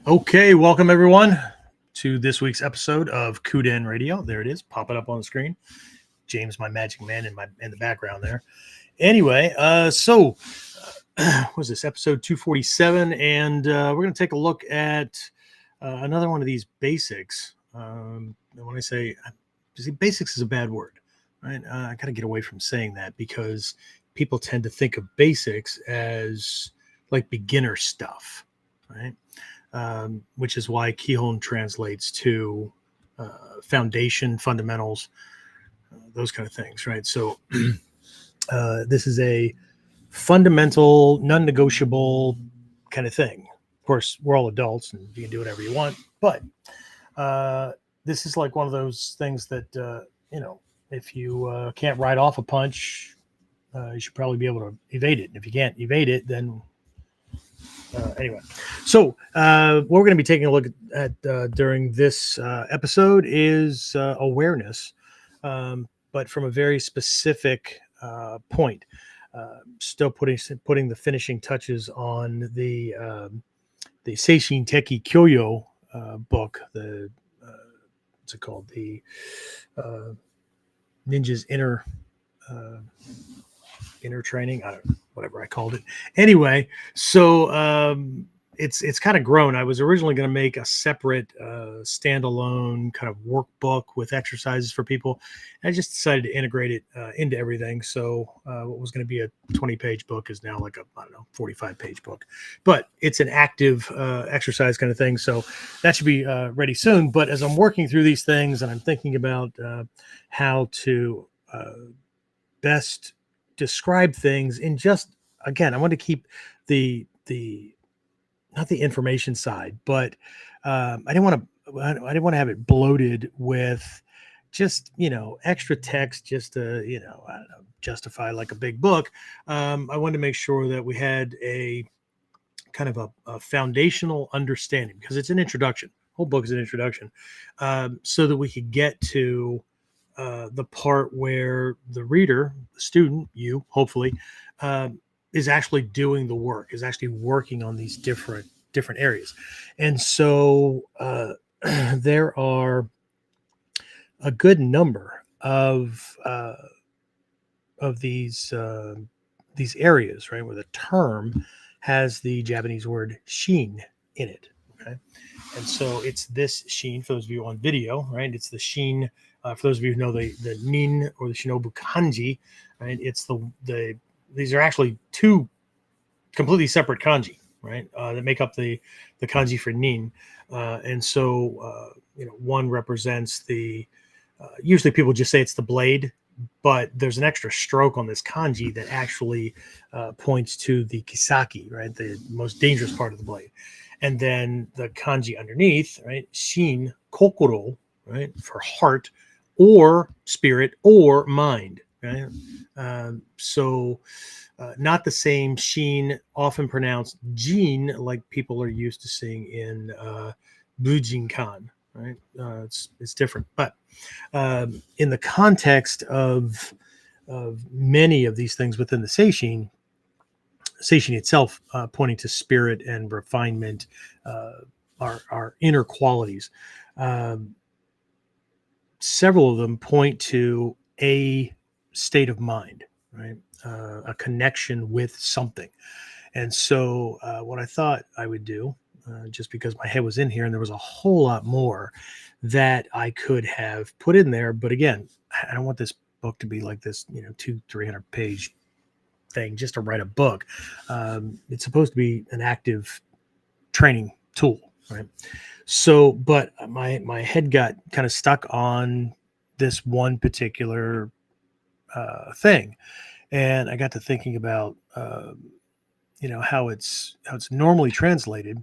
Okay, welcome everyone to this week's episode of KUDEN Radio. There it is, popping up on the screen. James, my magic man, in the background there. Anyway, was this episode 247, and we're going to take a look at another one of these basics. And when I say basics is a bad word, right? I got to get away from saying that because people tend to think of basics as like beginner stuff, right? Which is why Kihon translates to foundation, fundamentals, those kind of things, right? So this is a fundamental, non-negotiable kind of thing. Of course, we're all adults and you can do whatever you want, but this is like one of those things that, if you can't ride off a punch, you should probably be able to evade it. And if you can't evade it, then anyway, so what we're going to be taking a look at during this episode is awareness, but from a very specific point. Still putting the finishing touches on the Seishin Teki Kyoyo book. What's it called? The Ninja's Inner training. I don't know, whatever I called it. Anyway, so it's kind of grown. I was originally going to make a separate standalone kind of workbook with exercises for people. I just decided to integrate it into everything. So what was going to be a 20-page book is now like a 45-page book. But it's an active exercise kind of thing. So that should be ready soon. But as I'm working through these things and I'm thinking about how to best describe things in just, again, I want to keep the not the information side, but I didn't want to have it bloated with just extra text just to I don't know, justify like a big book. I wanted to make sure that we had a kind of a foundational understanding, because it's an introduction. The whole book is an introduction, so that we could get to the part where the reader, the student, you hopefully, is actually doing the work, is actually working on these different areas. And so there are a good number of these areas, right, where the term has the Japanese word shin in it. Okay, and so it's this shin for those of you on video, right? It's the shin. For those of you who know the nin or the shinobu kanji, right? It's these are actually two completely separate kanji, right? That make up the kanji for nin, and so one represents the. Usually, people just say it's the blade, but there's an extra stroke on this kanji that actually points to the kisaki, right? The most dangerous part of the blade, and then the kanji underneath, right? Shin kokoro, right, for heart, or spirit, or mind, right? So not the same shin, often pronounced jin, like people are used to seeing in Bujinkan, right? It's different. But in the context of many of these things within the Seishin itself, pointing to spirit and refinement, our inner qualities. Several of them point to a state of mind, right? A connection with something. And so what I thought I would do, just because my head was in here and there was a whole lot more that I could have put in there. But again, I don't want this book to be like this, 200-300 page thing just to write a book. It's supposed to be an active training tool, right? So, but my head got kind of stuck on this one particular thing, and I got to thinking about how it's normally translated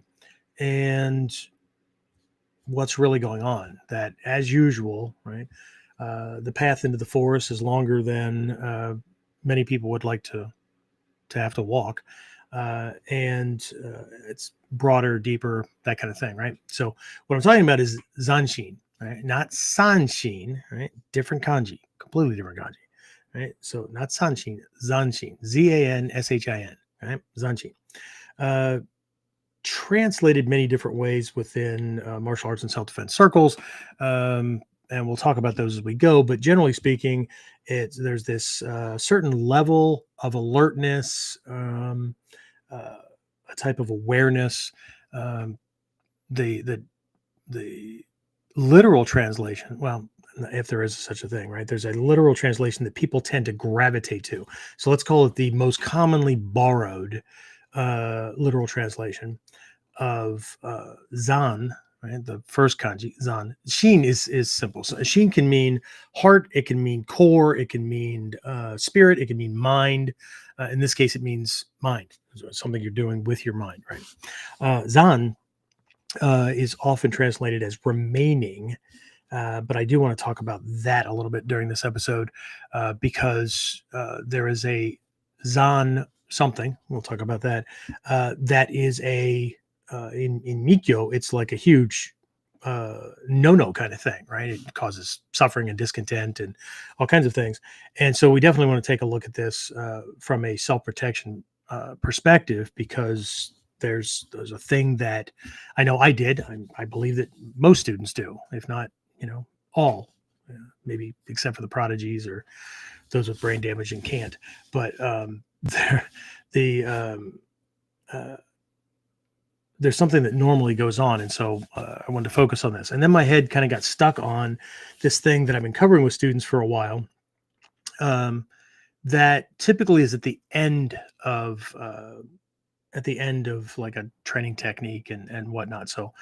and what's really going on. That, as usual, right, the path into the forest is longer than many people would like to have to walk. And it's broader, deeper, that kind of thing, right? So what I'm talking about is Zanshin, right? Not Sanshin, right? Different kanji, completely different kanji, right? So not Sanshin, Zanshin, Zanshin, right? Zanshin. translated many different ways within martial arts and self-defense circles. And we'll talk about those as we go. But generally speaking, there's this certain level of alertness, a type of awareness. Um, the literal translation, well, if there is such a thing, right? There's a literal translation that people tend to gravitate to. So let's call it the most commonly borrowed literal translation of Zan, right? The first kanji, Zan. Shin is simple. So Shin can mean heart, it can mean core, it can mean spirit, it can mean mind. In this case, it means mind. So it's something you're doing with your mind, right? Zan is often translated as remaining. But I do want to talk about that a little bit during this episode because there is a Zan something. We'll talk about that. That is in Mikyo, it's like a huge no kind of thing, right? It causes suffering and discontent and all kinds of things. And so we definitely want to take a look at this from a self-protection perspective because there's a thing that I know I did. I believe that most students do, if not, all, maybe except for the prodigies or those with brain damage and can't. But there's something that normally goes on. And so I wanted to focus on this. And then my head kind of got stuck on this thing that I've been covering with students for a while. That typically is at the end of like a training technique and whatnot. So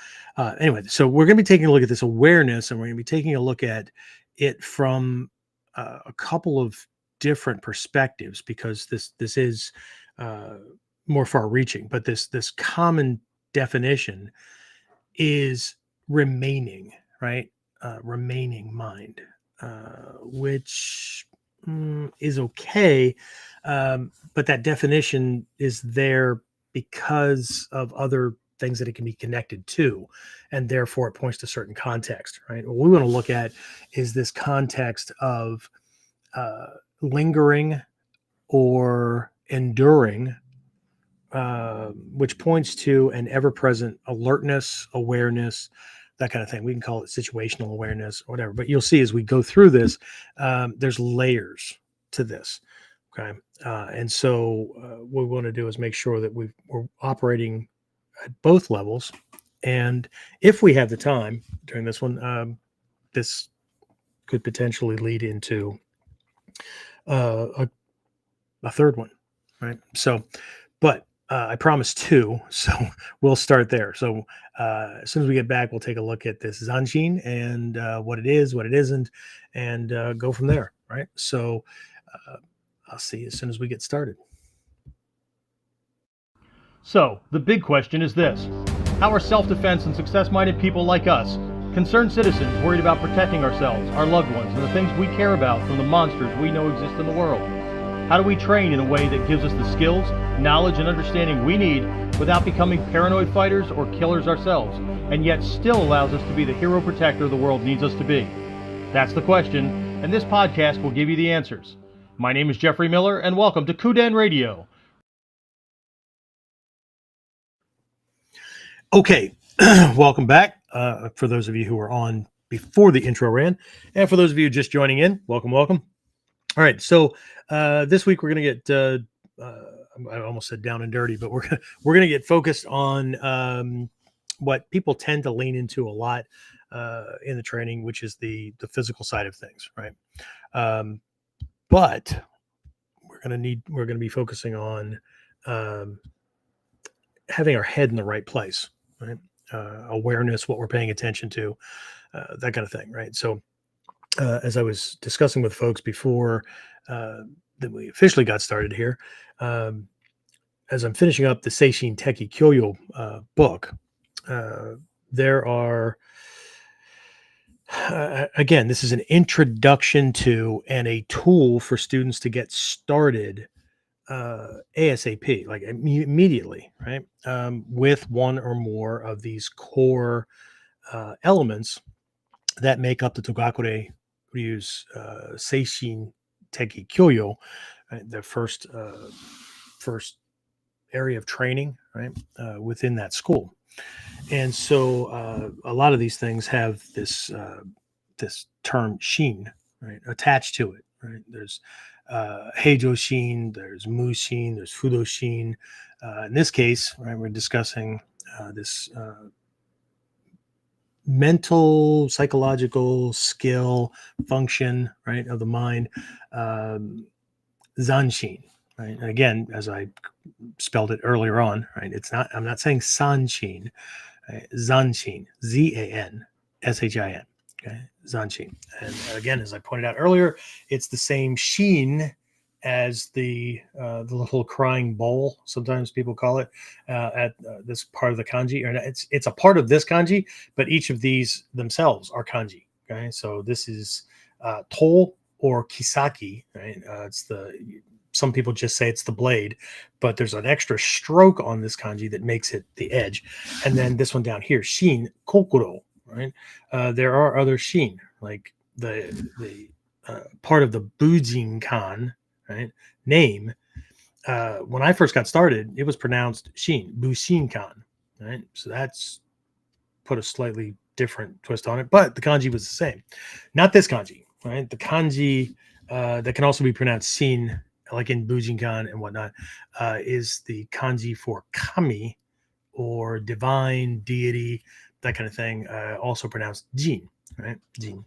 anyway, so we're going to be taking a look at this awareness, and we're going to be taking a look at it from a couple of different perspectives because this is more far reaching, but this common definition is remaining, right? Remaining mind, which is okay. But that definition is there because of other things that it can be connected to, and therefore it points to certain context, right? What we want to look at is this context of lingering or enduring, which points to an ever-present alertness, awareness, that kind of thing. We can call it situational awareness or whatever, but you'll see as we go through this, there's layers to this. Okay. And so what we want to do is make sure that we're operating at both levels. And if we have the time during this one, this could potentially lead into a third one. Right. So, but I promised two, so we'll start there. So as soon as we get back, we'll take a look at this Zanshin and what it is, what it isn't, and go from there. Right. So I'll see you as soon as we get started. So, the big question is this: how are self-defense and success-minded people like us, concerned citizens worried about protecting ourselves, our loved ones, and the things we care about from the monsters we know exist in the world? How do we train in a way that gives us the skills, knowledge, and understanding we need without becoming paranoid fighters or killers ourselves, and yet still allows us to be the hero protector the world needs us to be? That's the question, and this podcast will give you the answers. My name is Jeffrey Miller, and welcome to KUDEN Radio. Okay, welcome back. For those of you who were on before the intro ran, and for those of you just joining in, welcome. All right, so this week we're going to get, I almost said down and dirty, but we're going to get focused on what people tend to lean into a lot in the training, which is the physical side of things, right? But we're going to be focusing on having our head in the right place, right? Awareness, what we're paying attention to, that kind of thing, right? So as I was discussing with folks before that we officially got started here, as I'm finishing up the Seishin Teki Kyoyo book, there are, again, this is an introduction to and a tool for students to get started ASAP, like immediately, right? With one or more of these core elements that make up the Togakure Ryu's Seishin Teki Kyoyo, right? The first area of training, right, within that school. And so a lot of these things have this term "shin" right attached to it. Right, there's Heijo Shin, there's Mu Shin, there's Fudo Shin. In this case, right, we're discussing this mental, psychological skill, function, right, of the mind, um, Zanshin. Right, and again, as I spelled it earlier on, right, it's not. I'm not saying Sanshin. Right? Zanshin, Zanshin. Okay, Zanshin. And again, as I pointed out earlier, it's the same sheen as the little crying bowl. Sometimes people call it at this part of the kanji. Or it's a part of this kanji, but each of these themselves are kanji. Okay, so this is to or kisaki. Right, it's the some people just say it's the blade, but there's an extra stroke on this kanji that makes it the edge. And then this one down here, shin kokoro, right? There are other shin, like the part of the bujin kan, right? Name. When I first got started, it was pronounced shin, bushin kan, right? So that's put a slightly different twist on it, but the kanji was the same. Not this kanji, right? The kanji that can also be pronounced shin, like in Bujinkan and whatnot, is the kanji for kami or divine deity, that kind of thing, also pronounced jin, right? Jin.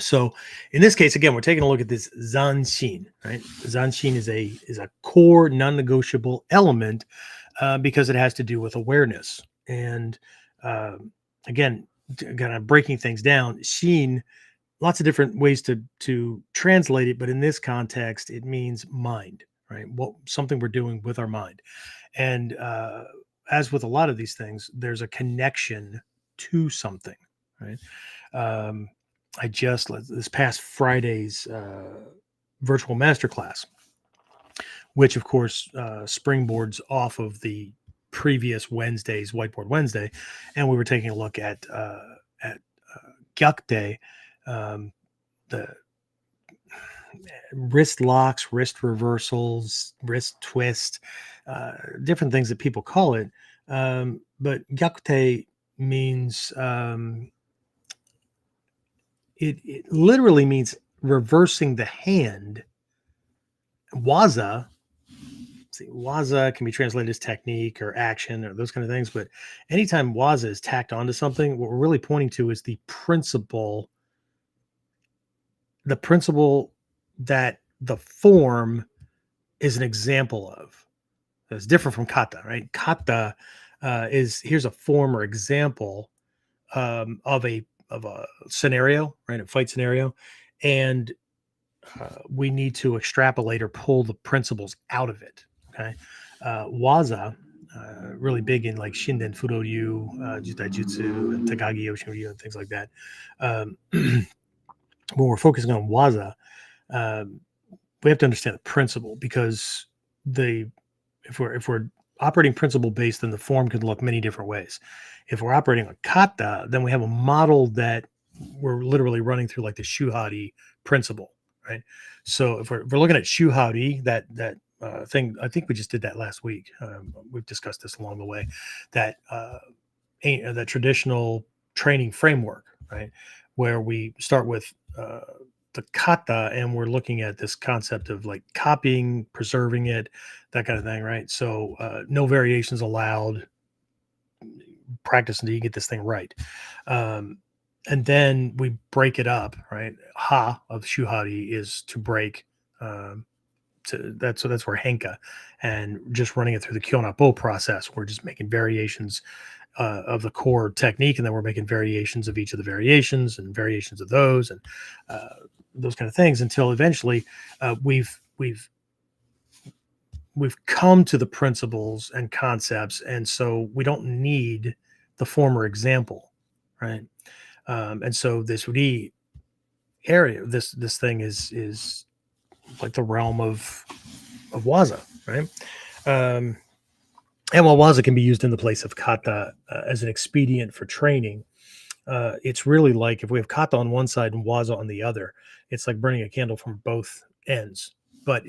So in this case, again, we're taking a look at this zanshin, right? Zanshin is a core non-negotiable element because it has to do with awareness. And again, kind of breaking things down, shin, lots of different ways to translate it, but in this context, it means mind, right? What something we're doing with our mind, and as with a lot of these things, there's a connection to something, right? Um, I just this past Friday's virtual masterclass, which of course springboards off of the previous Wednesday's Whiteboard Wednesday, and we were taking a look at gyakute, the wrist locks, wrist reversals, wrist twist, different things that people call it. But gyakute means it literally means reversing the hand. Waza, waza can be translated as technique or action or those kind of things. But anytime waza is tacked onto something, what we're really pointing to is the principle that the form is an example of. It's different from kata, right? Kata is here's a form or example of a scenario, right? A fight scenario, and we need to extrapolate or pull the principles out of it. Okay, waza. Really big in like Shinden Furoryu, Jutaijutsu, and Takagi Yoshinryu, and things like that. When we're focusing on waza, we have to understand the principle, because if we're operating principle based, then the form can look many different ways. If we're operating on kata, then we have a model that we're literally running through, like the shuhari principle, right? So if we're looking at shuhari, that thing, I think we just did that last week. We've discussed this along the way, that that traditional training framework, right, where we start with the kata, and we're looking at this concept of like copying, preserving it, that kind of thing, right? So no variations allowed. Practice until you get this thing right. And then we break it up, right? Ha of shuhari is to break. That's where henka, and just running it through the kyonapo process. We're just making variations of the core technique, and then we're making variations of each of the variations and variations of those, and those kind of things, until eventually we've come to the principles and concepts, and so we don't need the former example, right? And so this re area, this thing is like the realm of waza, right? And while waza can be used in the place of kata as an expedient for training, it's really like if we have kata on one side and waza on the other, it's like burning a candle from both ends. But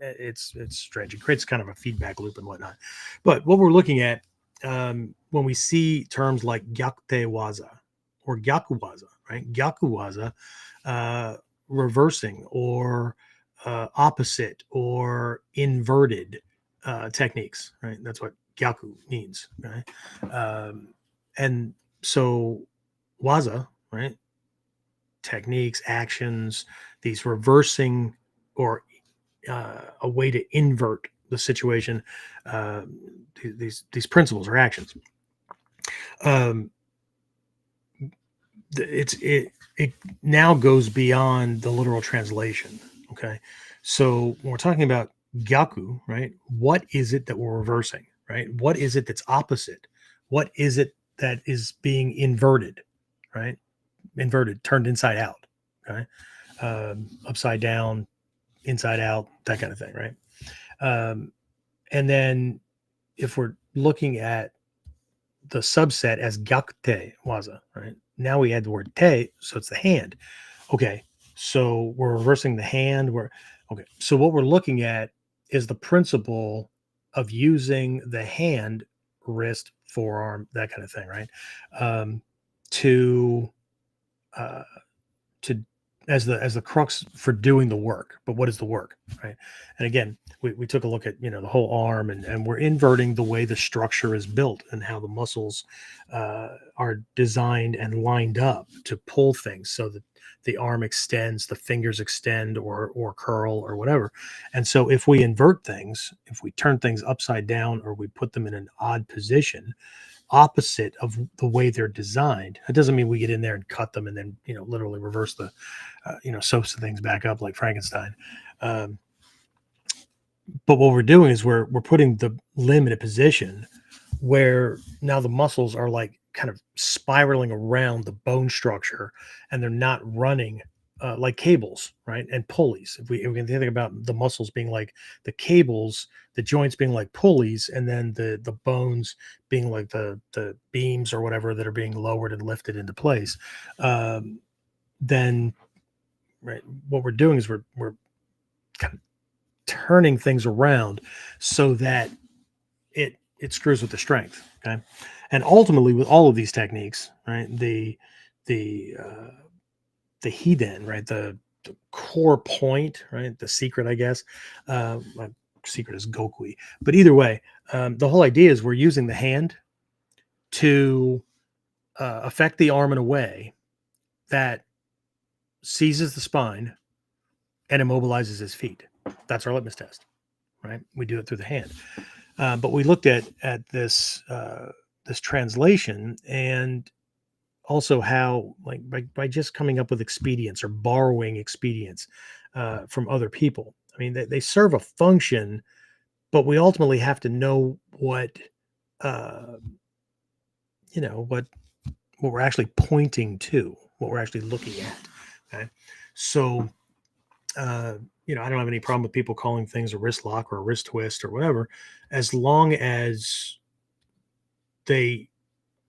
it's strange. It creates kind of a feedback loop and whatnot. But what we're looking at when we see terms like gyakute waza or gyakuwaza, right? Gyakuwaza, reversing or opposite or inverted techniques, right? That's what gyaku means, right? And so waza, right? Techniques, actions, these reversing or a way to invert the situation. These principles or actions. Um, it now goes beyond the literal translation. Okay, so when we're talking about gyaku, right? What is it that we're reversing, right? What is it that's opposite? What is it that is being inverted, right? Inverted, turned inside out, okay? Upside down, inside out, that kind of thing, right? And then if we're looking at the subset as gyakute waza, right? Now we add the word te, so it's the hand. Okay, so we're reversing the hand. Okay. So what we're looking at is the principle of using the hand, wrist, forearm, that kind of thing, right? To uh, to as the crux for doing the work. But what is the work, right? And again, we took a look at the whole arm, and we're inverting the way the structure is built and how the muscles are designed and lined up to pull things so that the arm extends, the fingers extend or curl or whatever. And so if we invert things, if we turn things upside down or we put them in an odd position opposite of the way they're designed, it doesn't mean we get in there and cut them and then literally reverse the sew the things back up like Frankenstein. um, but what we're doing is we're putting the limb in a position where now the muscles are like kind of spiraling around the bone structure, and they're not running like cables, right? And pulleys. If we can think about the muscles being like the cables, the joints being like pulleys, and then the bones being like the beams or whatever that are being lowered and lifted into place. Then, right, what we're doing is we're kind of turning things around so that it screws with the strength. Okay, and ultimately with all of these techniques, right, the the hiden, right, the core point, right, the secret, I guess. My secret is gokui, but either way, the whole idea is we're using the hand to affect the arm in a way that seizes the spine and immobilizes his feet. That's our litmus test, right? We do it through the hand. But we looked at this this translation, and also how, like, by just coming up with expedients or borrowing expedients from other people. I mean, they serve a function, but we ultimately have to know what uh, what we're actually pointing to, what we're actually looking at. Okay, so I don't have any problem with people calling things a wrist lock or a wrist twist or whatever, as long as they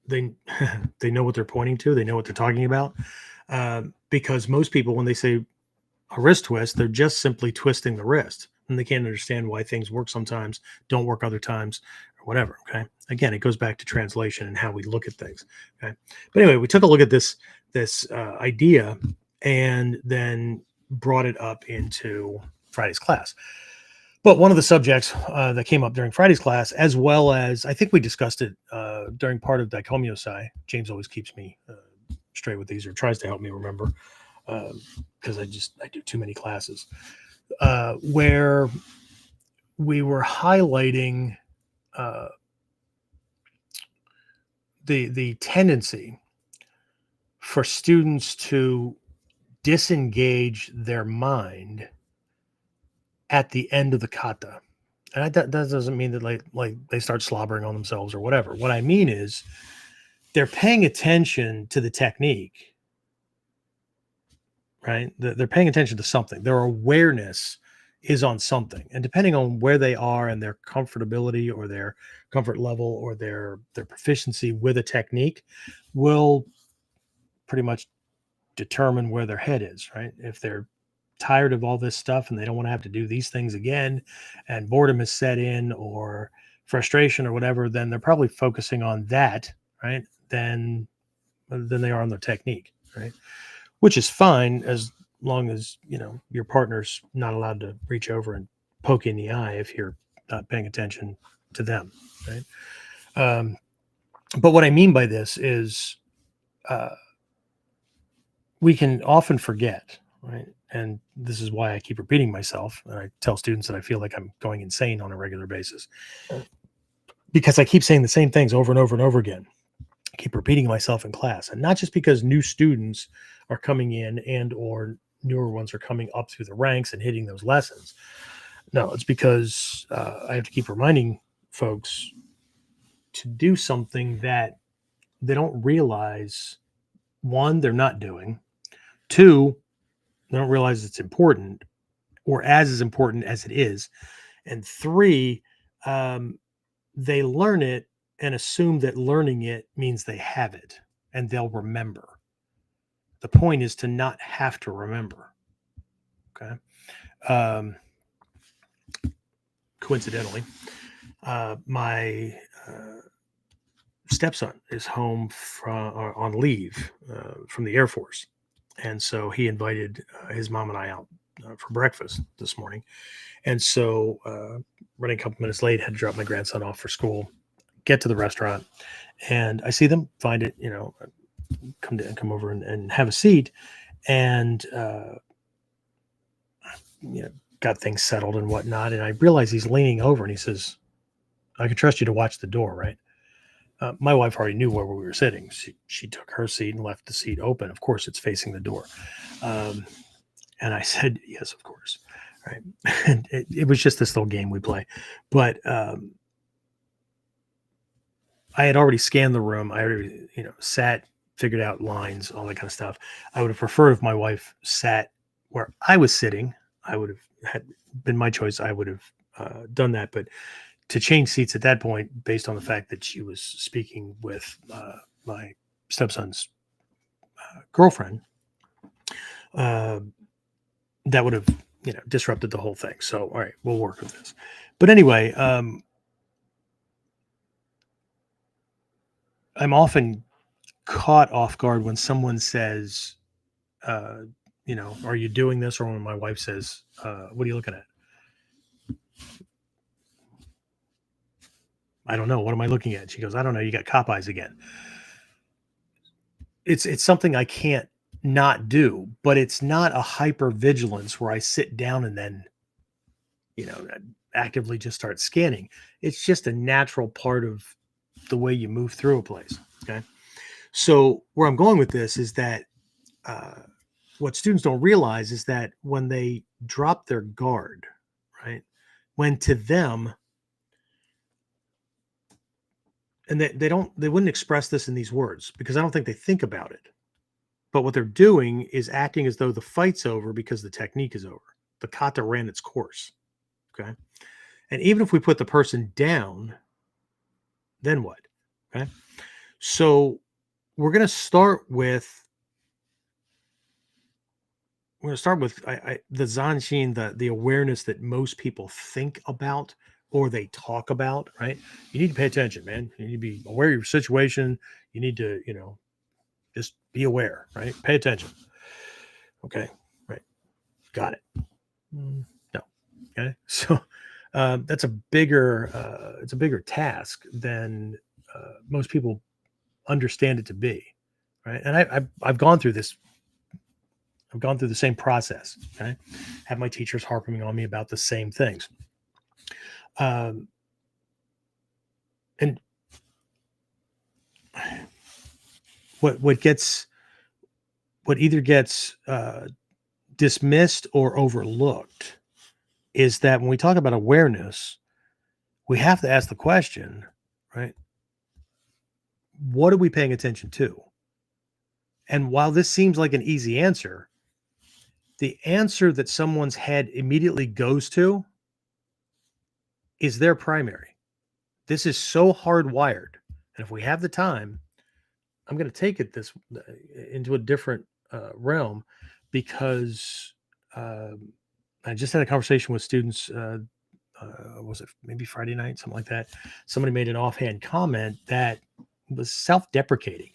they they know what they're pointing to, they know what they're talking about. Because most people, when they say a wrist twist, they're just simply twisting the wrist, and they can't understand why things work sometimes, don't work other times, or whatever. Okay, again, it goes back to translation and how we look at things. Okay, but anyway, we took a look at this idea, and then brought it up into Friday's class. But one of the subjects that came up during Friday's class, as well as I think we discussed it during part of Daikomyosai. James always keeps me straight with these, or tries to help me remember, because I do too many classes, where we were highlighting the tendency for students to disengage their mind at the end of the kata. And that doesn't mean that like they start slobbering on themselves or whatever. What I mean is they're paying attention to the technique, right? They're paying attention to something. Their awareness is on something. And depending on where they are and their comfortability or their comfort level or their proficiency with a technique will pretty much determine where their head is, right? If they're tired of all this stuff and they don't want to have to do these things again, and boredom has set in, or frustration or whatever, then they're probably focusing on that, right? Than they are on their technique, right? Which is fine as long as, your partner's not allowed to reach over and poke you in the eye if you're not paying attention to them, right? But what I mean by this is we can often forget, right? And this is why I keep repeating myself. And I tell students that I feel like I'm going insane on a regular basis because I keep saying the same things over and over and over again. I keep repeating myself in class, and not just because new students are coming in and or newer ones are coming up through the ranks and hitting those lessons. No, it's because I have to keep reminding folks to do something that they don't realize. One, they're not doing. Two, they don't realize it's important, or as important as it is. And three, they learn it and assume that learning it means they have it and they'll remember. The point is to not have to remember. Okay. Coincidentally, my stepson is home on leave from the Air Force. And so he invited his mom and I out for breakfast this morning. And so running a couple minutes late, had to drop my grandson off for school, get to the restaurant, and I see them, find it, come over and have a seat, and got things settled and whatnot. And I realize he's leaning over and he says, "I can trust you to watch the door, right?" My wife already knew where we were sitting. She took her seat and left the seat open. Of course, it's facing the door. And I said, "Yes, of course." Right. And it was just this little game we play. But I had already scanned the room. I already, sat, figured out lines, all that kind of stuff. I would have preferred if my wife sat where I was sitting. I would have had been my choice. I would have done that. But to change seats at that point, based on the fact that she was speaking with my stepson's girlfriend, that would have, disrupted the whole thing. So, all right, we'll work with this. But anyway, I'm often caught off guard when someone says, "Are you doing this?" Or when my wife says, "What are you looking at?" "I don't know. What am I looking at?" She goes, "I don't know. You got cop eyes again." It's something I can't not do, but it's not a hyper vigilance where I sit down and then, actively just start scanning. It's just a natural part of the way you move through a place. Okay. So where I'm going with this is that what students don't realize is that when they drop their guard, right, when to them, and they wouldn't express this in these words because I don't think they think about it. But what they're doing is acting as though the fight's over because the technique is over. The kata ran its course. Okay. And even if we put the person down, then what? Okay. So we're going to start with the Zanshin, the awareness that most people think about or they talk about, right? You need to pay attention, man. You need to be aware of your situation. You need to, just be aware, right? Pay attention. Okay. Right. Got it. No. Okay. So that's it's a bigger task than most people understand it to be. Right. And I've gone through this. I've gone through the same process. Okay. Have my teachers harping on me about the same things. And what either gets dismissed or overlooked is that when we talk about awareness, we have to ask the question, right? What are we paying attention to? And while this seems like an easy answer, the answer that someone's head immediately goes to is their primary. This is so hardwired. And if we have the time, I'm going to take it into a different realm because I just had a conversation with students. Was it maybe Friday night, something like that? Somebody made an offhand comment that was self-deprecating,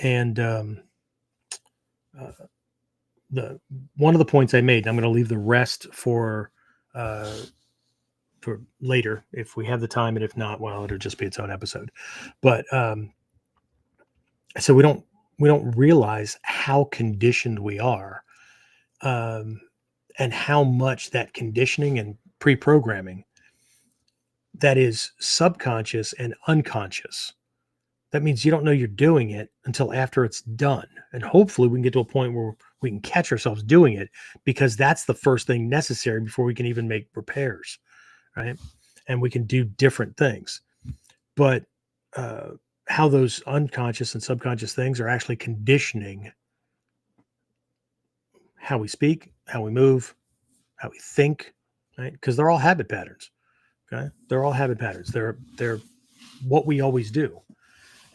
and uh, the one of the points I made. I'm going to leave the rest uh, for later if we have the time, and if not, well, it'll just be its own episode. But so we don't realize how conditioned we are, um, and how much that conditioning and pre-programming that is subconscious and unconscious. That means you don't know you're doing it until after it's done. And hopefully we can get to a point where we can catch ourselves doing it, because that's the first thing necessary before we can even make repairs, right? And we can do different things. But how those unconscious and subconscious things are actually conditioning how we speak, how we move, how we think, right? Because they're all habit patterns. Okay, they're all habit patterns. They're what we always do.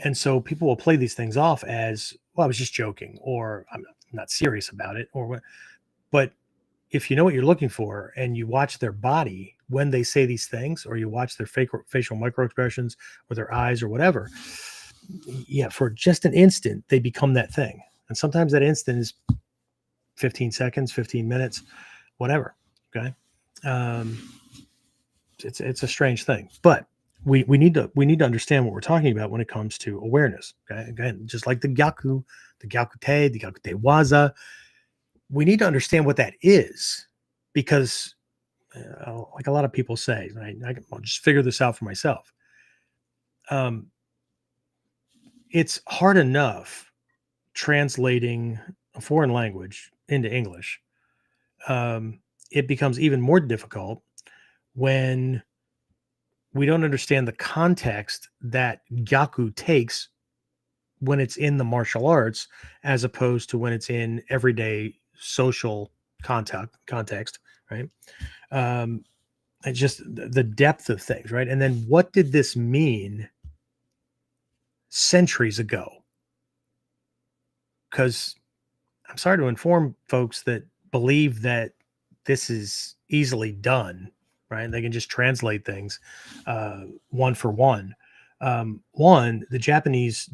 And so people will play these things off as, well, I was just joking, or I'm not serious about it, or what. But if you know what you're looking for and you watch their body when they say these things, or you watch their facial micro expressions or their eyes or whatever, yeah, for just an instant, they become that thing. And sometimes that instant is 15 seconds, 15 minutes, whatever. Okay. It's a strange thing, but we need to understand what we're talking about when it comes to awareness. Okay, again, just like the Gyaku, the Gyakute, the Gyakute Waza, we need to understand what that is, because like a lot of people say, right? I'll just figure this out for myself. It's hard enough translating a foreign language into English. It becomes even more difficult when we don't understand the context that Gyaku takes when it's in the martial arts, as opposed to when it's in everyday social context, right? And just the depth of things, right? And then what did this mean centuries ago? Because I'm sorry to inform folks that believe that this is easily done, right? They can just translate things one for one. One, the Japanese,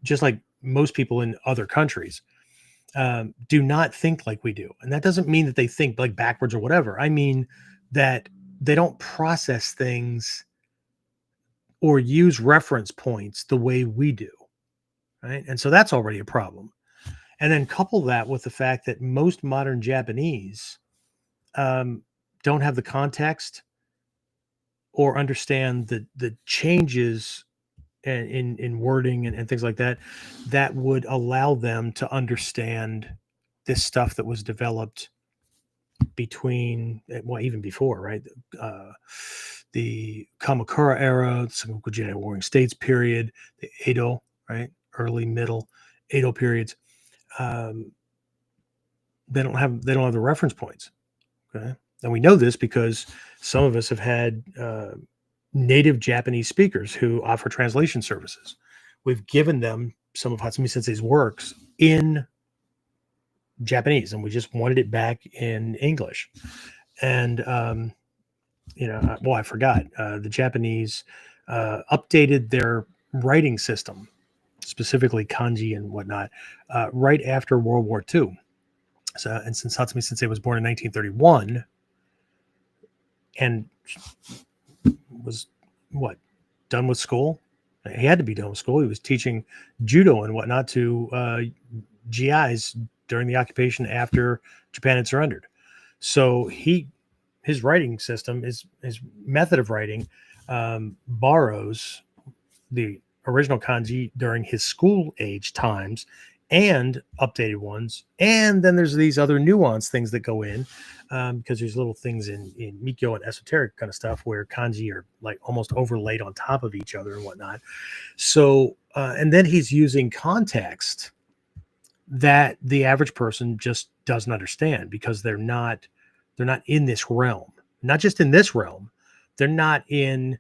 just like most people in other countries, do not think like we do. And that doesn't mean that they think like backwards or whatever. I mean that they don't process things or use reference points the way we do, right? And so that's already a problem. And then couple that with the fact that most modern Japanese don't have the context or understand the changes in wording and things like that that would allow them to understand this stuff that was developed between, well, even before, right? The Kamakura era, the Sengoku Jidai Warring States period, the Edo, right? Early, middle Edo periods. They don't have the reference points. Okay. And we know this because some of us have had native Japanese speakers who offer translation services. We've given them some of Hatsumi Sensei's works in Japanese, and we just wanted it back in English. And, well, I forgot. The Japanese updated their writing system, specifically kanji and whatnot, right after World War II. So, and since Hatsumi Sensei was born in 1931 and was done with school, he had to be done with school. He was teaching judo and whatnot to GIs during the occupation after Japan had surrendered. So his writing system, his method of writing, borrows the original kanji during his school age times and updated ones. And then there's these other nuanced things that go in, because there's little things in Mikyo and esoteric kind of stuff where kanji are like almost overlaid on top of each other and whatnot. So, and then he's using context that the average person just doesn't understand, because they're not in this realm. Not just in this realm, they're not in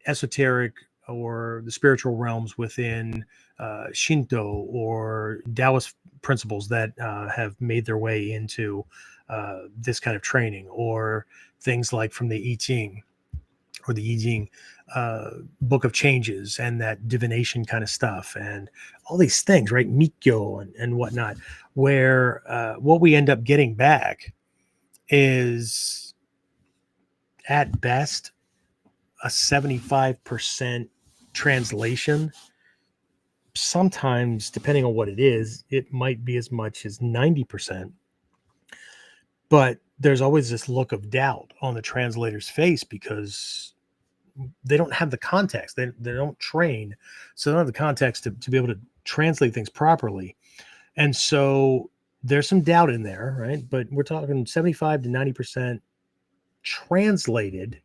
esoteric or the spiritual realms within Shinto or Taoist principles that have made their way into this kind of training, or things like from the I Ching or the I Ching book of changes and that divination kind of stuff and all these things, right? Mikyo and whatnot, where what we end up getting back is at best a 75% translation. Sometimes, depending on what it is, it might be as much as 90%. But there's always this look of doubt on the translator's face because they don't have the context. They don't train. So they don't have the context to be able to translate things properly. And so there's some doubt in there, right? But we're talking 75 to 90% translated.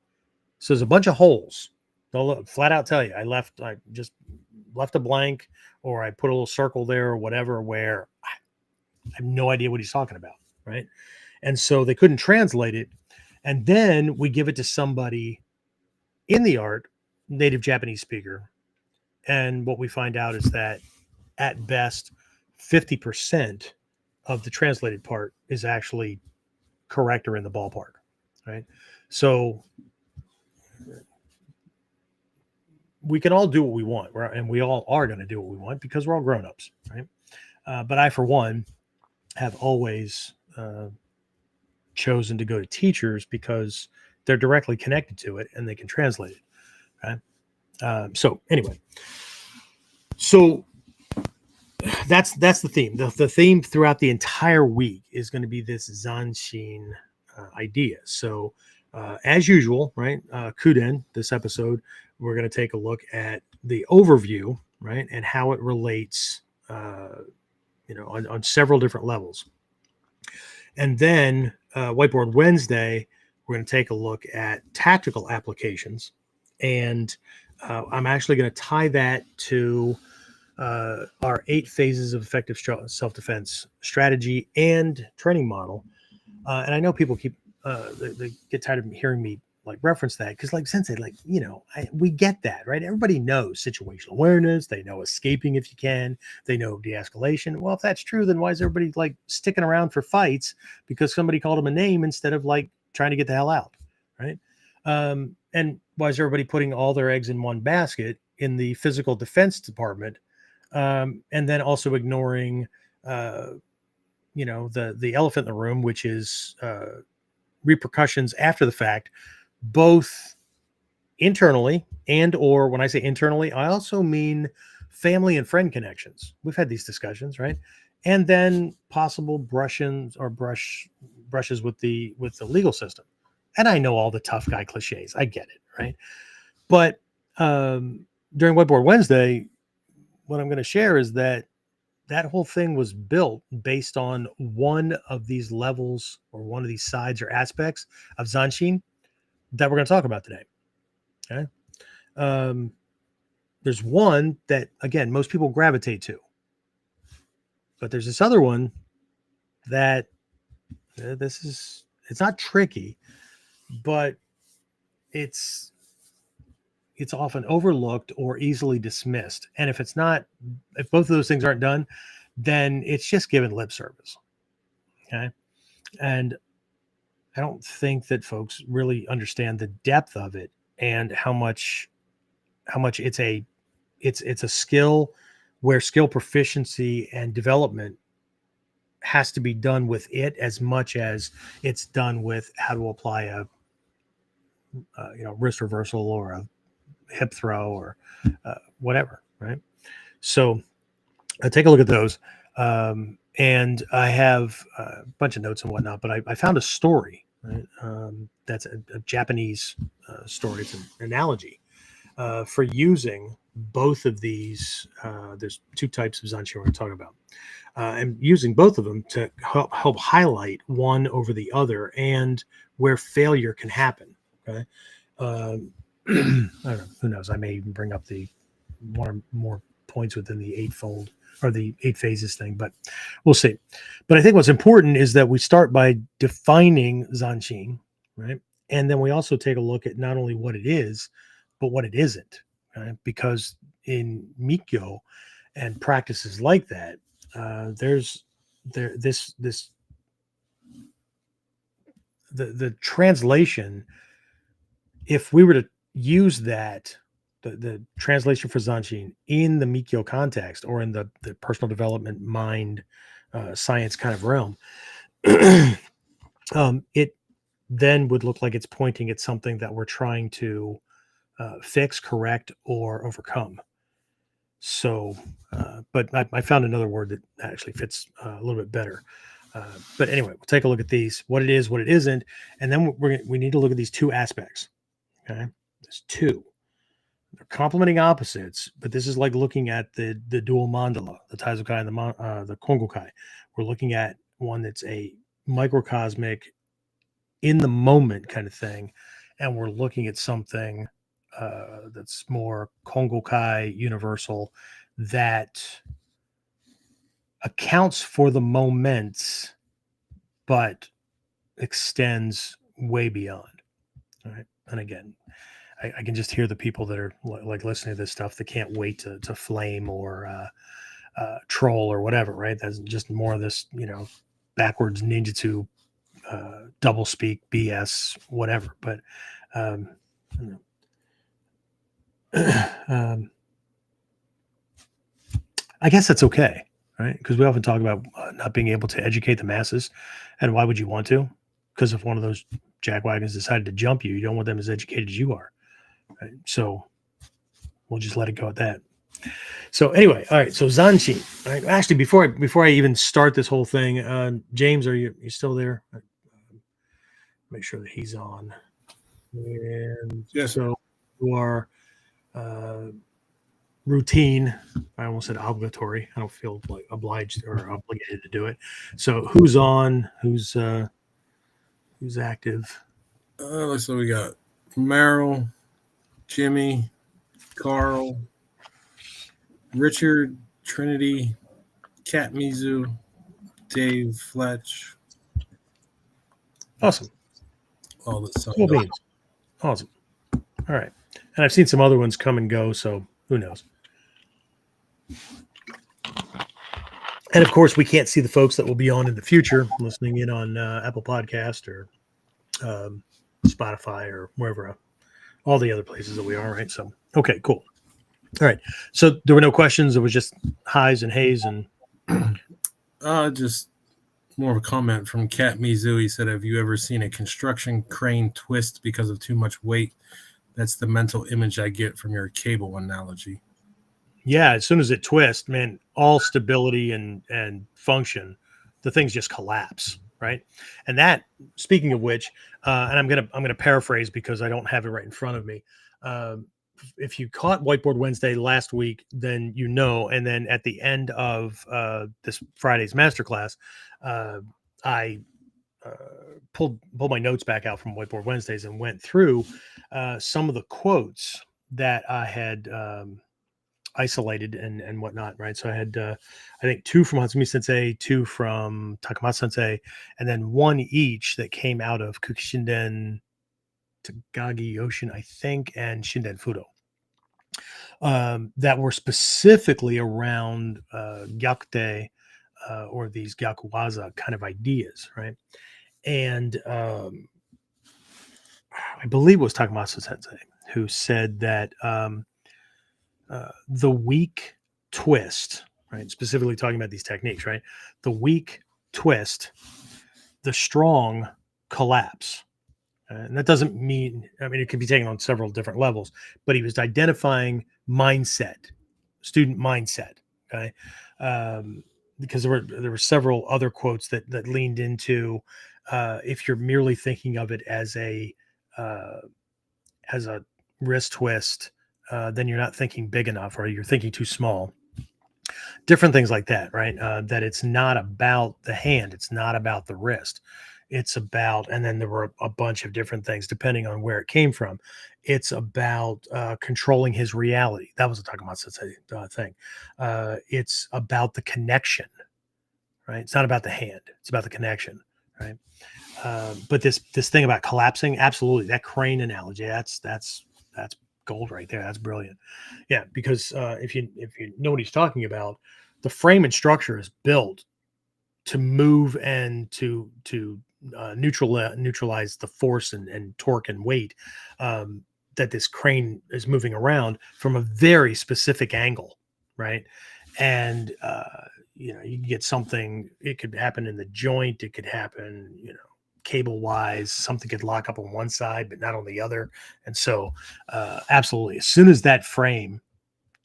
So there's a bunch of holes. They'll flat out tell you, I just left a blank, or I put a little circle there or whatever, where I have no idea what he's talking about, right? And so they couldn't translate it. And then we give it to somebody in the art, native Japanese speaker. And what we find out is that at best, 50% of the translated part is actually correct or in the ballpark, right? So we can all do what we want, and we all are going to do what we want because we're all grown-ups, right? But I, for one, have always chosen to go to teachers because they're directly connected to it and they can translate it. Okay. So anyway, so that's the theme. The theme throughout the entire week is going to be this Zanshin idea. So as usual, right? KUDEN, this episode, we're going to take a look at the overview, right? And how it relates, on several different levels. And then Whiteboard Wednesday, we're going to take a look at tactical applications. And I'm actually going to tie that to our 8 phases of effective self-defense strategy and training model. And I know people keep, they get tired of hearing me like reference that, because like Sensei, like, we get that, right? Everybody knows situational awareness. They know escaping if you can. They know de-escalation. Well, if that's true, then why is everybody like sticking around for fights because somebody called them a name instead of like trying to get the hell out, right? And why is everybody putting all their eggs in one basket in the physical defense department, and then also ignoring, the elephant in the room, which is repercussions after the fact, both internally and, or when I say internally, I also mean family and friend connections. We've had these discussions, right? And then possible brushes with the legal system. And I know all the tough guy cliches. I get it, right? But during Whiteboard Wednesday, what I'm going to share is that whole thing was built based on one of these levels or one of these sides or aspects of Zanshin that we're going to talk about today. Okay. There's one that, again, most people gravitate to, but there's this other one that it's not tricky, but it's often overlooked or easily dismissed. And if both of those things aren't done, then it's just given lip service. Okay. And I don't think that folks really understand the depth of it and how much it's a skill where skill proficiency and development has to be done with it as much as it's done with how to apply a wrist reversal or a hip throw or whatever, right? So take a look at those. And I have a bunch of notes and whatnot, but I found a story, right? That's a Japanese story. It's an analogy for using both of these. There's 2 types of Zanshin we're going to talk about. And using both of them to help highlight one over the other and where failure can happen. Okay. I don't know. Who knows? I may even bring up the one or more points within the 8-fold or the 8 phases thing, but we'll see. But I think what's important is that we start by defining Zanshin, right? And then we also take a look at not only what it is, but what it isn't. because in Mikyo and practices like that, the translation, if we were to use that, the translation for Zanshin in the Mikyo context or in the personal development mind science kind of realm, it then would look like it's pointing at something that we're trying to fix, correct, or overcome. So, but I found another word that actually fits a little bit better. But anyway, we'll take a look at these, what it is, what it isn't, and then we need to look at these two aspects. Okay, there's two. They're complementing opposites, but this is like looking at the dual mandala, the Taizokai and the Kongokai. We're looking at one that's a microcosmic, in the moment kind of thing, and we're looking at something that's more Kongokai universal, that accounts for the moments but extends way beyond. All right. And again, I can just hear the people that are like listening to this stuff that can't wait to flame or troll or whatever, right? That's just more of this, backwards ninjutsu, double speak BS, whatever. But I guess that's okay, right? Because we often talk about not being able to educate the masses. And why would you want to? Because if one of those jackwagons decided to jump you, you don't want them as educated as you are. Right? So we'll just let it go at that. So anyway, all right. So Zanshin. Right? Actually, before I even start this whole thing, James, are you still there? Make sure that he's on. And yes. So you are routine. I almost said obligatory. I don't feel like obliged or obligated to do it. So who's on? Who's active? Let's see. We got Merrill, Jimmy, Carl, Richard, Trinity, Kat Mizu, Dave Fletch. Awesome. All the Cool beans. Awesome. All right. And I've seen some other ones come and go, so who knows? And of course, we can't see the folks that will be on in the future, listening in on Apple Podcast or Spotify or wherever, all the other places that we are, right? So, okay, cool. All right. So there were no questions. It was just highs and hays and. Just more of a comment from Kat Mizu. He said, "Have you ever seen a construction crane twist because of too much weight? That's the mental image I get from your cable analogy." Yeah, as soon as it twists, man, all stability and function, the things just collapse, right? And that, speaking of which, and I'm gonna paraphrase because I don't have it right in front of me. If you caught Whiteboard Wednesday last week, then you know. And then at the end of this Friday's masterclass, I pulled my notes back out from Whiteboard Wednesdays and went through some of the quotes that I had isolated and whatnot, right? So I had I think 2 from Hatsumi Sensei, 2 from Takamatsu Sensei, and then 1 each that came out of Kukishinden, Tagagi Yoshin, I think, and Shinden Fudo, that were specifically around Gyakute or these Gyakuwaza kind of ideas, right? And I believe it was Takamatsu Sensei who said that the weak twist, right? Specifically talking about these techniques, right? The weak twist, the strong collapse. And that doesn't mean, it can be taken on several different levels, but he was identifying mindset, student mindset. Okay. Because there were several other quotes that leaned into, if you're merely thinking of it as a wrist twist, then you're not thinking big enough, or you're thinking too small. Different things like that, right? That it's not about the hand. It's not about the wrist. It's about, and then there were a bunch of different things depending on where it came from. It's about controlling his reality. That was a Takamatsu thing. It's about the connection, right? It's not about the hand. It's about the connection, right? But this thing about collapsing, absolutely, that crane analogy, that's gold right there. That's brilliant. Yeah, because if you know what he's talking about, the frame and structure is built to move and to neutralize the force and torque and weight that this crane is moving around from a very specific angle, right? And you know, you can get something. It could happen in the joint. It could happen, you know, cable wise. Something could lock up on one side but not on the other. And so, absolutely, as soon as that frame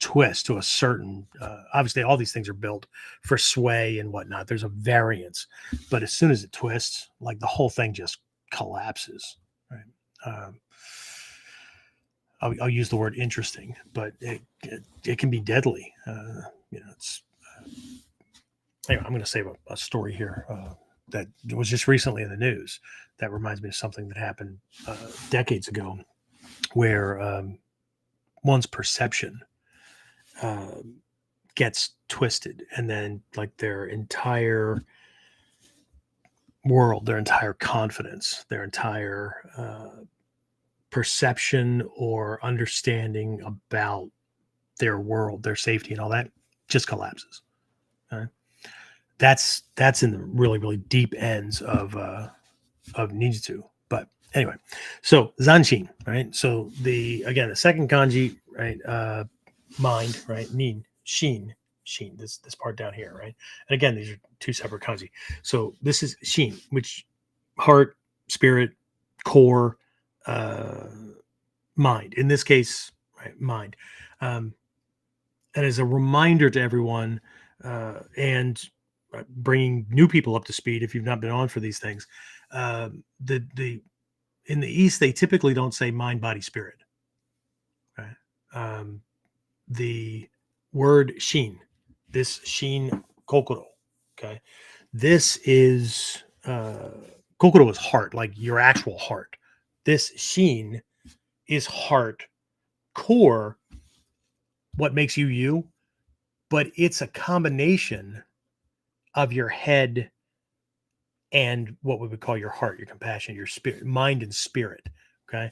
twist to a certain obviously all these things are built for sway and whatnot, there's a variance, but as soon as it twists, like the whole thing just collapses, right? I'll use the word interesting, but it can be deadly. You know, it's anyway, I'm going to save a story here that was just recently in the news that reminds me of something that happened decades ago, where one's perception gets twisted, and then like their entire world, their entire confidence, their entire perception or understanding about their world, their safety, and all that just collapses. Okay? That's in the really really deep ends of ninjutsu. But anyway, so Zanshin, right? So the second kanji, right? Mind, right? Nin, Shin, this part down here, right? And again, these are two separate kanji. So this is Shin, which heart, spirit, core, mind. In this case, right, mind. And as a reminder to everyone, and bringing new people up to speed, if you've not been on for these things, the in the East they typically don't say mind, body, spirit. Right? The word Shin, this Shin Kokoro, okay, this is Kokoro is heart, like your actual heart. This Shin is heart, core, what makes you you, but it's a combination of your head and what we would call your heart, your compassion, your spirit, mind and spirit. Okay.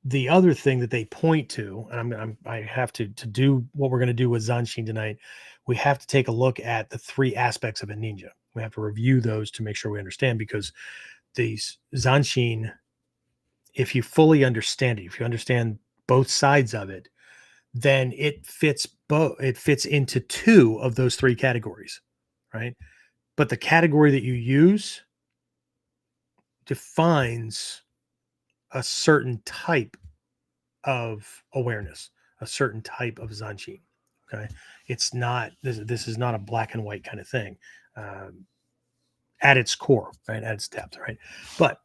The other thing that they point to, and I have to do what we're going to do with Zanshin tonight, we have to take a look at the three aspects of a ninja. We have to review those to make sure we understand, because these Zanshin, if you fully understand it, if you understand both sides of it, then it fits both. It fits into two of those three categories, right? But the category that you use defines a certain type of awareness, a certain type of Zanshin. Okay. It's not, this is not a black and white kind of thing. At its core, right? At its depth, right? But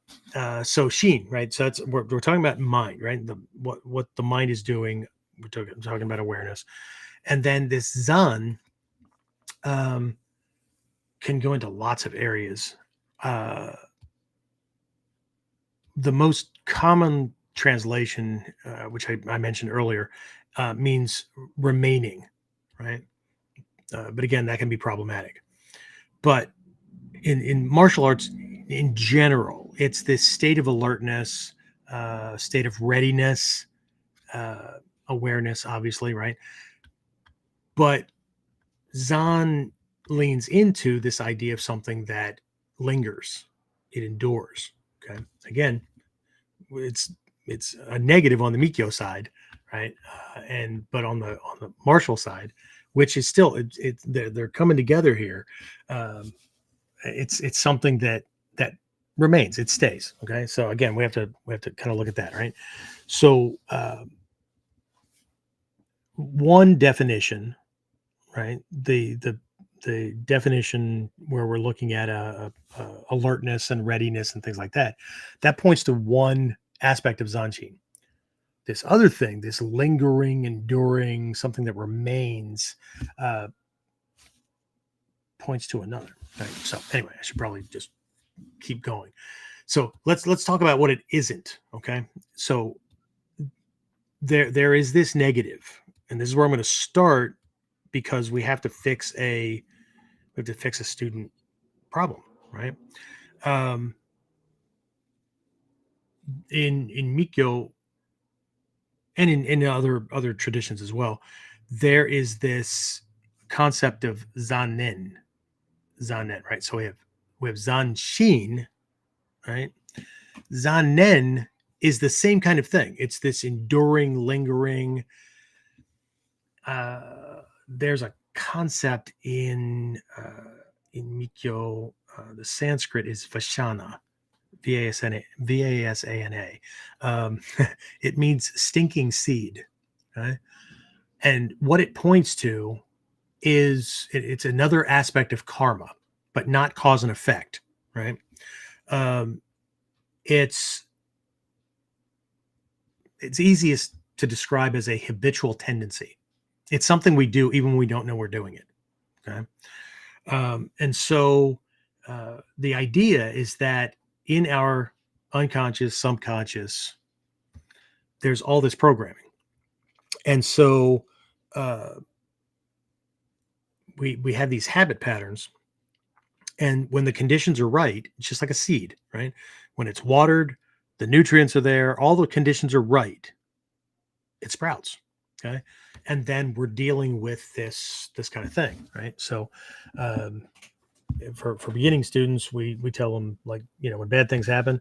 so Shin, right? So that's we're talking about mind, right? What the mind is doing. We're talking about awareness, and then this Zan can go into lots of areas. The most common translation, which I mentioned earlier, means remaining, right? But again, that can be problematic. But in martial arts in general, it's this state of alertness, state of readiness, awareness, obviously, right? But Zan leans into this idea of something that lingers, it endures. Okay, again, it's a negative on the Mikyo side, right? But on the martial side, which is still they're coming together here. It's something that remains, it stays. Okay, so again, we have to kind of look at that, right? So one definition, right? The definition where we're looking at a alertness and readiness and things like that, that points to one aspect of Zanshin. This other thing, this lingering, enduring, something that remains, points to another. Right? So anyway, I should probably just keep going. So let's talk about what it isn't. Okay, so there is this negative, and this is where I'm going to start, because we have to fix a student problem, right? In Mikyo, and in other traditions as well, there is this concept of zanen, right? So we have zanshin, right? Zanen is the same kind of thing. It's this enduring, lingering. There's a concept in Mikyo. The Sanskrit is vashana, Vasana. It means stinking seed. Right? And what it points to is it's another aspect of karma, but not cause and effect. Right? Um, it's easiest to describe as a habitual tendency. It's something we do even when we don't know we're doing it. Okay. And so the idea is that in our unconscious, subconscious, there's all this programming. And so we have these habit patterns. And when the conditions are right, it's just like a seed, right? When it's watered, the nutrients are there, all the conditions are right, it sprouts. Okay. And then we're dealing with this kind of thing, right? So for beginning students, we tell them, like, when bad things happen,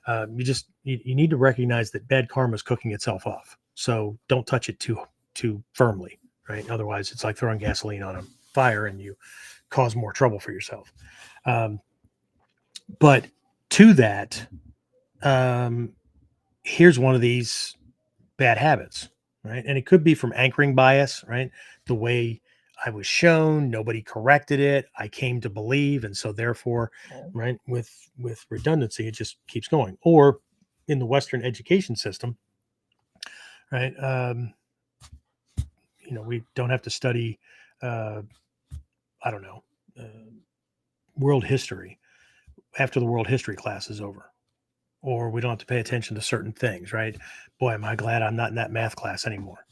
you need to recognize that bad karma is cooking itself off. So don't touch it too firmly, right? Otherwise, it's like throwing gasoline on a fire and you cause more trouble for yourself. But to that, here's one of these bad habits, right? And it could be from anchoring bias, right? The way I was shown, nobody corrected it, I came to believe, and so therefore, right, with redundancy, it just keeps going. Or in the Western education system, right? We don't have to study, I don't know, world history after the world history class is over, or we don't have to pay attention to certain things, right? Boy, am I glad I'm not in that math class anymore.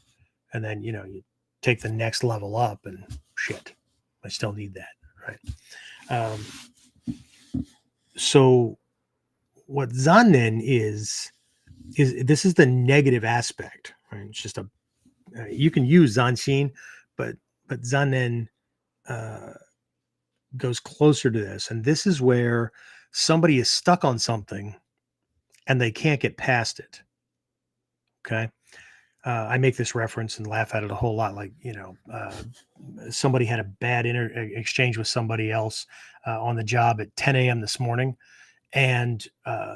And then, you take the next level up and shit, I still need that, right? So what zanen is this is the negative aspect, right? It's just you can use zanshin, but zanen goes closer to this. And this is where somebody is stuck on something and they can't get past it. Okay. I make this reference and laugh at it a whole lot. Like, somebody had a bad exchange with somebody else on the job at 10 a.m. this morning, and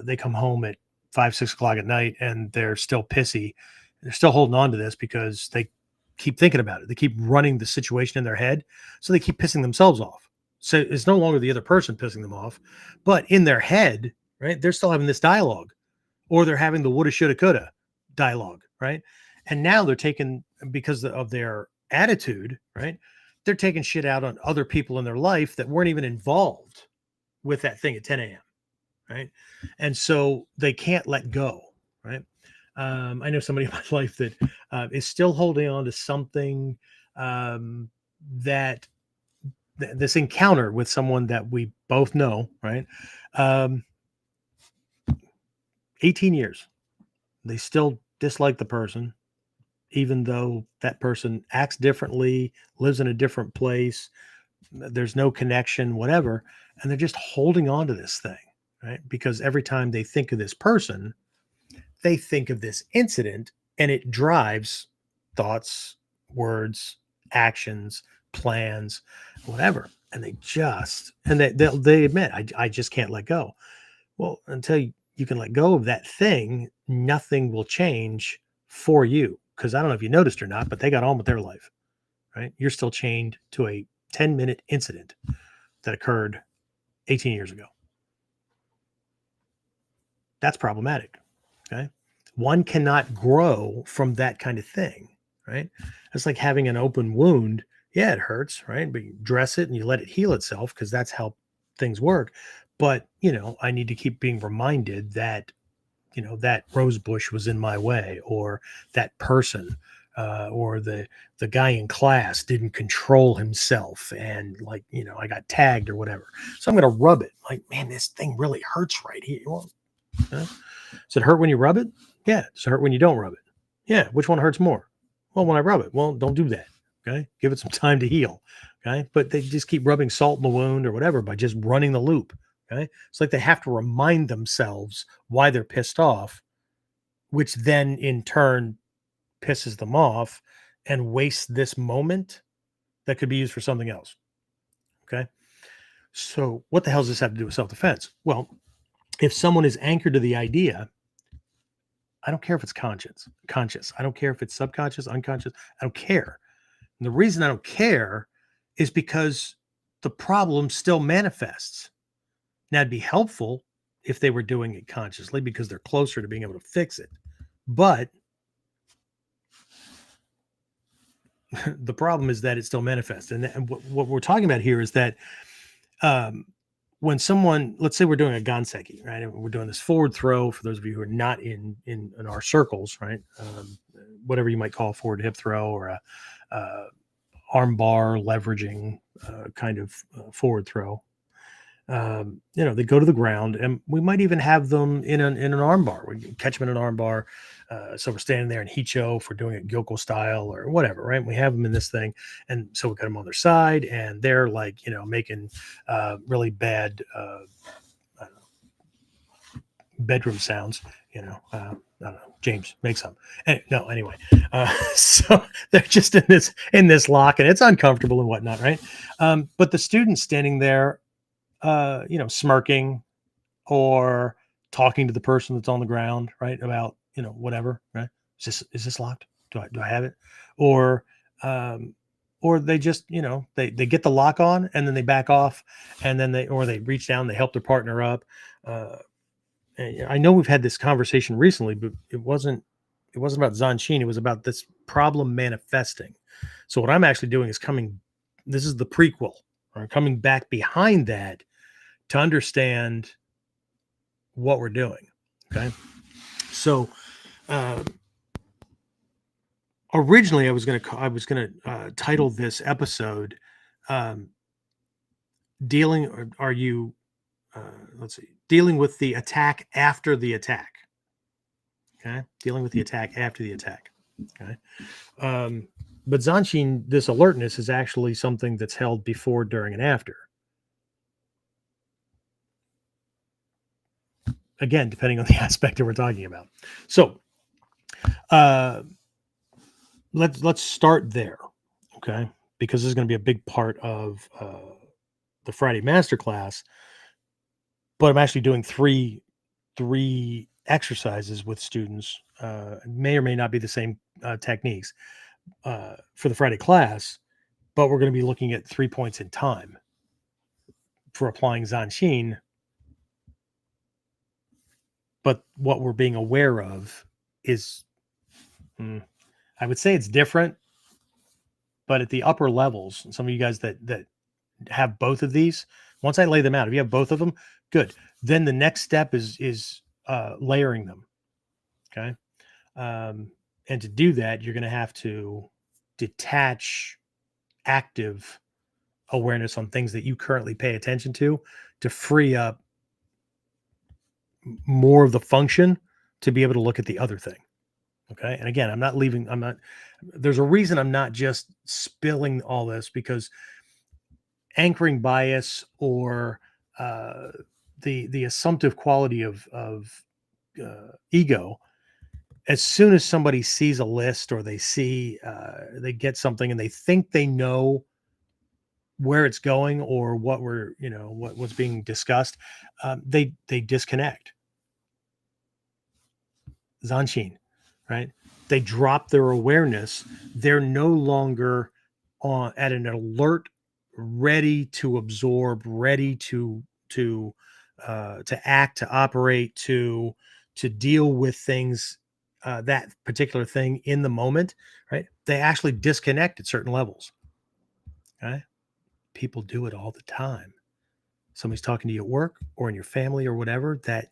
they come home at 5-6 o'clock at night and they're still pissy. They're still holding on to this because they keep thinking about it. They keep running the situation in their head. So they keep pissing themselves off. So it's no longer the other person pissing them off, but in their head, right, they're still having this dialogue, or they're having the woulda, shoulda, coulda dialogue, right? And now they're taking, because of their attitude, right, they're taking shit out on other people in their life that weren't even involved with that thing at 10 a.m., right? And so they can't let go, right? I know somebody in my life that is still holding on to something that this encounter with someone that we both know, right? 18 years. They still dislike the person, even though that person acts differently, lives in a different place, there's no connection, whatever. And they're just holding on to this thing, right? Because every time they think of this person, they think of this incident, and it drives thoughts, words, actions, plans, whatever. And they admit, I just can't let go. Well, until you can let go of that thing, nothing will change for you. Because I don't know if you noticed or not, but they got on with their life, right? You're still chained to a 10-minute incident that occurred 18 years ago. That's problematic. Okay. One cannot grow from that kind of thing, right? It's like having an open wound. Yeah, it hurts, right? But you dress it and you let it heal itself, because that's how things work. But, I need to keep being reminded that, that rose bush was in my way, or that person, or the guy in class didn't control himself, and I got tagged or whatever. So I'm going to rub it. Like, man, this thing really hurts right here. Well, does it hurt when you rub it? Yeah. Does it hurt when you don't rub it? Yeah. Which one hurts more? Well, when I rub it. Well, don't do that. Okay. Give it some time to heal. Okay. But they just keep rubbing salt in the wound or whatever by just running the loop. Okay. It's like they have to remind themselves why they're pissed off, which then in turn pisses them off and wastes this moment that could be used for something else. Okay. So what the hell does this have to do with self-defense? Well, if someone is anchored to the idea, I don't care if it's conscious. I don't care if it's subconscious, unconscious. I don't care. And the reason I don't care is because the problem still manifests. Now, it'd be helpful if they were doing it consciously because they're closer to being able to fix it. But the problem is that it still manifests. And what we're talking about here is that when someone, let's say we're doing a ganseki, right? And we're doing this forward throw for those of you who are not in our circles, right? Whatever you might call a forward hip throw or a arm bar leveraging kind of forward throw. They go to the ground, and we might even have them in an arm bar. We catch them in an arm bar. So we're standing there in Hicho if we're doing it Gyoko style or whatever, right? We have them in this thing. And so we got them on their side, and they're like, making really bad bedroom sounds, I don't know. James, make some. Anyway. So they're just in this lock, and it's uncomfortable and whatnot, right? But the student's standing there, smirking or talking to the person that's on the ground, right? About, whatever, right? Is this locked? Do I have it? Or they just, they get the lock on and then they back off, and then they reach down, they help their partner up. I know we've had this conversation recently, but it wasn't about Zanshin. It was about this problem manifesting. So what I'm actually doing is this is the prequel, or coming back behind that to understand what we're doing. Okay. So, originally I was going to title this episode, dealing with the attack after the attack. Okay. Dealing with the attack after the attack. Okay. But Zanshin, this alertness is actually something that's held before, during, and after. Again, depending on the aspect that we're talking about. So let's start there, okay? Because this is going to be a big part of the Friday masterclass. But I'm actually doing three exercises with students. May or may not be the same techniques for the Friday class, but we're going to be looking at 3 points in time for applying Zanshin. But what we're being aware of is, I would say it's different, but at the upper levels, some of you guys that have both of these, once I lay them out, if you have both of them, good. Then the next step is layering them. Okay. And to do that, you're going to have to detach active awareness on things that you currently pay attention to free up more of the function to be able to look at the other thing. Okay. And again, there's a reason I'm not just spilling all this, because anchoring bias or the assumptive quality of ego, as soon as somebody sees a list or they see, they get something and they think they know where it's going or what what's being discussed, they disconnect. Zanshin, right? They drop their awareness. They're no longer at an alert, ready to absorb, ready to act, to operate, to deal with things, that particular thing in the moment, right? They actually disconnect at certain levels. Okay. People do it all the time. Somebody's talking to you at work or in your family or whatever that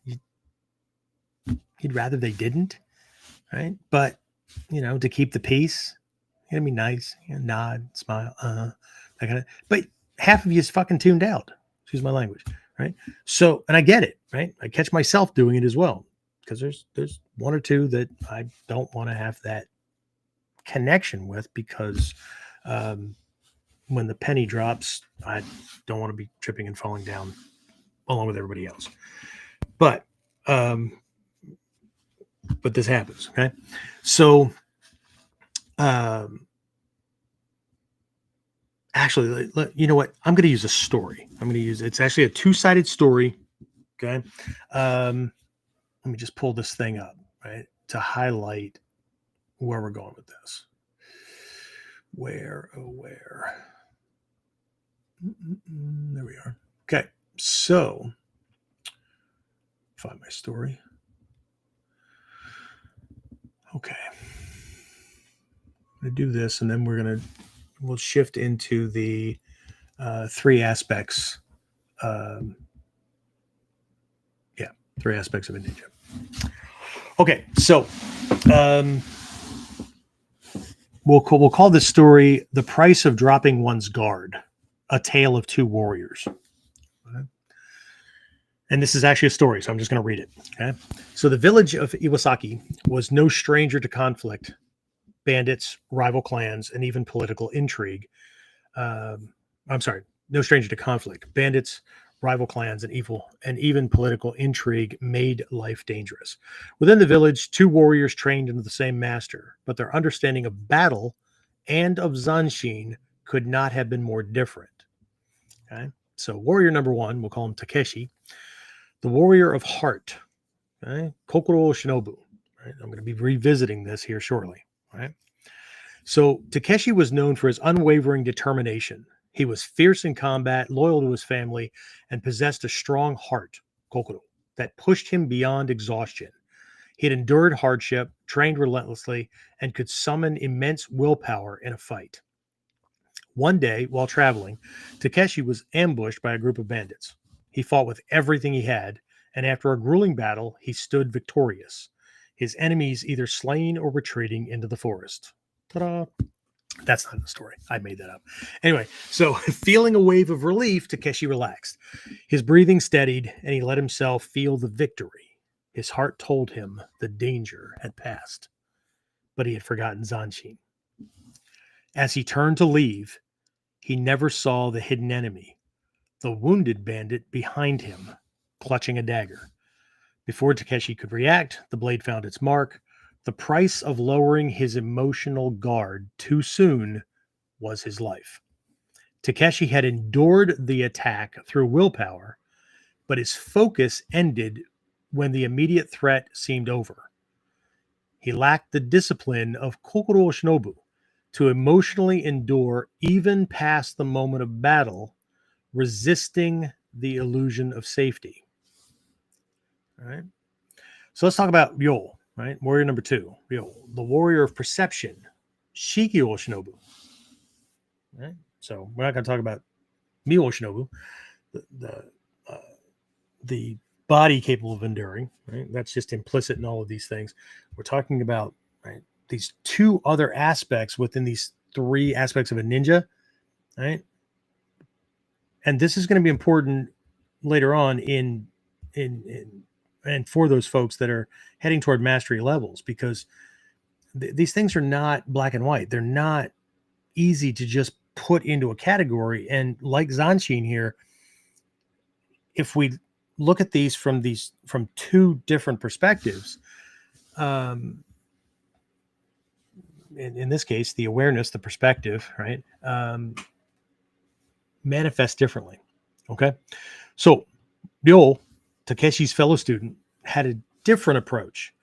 you'd rather they didn't, right? But, to keep the peace, you gotta be nice, nod, smile, that kind of, but half of you is fucking tuned out. Excuse my language, right? So, and I get it, right? I catch myself doing it as well. because there's one or two that I don't want to have that connection with, because when the penny drops, I don't want to be tripping and falling down along with everybody else. But this happens. Okay. So actually, you know what? I'm going to use a story. It's actually a two-sided story. Okay. Let me just pull this thing up, right, to highlight where we're going with this. Where? There we are. Okay. So find my story. Okay. I'm going to do this, and then we'll shift into the three aspects. Three aspects of a ninja. Okay, so we'll call this story "The Price of Dropping One's Guard: A Tale of Two Warriors." Okay. And this is actually a story, so I'm just going to read it. Okay. So the village of Iwasaki was no stranger to conflict, bandits, rival clans, and even political intrigue. No stranger to conflict, bandits, rival clans, and even political intrigue made life dangerous. Within the village, two warriors trained under the same master, but their understanding of battle and of Zanshin could not have been more different. Okay, so warrior number one, we'll call him Takeshi, the warrior of heart. Okay, Kokoro Shinobu. Right? I'm going to be revisiting this here shortly. Right. So Takeshi was known for his unwavering determination. He was fierce in combat, loyal to his family, and possessed a strong heart, kokoro, that pushed him beyond exhaustion. He had endured hardship, trained relentlessly, and could summon immense willpower in a fight. One day, while traveling, Takeshi was ambushed by a group of bandits. He fought with everything he had, and after a grueling battle, he stood victorious, his enemies either slain or retreating into the forest. Ta-da! That's not the story. I made that up. Anyway, so feeling a wave of relief, Takeshi relaxed. His breathing steadied, and he let himself feel the victory. His heart told him the danger had passed, but he had forgotten Zanshin. As he turned to leave, he never saw the hidden enemy, the wounded bandit behind him, clutching a dagger. Before Takeshi could react, the blade found its mark. The price of lowering his emotional guard too soon was his life. Takeshi had endured the attack through willpower, but his focus ended when the immediate threat seemed over. He lacked the discipline of Kokoro Shinobu to emotionally endure even past the moment of battle, resisting the illusion of safety. All right. So let's talk about Ryo. Right, warrior number two, Ryo, the warrior of perception, Shikyo Shinobu. Right, so we're not going to talk about Mio Shinobu, the body capable of enduring. Right, that's just implicit in all of these things. We're talking about these two other aspects within these three aspects of a ninja. Right, and this is going to be important later on in and for those folks that are heading toward mastery levels, because these things are not black and white. They're not easy to just put into a category. And like Zanshin here, if we look at these from two different perspectives, in this case, the awareness, the perspective, right, manifests differently. Okay, so Ryo, Takeshi's fellow student, had a different approach.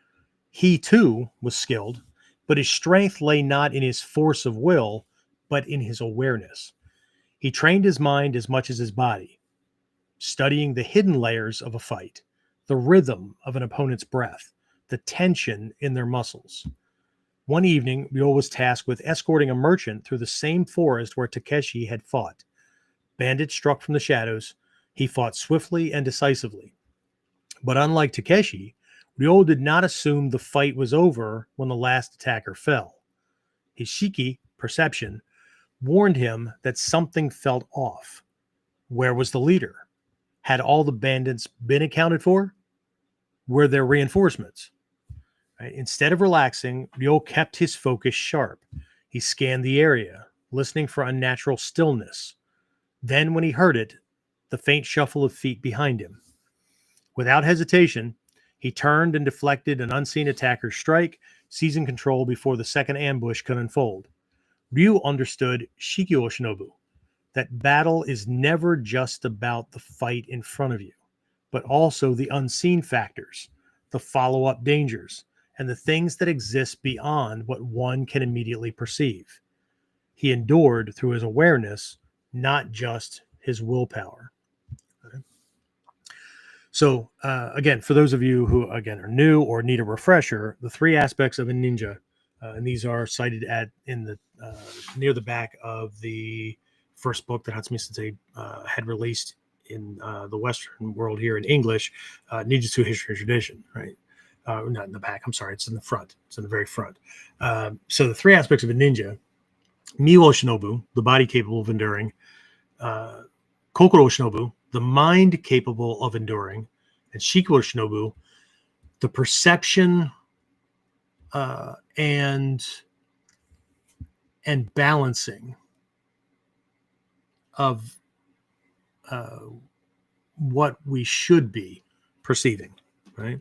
He too was skilled, but his strength lay not in his force of will, but in his awareness. He trained his mind as much as his body, studying the hidden layers of a fight, the rhythm of an opponent's breath, the tension in their muscles. One evening, Ryo was tasked with escorting a merchant through the same forest where Takeshi had fought. Bandits struck from the shadows. He fought swiftly and decisively. But unlike Takeshi, Ryo did not assume the fight was over when the last attacker fell. His shiki, perception, warned him that something felt off. Where was the leader? Had all the bandits been accounted for? were their reinforcements. Right? Instead of relaxing, Ryo kept his focus sharp. He scanned the area, listening for unnatural stillness. Then, when he heard it, the faint shuffle of feet behind him. Without hesitation, he turned and deflected an unseen attacker's strike, seizing control before the second ambush could unfold. Ryu understood Shikyo Shinobu, that battle is never just about the fight in front of you, but also the unseen factors, the follow-up dangers, and the things that exist beyond what one can immediately perceive. He endured through his awareness, not just his willpower. So, again, for those of you who, again, are new or need a refresher, the three aspects of a ninja, and these are cited in the near the back of the first book that Hatsumi Sensei had released in the Western world here in English, Ninjutsu History and Tradition, right? Not in the back, I'm sorry, it's in the front. It's in the very front. So the three aspects of a ninja: Miwo Shinobu, the body capable of enduring; Kokoro Shinobu, the mind capable of enduring; and Shikyo Shinobu, the perception and balancing of what we should be perceiving, right?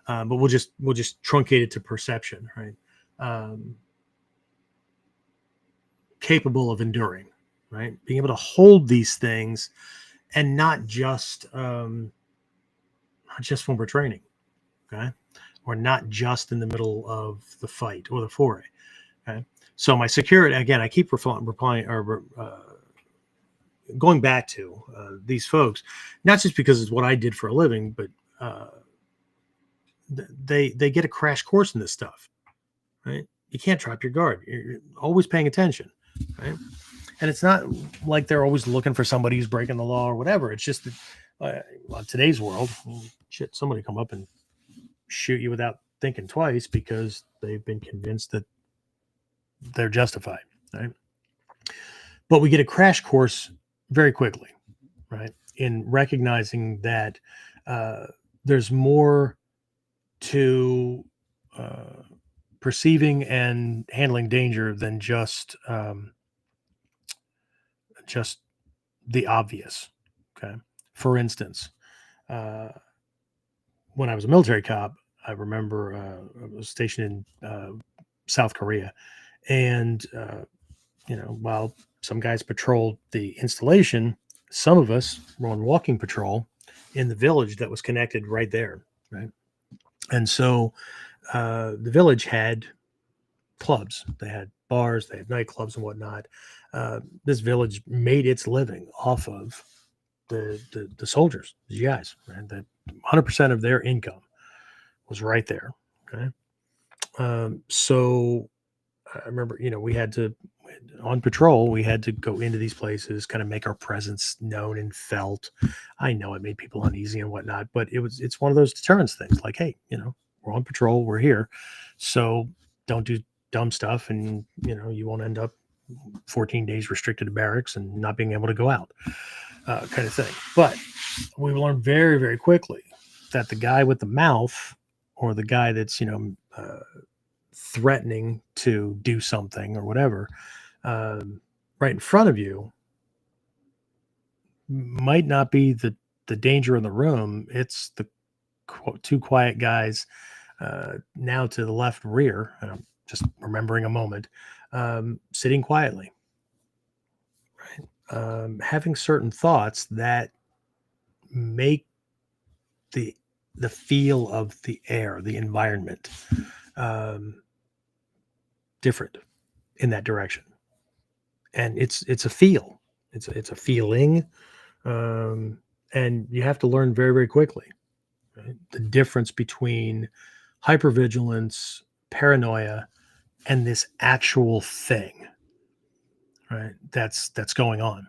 But we'll just truncate it to perception, right? Capable of enduring, right? Being able to hold these things, and not just when we're training, okay, or not just in the middle of the fight or the foray. Okay, so my security, again, I keep replying or going back to these folks, not just because it's what I did for a living, but they get a crash course in this stuff, right? You can't drop your guard. You're always paying attention, right? And it's not like they're always looking for somebody who's breaking the law or whatever. It's just that today's world, shit, somebody come up and shoot you without thinking twice because they've been convinced that they're justified, right? But we get a crash course very quickly, right? In recognizing that there's more to perceiving and handling danger than just the obvious. Okay. For instance, when I was a military cop, I remember I was stationed in South Korea, and while some guys patrolled the installation, some of us were on walking patrol in the village that was connected right there, right? And so the village had clubs, they had bars, they had nightclubs and whatnot. This village made its living off of the soldiers, the GIs, right? That 100% of their income was right there. Okay. So I remember, we had to, on patrol, we had to go into these places, kind of make our presence known and felt. I know it made people uneasy and whatnot, but it's one of those deterrence things. Like, hey, we're on patrol, we're here, so don't do dumb stuff, and you won't end up 14 days restricted to barracks and not being able to go out, kind of thing. But we learned very, very quickly that the guy with the mouth, or the guy that's threatening to do something or whatever, right in front of you, might not be the danger in the room. It's the two quiet guys now to the left rear, and I'm just remembering a moment, sitting quietly, right? Having certain thoughts that make the feel of the air, the environment, different in that direction. And it's a feel, it's a feeling, and you have to learn very, very quickly, right, the difference between hypervigilance, paranoia, and this actual thing, right, that's going on.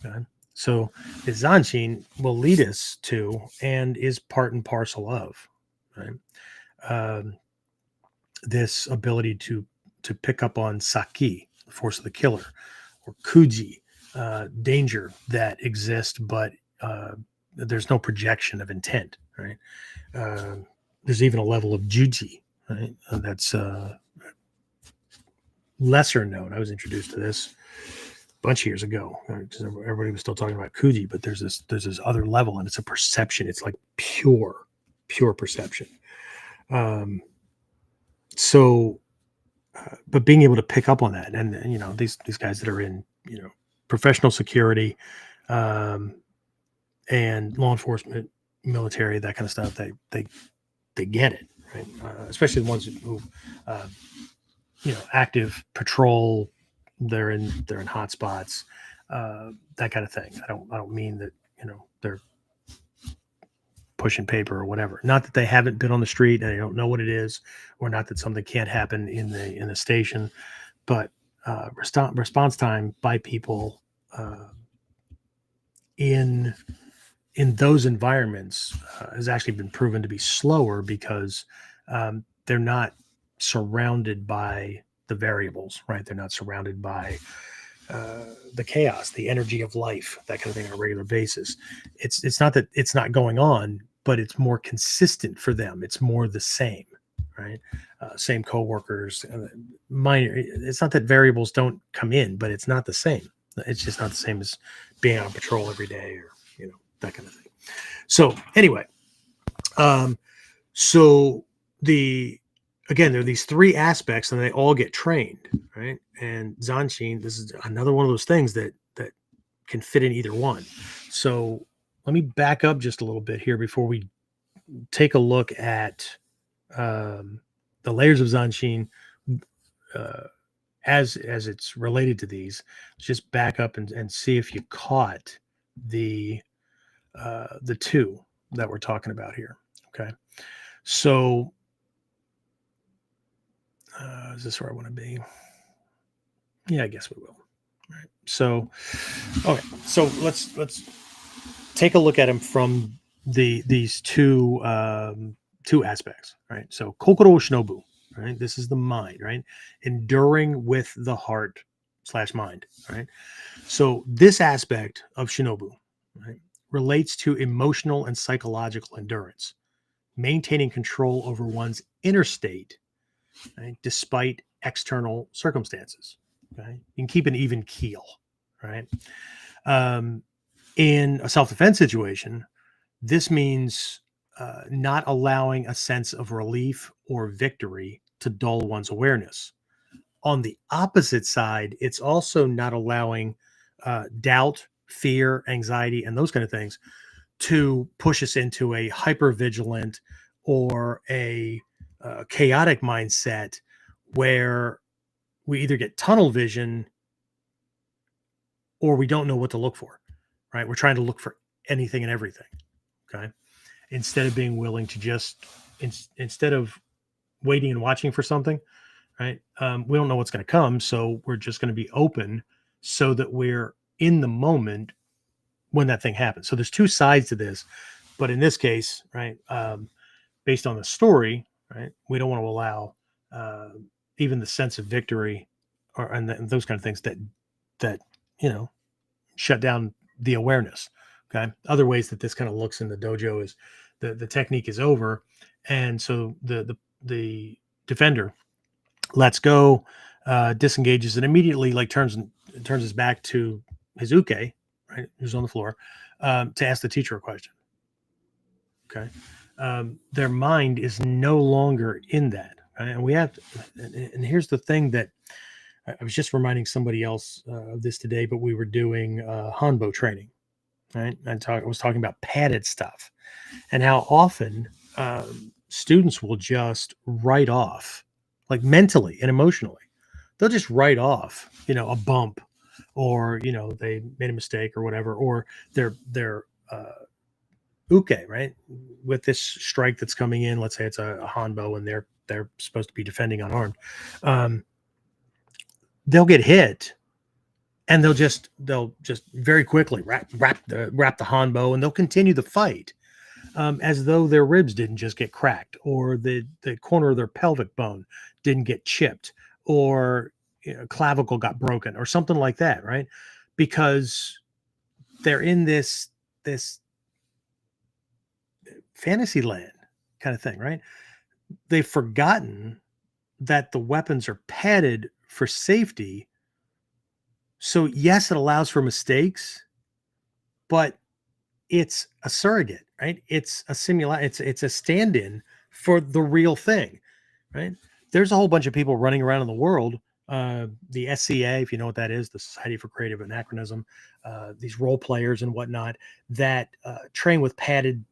Okay? So the Zanshin will lead us to, and is part and parcel of, right, this ability to pick up on Saki, the force of the killer, or Kuji, danger that exists, but there's no projection of intent, right? there's even a level of juji, right? That's lesser known. I was introduced to this a bunch of years ago. Everybody was still talking about kuji, but there's this other level, and it's a perception. It's like pure perception. But being able to pick up on that, and these guys that are in professional security, and law enforcement, military, that kind of stuff, they get it, right? Especially the ones who active patrol. They're in hot spots, that kind of thing. I don't mean that they're pushing paper or whatever. Not that they haven't been on the street and they don't know what it is, or not that something can't happen in the station, but response time by people in those environments has actually been proven to be slower because they're not surrounded by the variables, right? They're not surrounded by the chaos, the energy of life, that kind of thing on a regular basis. It's not that it's not going on, but it's more consistent for them. It's more the same, right? Same coworkers. Minor. It's not that variables don't come in, but it's not the same. It's just not the same as being on patrol every day, or that kind of thing. So anyway, so again, there are these three aspects, and they all get trained, right? And Zanshin, this is another one of those things that can fit in either one. So let me back up just a little bit here before we take a look at the layers of Zanshin as it's related to these. Let's just back up and see if you caught the two that we're talking about here. Okay, so is this where I want to be? Yeah, I guess we will. All right. So, okay. So let's take a look at them from these two aspects, right? So kokoro shinobu, right? This is the mind, right? Enduring with the heart / mind, right? So this aspect of shinobu, right, relates to emotional and psychological endurance, maintaining control over one's inner state, right, despite external circumstances. Okay, you can keep an even keel, right? In a self-defense situation, this means not allowing a sense of relief or victory to dull one's awareness. On the opposite side, it's also not allowing doubt, fear, anxiety, and those kind of things to push us into a hyper-vigilant or a chaotic mindset where we either get tunnel vision or we don't know what to look for, right? We're trying to look for anything and everything, okay? Instead of being willing to just, instead of waiting and watching for something, right? We don't know what's going to come, so we're just going to be open so that we're in the moment when that thing happens. So there's two sides to this, but in this case, right, based on the story, right, we don't want to allow even the sense of victory and those kind of things that shut down the awareness. Okay. Other ways that this kind of looks in the dojo is the technique is over, and so the defender lets go, disengages, and immediately turns his back to his uke, right, who's on the floor, to ask the teacher a question. Okay. Their mind is no longer in that. Right? And we have to, and here's the thing that I was just reminding somebody else of this today, but we were doing Hanbo training, right? I was talking about padded stuff and how often students will just write off, like mentally and emotionally. They'll just write off, a bump, or, they made a mistake or whatever, or their uke, right? With this strike that's coming in, let's say it's a Hanbo and they're supposed to be defending unarmed. They'll get hit and they'll just very quickly wrap the Hanbo, and they'll continue the fight as though their ribs didn't just get cracked, or the corner of their pelvic bone didn't get chipped, or clavicle got broken or something like that, right? Because they're in this fantasy land, kind of thing, right? They've forgotten that the weapons are padded for safety. So yes, it allows for mistakes, but it's a surrogate, right? It's a it's a stand-in for the real thing, right? There's a whole bunch of people running around in the world. The SCA, if you know what that is, the Society for Creative Anachronism, these role players and whatnot that train with padded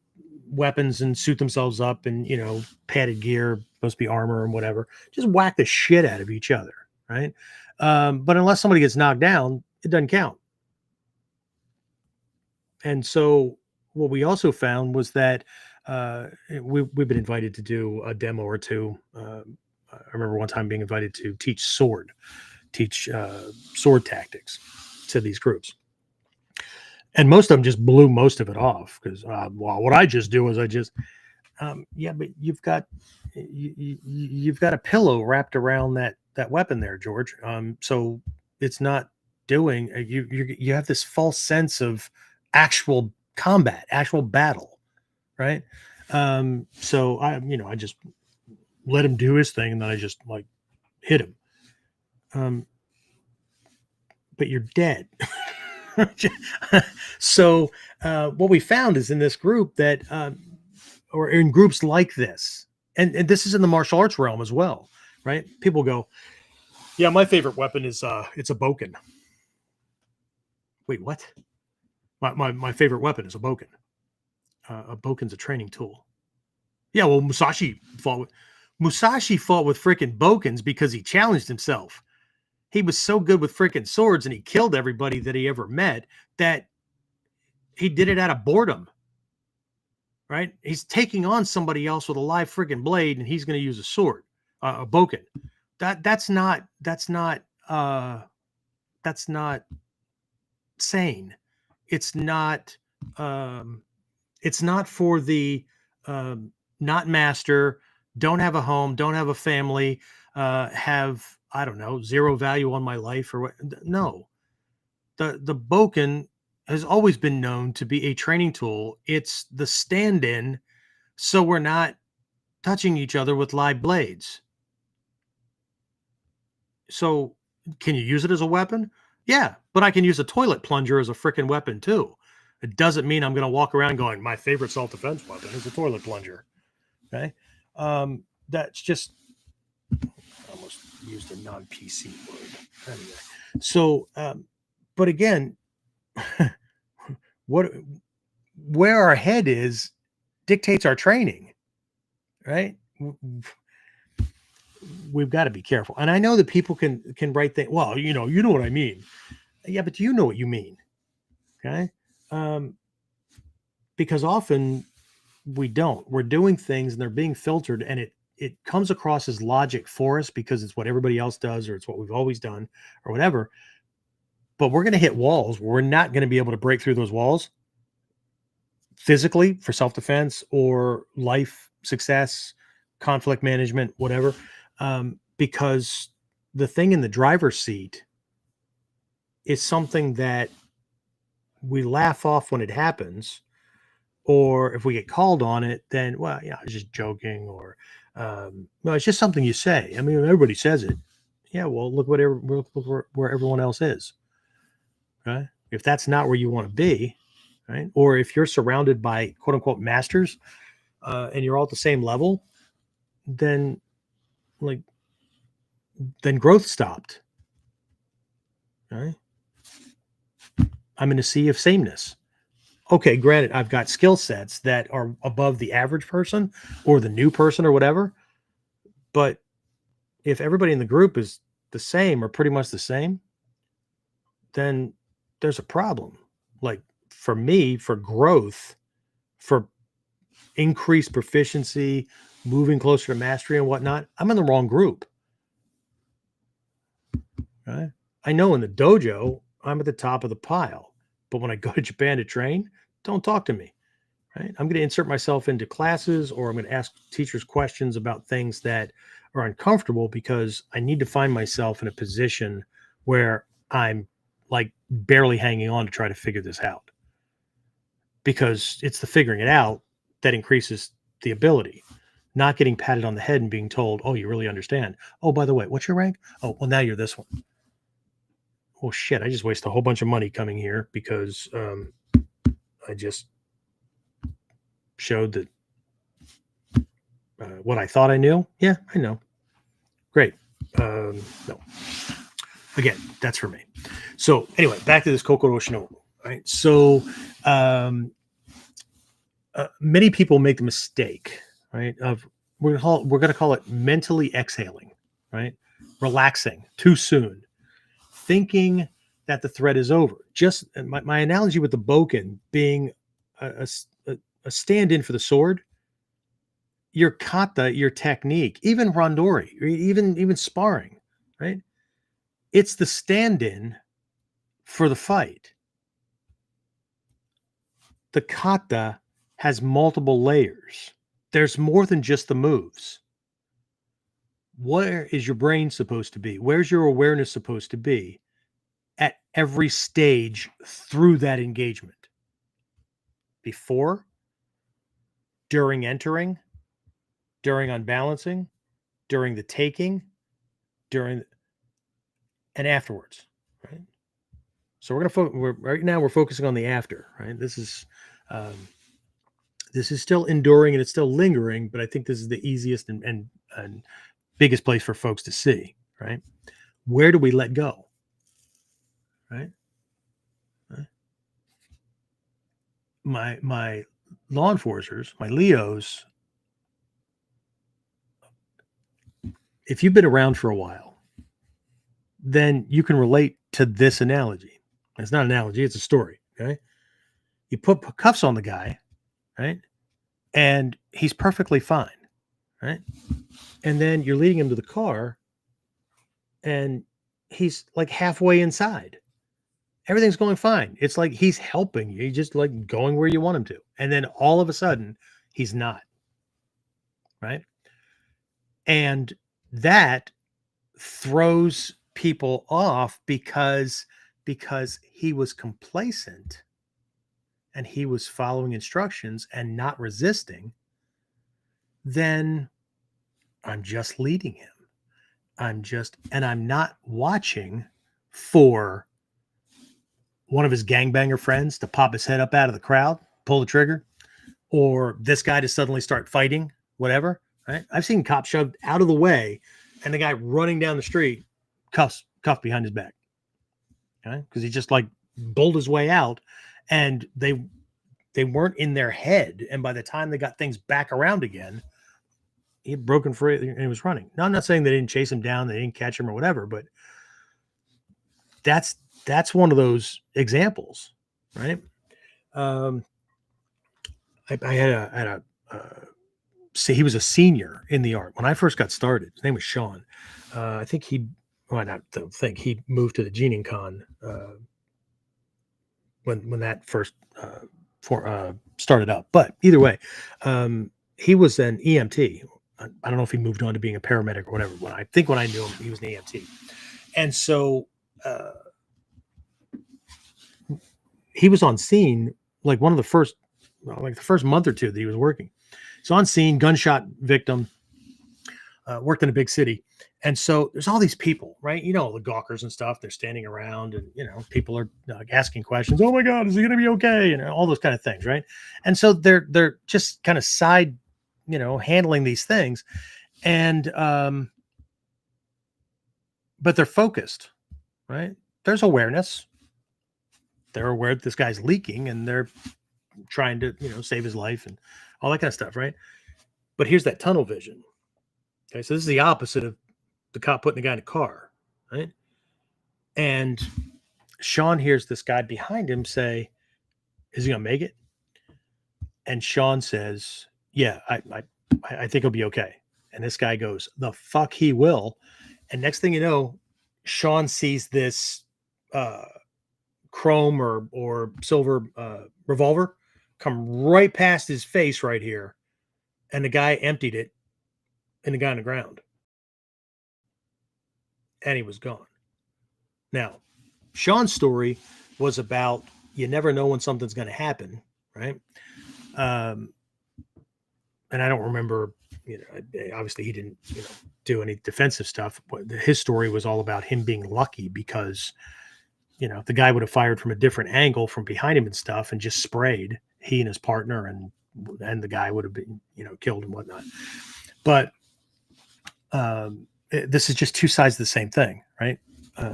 weapons and suit themselves up and, you know, padded gear, supposed to be armor and whatever, just whack the shit out of each other, right? But unless somebody gets knocked down, it doesn't count. And so what we also found was that we've been invited to do a demo or two. I remember one time being invited to teach sword tactics to these groups. And most of them just blew most of it off because, well, what I just do is yeah, but you've got a pillow wrapped around that weapon there, George. So it's not doing. You have this false sense of actual combat, actual battle, right? So I just let him do his thing, and then I just like hit him. But you're dead. So what we found is in this group that, or in groups like this, and this is in the martial arts realm as well, right? People go, yeah, my favorite weapon is it's a boken. Wait, what? My favorite weapon is a boken. A boken's a training tool. Yeah, well, Musashi fought with freaking bokens because he challenged himself. He was so good with freaking swords and he killed everybody that he ever met that he did it out of boredom, right? He's taking on somebody else with a live freaking blade and he's going to use a sword, a boken. That's not sane. It's not for the not master, don't have a home, don't have a family, have, I don't know, zero value on my life or what. No, the boken has always been known to be a training tool. It's the stand-in so we're not touching each other with live blades. So can you use it as a weapon? Yeah, but I can use a toilet plunger as a freaking weapon too. It doesn't mean I'm going to walk around going, my favorite self-defense weapon is a toilet plunger. Okay. That's just, I almost used a non-PC word. Anyway. So, but again, where our head is dictates our training, right? We've got to be careful. And I know that people can write things. Well, you know what I mean. Yeah, but do you know what you mean? Okay. Because often we don't. We're doing things and they're being filtered, and it comes across as logic for us because it's what everybody else does, or it's what we've always done, or whatever. But we're going to hit walls where we're not going to be able to break through those walls physically for self-defense or life success, conflict management, whatever. Because the thing in the driver's seat is something that we laugh off when it happens, or if we get called on it, then, well, yeah, I was just joking, or no, it's just something you say. I mean, everybody says it. Yeah, well, look where everyone else is. Right? If that's not where you want to be, right? Or if you're surrounded by quote unquote masters, and you're all at the same level, then growth stopped. Right? I'm in a sea of sameness. Okay, granted, I've got skill sets that are above the average person or the new person or whatever. But if everybody in the group is the same or pretty much the same, then there's a problem. Like for me, for growth, for increased proficiency, moving closer to mastery and whatnot, I'm in the wrong group. Right? I know in the dojo, I'm at the top of the pile. But when I go to Japan to train, don't talk to me, right? I'm going to insert myself into classes, or I'm going to ask teachers questions about things that are uncomfortable because I need to find myself in a position where I'm like barely hanging on to try to figure this out, because it's the figuring it out that increases the ability. not getting patted on the head and being told, oh, you really understand. Oh, by the way, what's your rank? Oh, well, now you're this one. Oh, shit. I just wasted a whole bunch of money coming here because I just showed that what I thought I knew. Yeah, I know. Great. No. Again, that's for me. So anyway, back to this Kokoro Shinobu, right? So many people make the mistake, right, of we're going to call it mentally exhaling, right? Relaxing too soon, thinking that the threat is over. Just my analogy with the boken being a stand-in for the sword, your kata, your technique, even randori, or even sparring, right? It's the stand-in for the fight. The kata has multiple layers. There's more than just the moves. Where is your brain supposed to be? Where's your awareness supposed to be at every stage through that engagement? Before, during entering, during unbalancing, during the taking, during and afterwards, right? So right now we're focusing on the after, right? This is still enduring and it's still lingering, but I think this is the easiest and biggest place for folks to see, right? Where do we let go, right? My law enforcers, my Leos, if you've been around for a while, then you can relate to this analogy. It's not an analogy, it's a story, okay? You put cuffs on the guy, right? And he's perfectly fine, right? And then you're leading him to the car and he's like halfway inside. Everything's going fine. It's like he's helping you. He's just like going where you want him to. And then all of a sudden, he's not, right? And that throws people off because he was complacent and he was following instructions and not resisting. Then I'm just leading him. I'm not watching for one of his gangbanger friends to pop his head up out of the crowd, pull the trigger, or this guy to suddenly start fighting, whatever, right? I've seen cops shoved out of the way and the guy running down the street, cuffed behind his back, okay? Because he just like bowled his way out and they weren't in their head. And by the time they got things back around again, he had broken free and he was running. Now, I'm not saying they didn't chase him down, they didn't catch him or whatever, but that's one of those examples, right? I had see, he was a senior in the art when I first got started. His name was Sean. I think he moved to the Genin Con when that first started up. But either way, he was an EMT. I don't know if he moved on to being a paramedic or whatever. When I knew him, he was an EMT, and so he was on scene like one of the first, like the first month or two that he was working. So on scene, gunshot victim, worked in a big city. And so there's all these people, right? You know, the gawkers and stuff, they're standing around and, you know, people are asking questions. Oh my God, is he going to be okay? And all those kind of things. Right. And so they're just kind of side, handling these things. And, but they're focused, right? There's awareness. They're aware that this guy's leaking and they're trying to, save his life and all that kind of stuff. Right. But here's that tunnel vision. Okay. So this is the opposite of the cop putting the guy in a car. Right. And Sean hears this guy behind him say, is he going to make it? And Sean says, yeah, I think he'll be okay. And this guy goes, the fuck he will. And next thing you know, Sean sees this chrome or silver revolver come right past his face right here. And the guy emptied it and the guy on the ground. And he was gone. Now, Sean's story was about you never know when something's going to happen, right? And I don't remember, obviously he didn't, do any defensive stuff. But his story was all about him being lucky because, the guy would have fired from a different angle from behind him and stuff and just sprayed he and his partner, and the guy would have been, killed and whatnot. But this is just two sides of the same thing, right?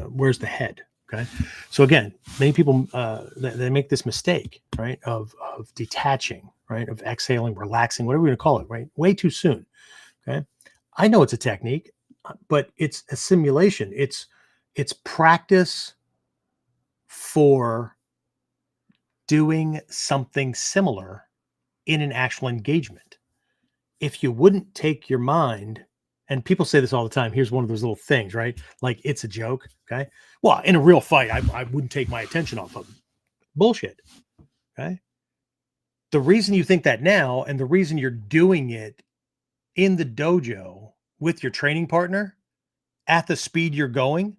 Where's the head? Okay. So again, many people, they make this mistake, right? Of detaching, right? Of exhaling, relaxing, whatever we're going to call it, right? Way too soon. Okay. I know it's a technique, but it's a simulation. It's practice for doing something similar in an actual engagement. If you wouldn't take your mind, and people say this all the time, here's one of those little things, right? Like, it's a joke. Okay. Well, in a real fight, I wouldn't take my attention off of them. Bullshit. Okay. The reason you think that now, and the reason you're doing it in the dojo with your training partner at the speed you're going,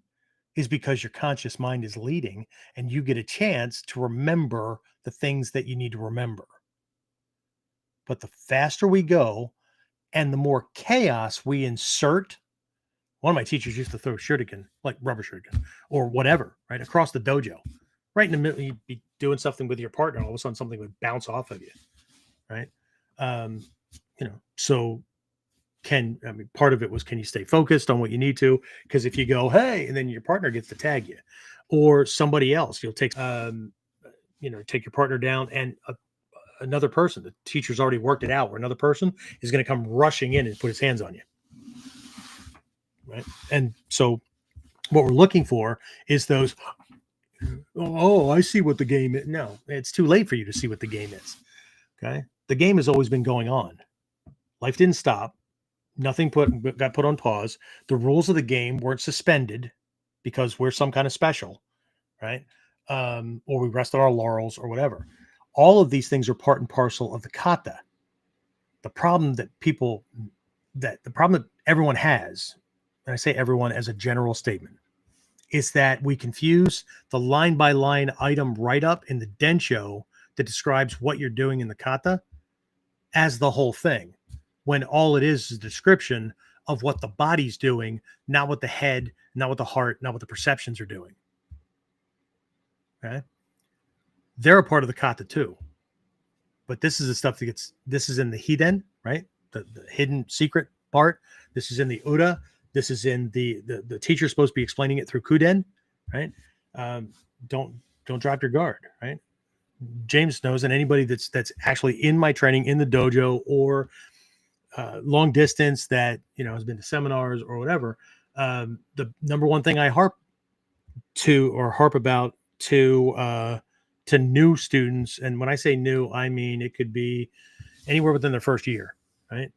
is because your conscious mind is leading and you get a chance to remember the things that you need to remember. But the faster we go and the more chaos we insert, one of my teachers used to throw shuriken, like rubber shuriken or whatever, right across the dojo, right in the middle. You'd be doing something with your partner, all of a sudden something would bounce off of you, right? So part of it was, can you stay focused on what you need to? Because if you go, hey, and then your partner gets to tag you, or somebody else, you'll take, take your partner down, and another person, the teacher's already worked it out, where another person is going to come rushing in and put his hands on you. Right. And so what we're looking for is those, oh, I see what the game is. No, it's too late for you to see what the game is. Okay. The game has always been going on. Life didn't stop. Nothing got put on pause. The rules of the game weren't suspended because we're some kind of special, right? Or we rest on our laurels or whatever. All of these things are part and parcel of the kata. The problem that everyone has, and I say everyone as a general statement, is that we confuse the line by line item write up in the densho that describes what you're doing in the kata as the whole thing, when all it is a description of what the body's doing, not what the head, not what the heart, not what the perceptions are doing. Okay. They're a part of the kata too. But this is the stuff this is in the hiden, right? The hidden secret part. This is in the uda. This is in the teacher's supposed to be explaining it through kuden, right? Don't drop your guard, right? James knows, and anybody that's actually in my training in the dojo or long distance that has been to seminars or whatever, the number one thing I harp about to new students, and when I say new, I mean it could be anywhere within their first year, right?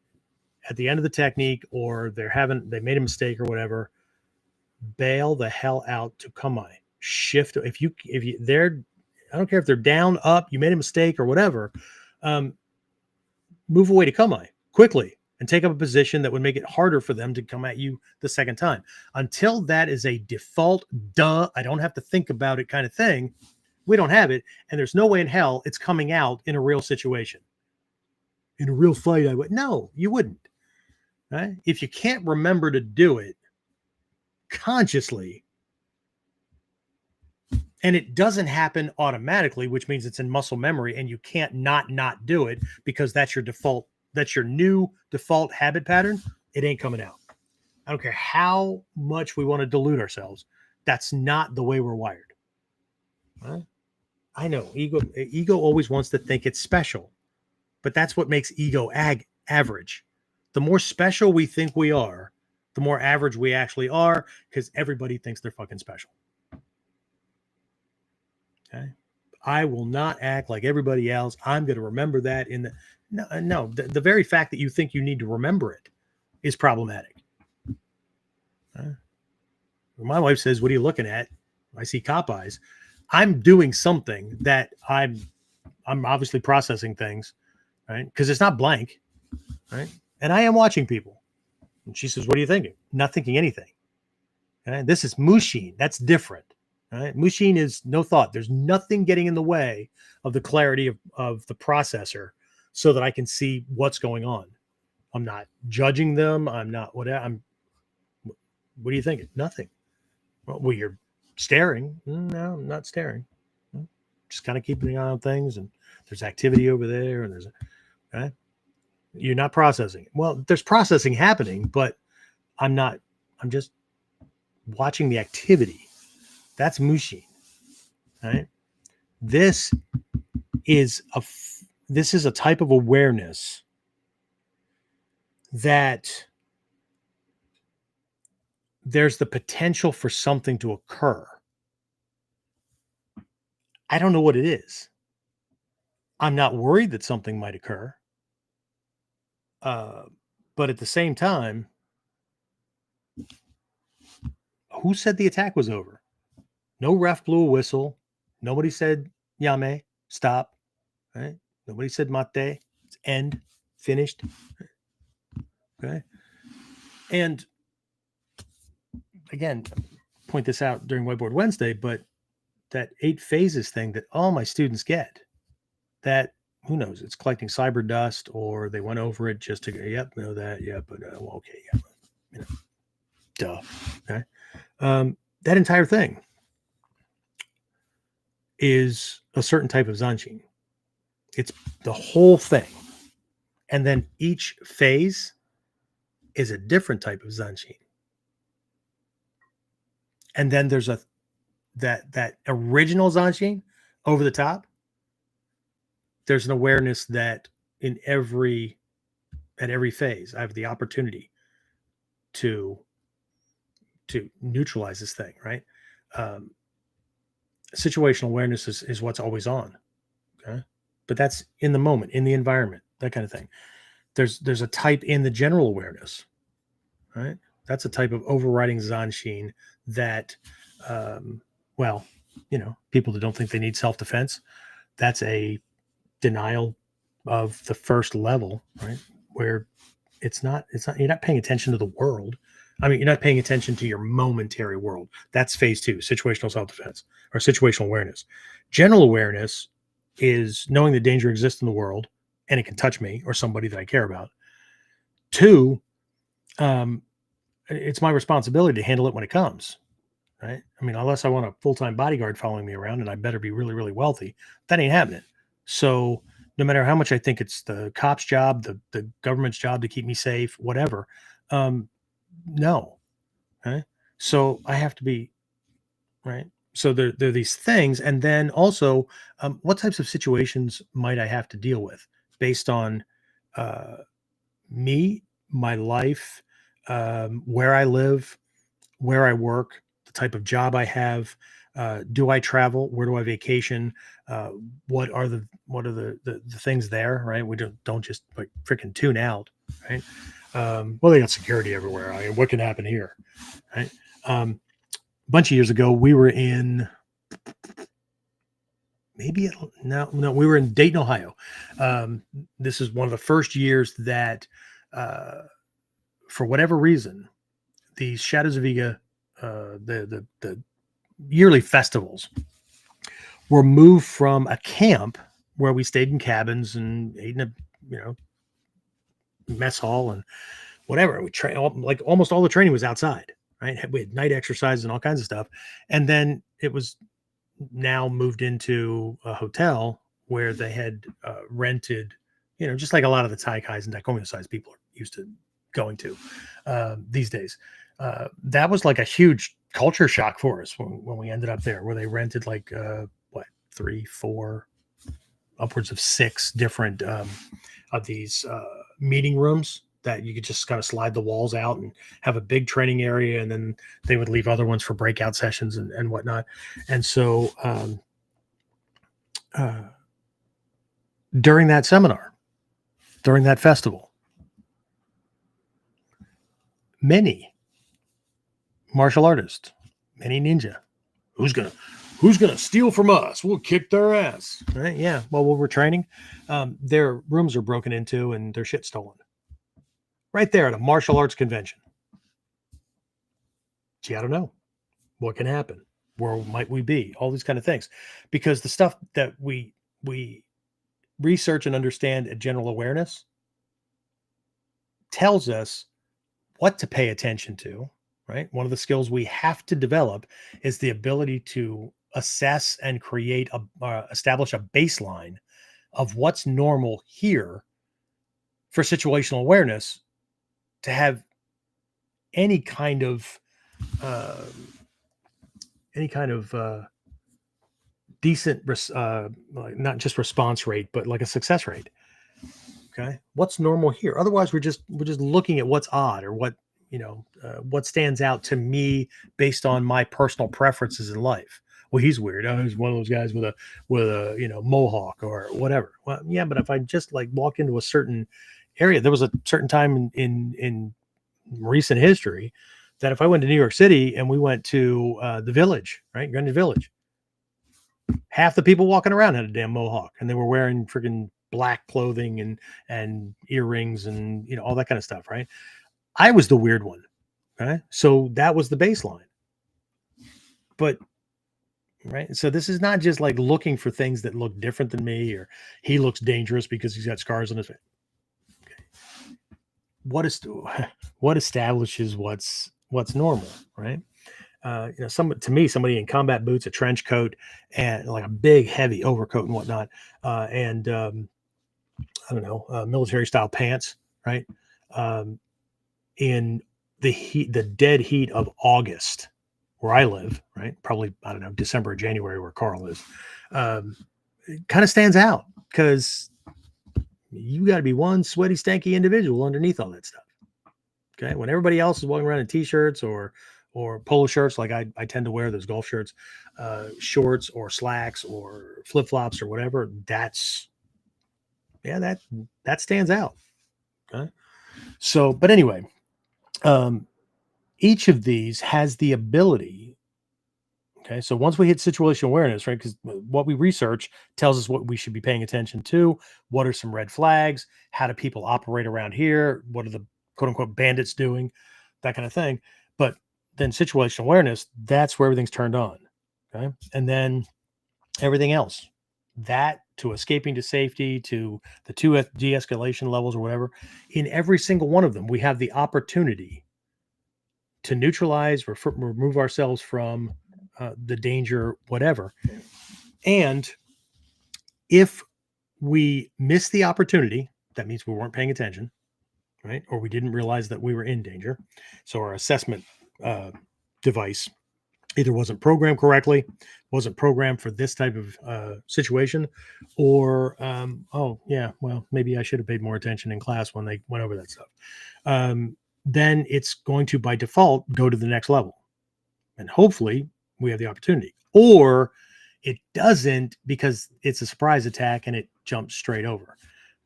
At the end of the technique, or they made a mistake or whatever, bail the hell out to kamae. Shift. If they're, I don't care if they're down, up, you made a mistake or whatever, move away to kamae quickly and take up a position that would make it harder for them to come at you the second time. Until that is a default, I don't have to think about it kind of thing, we don't have it, and there's no way in hell it's coming out in a real situation. In a real fight, no, you wouldn't. Right? If you can't remember to do it consciously, and it doesn't happen automatically, which means it's in muscle memory, and you can't not do it because that's your default, that's your new default habit pattern, it ain't coming out. I don't care how much we want to delude ourselves. That's not the way we're wired. Right? I know ego always wants to think it's special, but that's what makes ego average. The more special we think we are, the more average we actually are, because everybody thinks they're fucking special. Okay. I will not act like everybody else. I'm going to remember that the very fact that you think you need to remember it is problematic. My wife says, "What are you looking at?" I see cop eyes. I'm doing something that I'm obviously processing things, right? Because it's not blank, right? And I am watching people. And she says, "What are you thinking?" Not thinking anything. Okay? This is mushin. That's different. Right? Mushin is no thought. There's nothing getting in the way of the clarity of the processor so that I can see what's going on. I'm not judging them. I'm not whatever. What are you thinking? Nothing. Well, you're staring. No, I'm not staring. Just kind of keeping an eye on things, and there's activity over there, and there's okay. You're not processing. Well, there's processing happening, but I'm not. I'm just watching the activity. That's mushin, right? This is a type of awareness that there's the potential for something to occur. I don't know what it is. I'm not worried that something might occur. But at the same time, who said the attack was over? No ref blew a whistle. Nobody said yame, stop. Right? Nobody said mate, it's end, finished. Okay. And again, point this out during Whiteboard Wednesday, but that 8 phases thing that all my students get, that who knows, it's collecting cyber dust, or they went over it just to go, yep, know that, yeah, but well, okay, yeah, you know, duh. Okay. That entire thing is a certain type of Zanshin. It's the whole thing. And then each phase is a different type of Zanshin. And then there's that original Zanshin over the top. There's an awareness that at every phase, I have the opportunity to neutralize this thing, right? Situational awareness is what's always on. Okay. But that's in the moment, in the environment, that kind of thing. There's a type in the general awareness, right? That's a type of overriding Zanshin that, well, people that don't think they need self-defense, that's a denial of the first level, right? Where it's not, you're not paying attention to the world. I mean, you're not paying attention to your momentary world. That's phase 2, situational self-defense or situational awareness. General awareness is knowing the danger exists in the world and it can touch me or somebody that I care about. 2, it's my responsibility to handle it when it comes, right? I mean, unless I want a full-time bodyguard following me around and I better be really, really wealthy, that ain't happening. So no matter how much I think it's the cop's job, the government's job to keep me safe, whatever, no. Okay. So I have to be, right. So there are these things. And then also, what types of situations might I have to deal with based on me, my life, where I live, where I work, the type of job I have. Do I travel? Where do I vacation? What are the things there? Right. We don't just like freaking tune out. Right. Well, they got security everywhere. I mean, what can happen here? Right. A bunch of years ago, we were in we were in Dayton, Ohio. This is one of the first years that, for whatever reason, the Shadows of Iga, the yearly festivals, were moved from a camp where we stayed in cabins and ate in a mess hall and whatever. We like almost all the training was outside, right? We had night exercises and all kinds of stuff, and then it was now moved into a hotel where they had rented, just like a lot of the Taikais and Daikomi size people are used to going to these days. That was like a huge culture shock for us when we ended up there, where they rented like 3, 4, upwards of 6 different of these meeting rooms that you could just kind of slide the walls out and have a big training area, and then they would leave other ones for breakout sessions and whatnot. And so during that seminar, during that festival, many martial artists, many ninja, who's gonna steal from us? We'll kick their ass, right? Yeah. Well, while we're training, their rooms are broken into and their shit stolen. Right there at a martial arts convention. Gee, I don't know what can happen. Where might we be? All these kind of things, because the stuff that we research and understand at general awareness tells us what to pay attention to, right? One of the skills we have to develop is the ability to assess and create establish a baseline of what's normal here for situational awareness to have any kind of uh, decent, not just response rate, but like a success rate. Okay, what's normal here? Otherwise, we're just looking at what's odd or what what stands out to me based on my personal preferences in life. Well, he's weird. Oh, he's one of those guys with a mohawk or whatever. Well, yeah, but if I just like walk into a certain area, there was a certain time in recent history that if I went to New York City and we went to the Village, right, Greenwich Village, half the people walking around had a damn mohawk, and they were wearing freaking black clothing and earrings and all that kind of stuff, right? I was the weird one, right? So that was the baseline. But right, so this is not just like looking for things that look different than me, or he looks dangerous because he's got scars on his face. Okay. What establishes what's normal, right? Somebody in combat boots, a trench coat, and like a big heavy overcoat and whatnot, and I don't know, military style pants, right? In the dead heat of August, where I live, right? Probably, I don't know, December or January where Carl is, it kind of stands out because you got to be one sweaty, stanky individual underneath all that stuff. Okay. When everybody else is walking around in t-shirts or polo shirts, like I tend to wear those golf shirts, shorts or slacks or flip-flops or whatever, that stands out. Okay. So, but anyway, each of these has the ability. Okay. So once we hit situational awareness, right? Because what we research tells us what we should be paying attention to. What are some red flags? How do people operate around here? What are the quote unquote bandits doing? That kind of thing. But then situational awareness, that's where everything's turned on. Okay. And then everything else, that to escaping to safety, to the two de-escalation levels or whatever, in every single one of them, we have the opportunity to neutralize, remove ourselves from the danger, whatever. And if we miss the opportunity, that means we weren't paying attention, right? Or we didn't realize that we were in danger. So our assessment device either wasn't programmed correctly, wasn't programmed for this type of situation, or, oh yeah, well, maybe I should have paid more attention in class when they went over that stuff. Then it's going to, by default, go to the next level. And hopefully we have the opportunity. Or it doesn't because it's a surprise attack and it jumps straight over.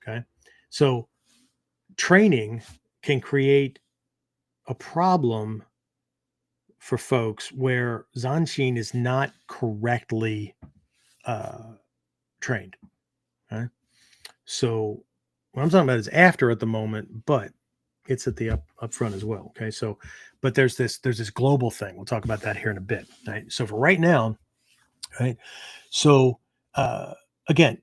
Okay. So training can create a problem for folks where Zanshin is not correctly trained. Okay. So what I'm talking about is after at the moment, but it's at the up front as well. Okay. So, but there's this global thing. We'll talk about that here in a bit. Right. So for right now, right. So again,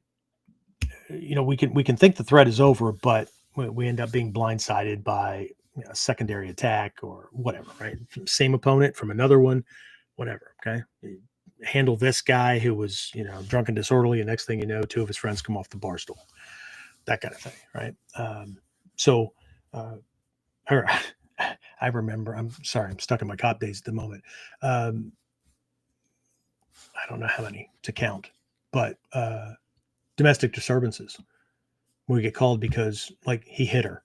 we can think the threat is over, but we end up being blindsided by a secondary attack or whatever, right? Same opponent from another one, whatever. Okay. You handle this guy who was, drunk and disorderly. And next thing you know, two of his friends come off the bar stool, that kind of thing. Right. I remember, I'm sorry, I'm stuck in my cop days at the moment. I don't know how many to count, but domestic disturbances. We get called because like he hit her.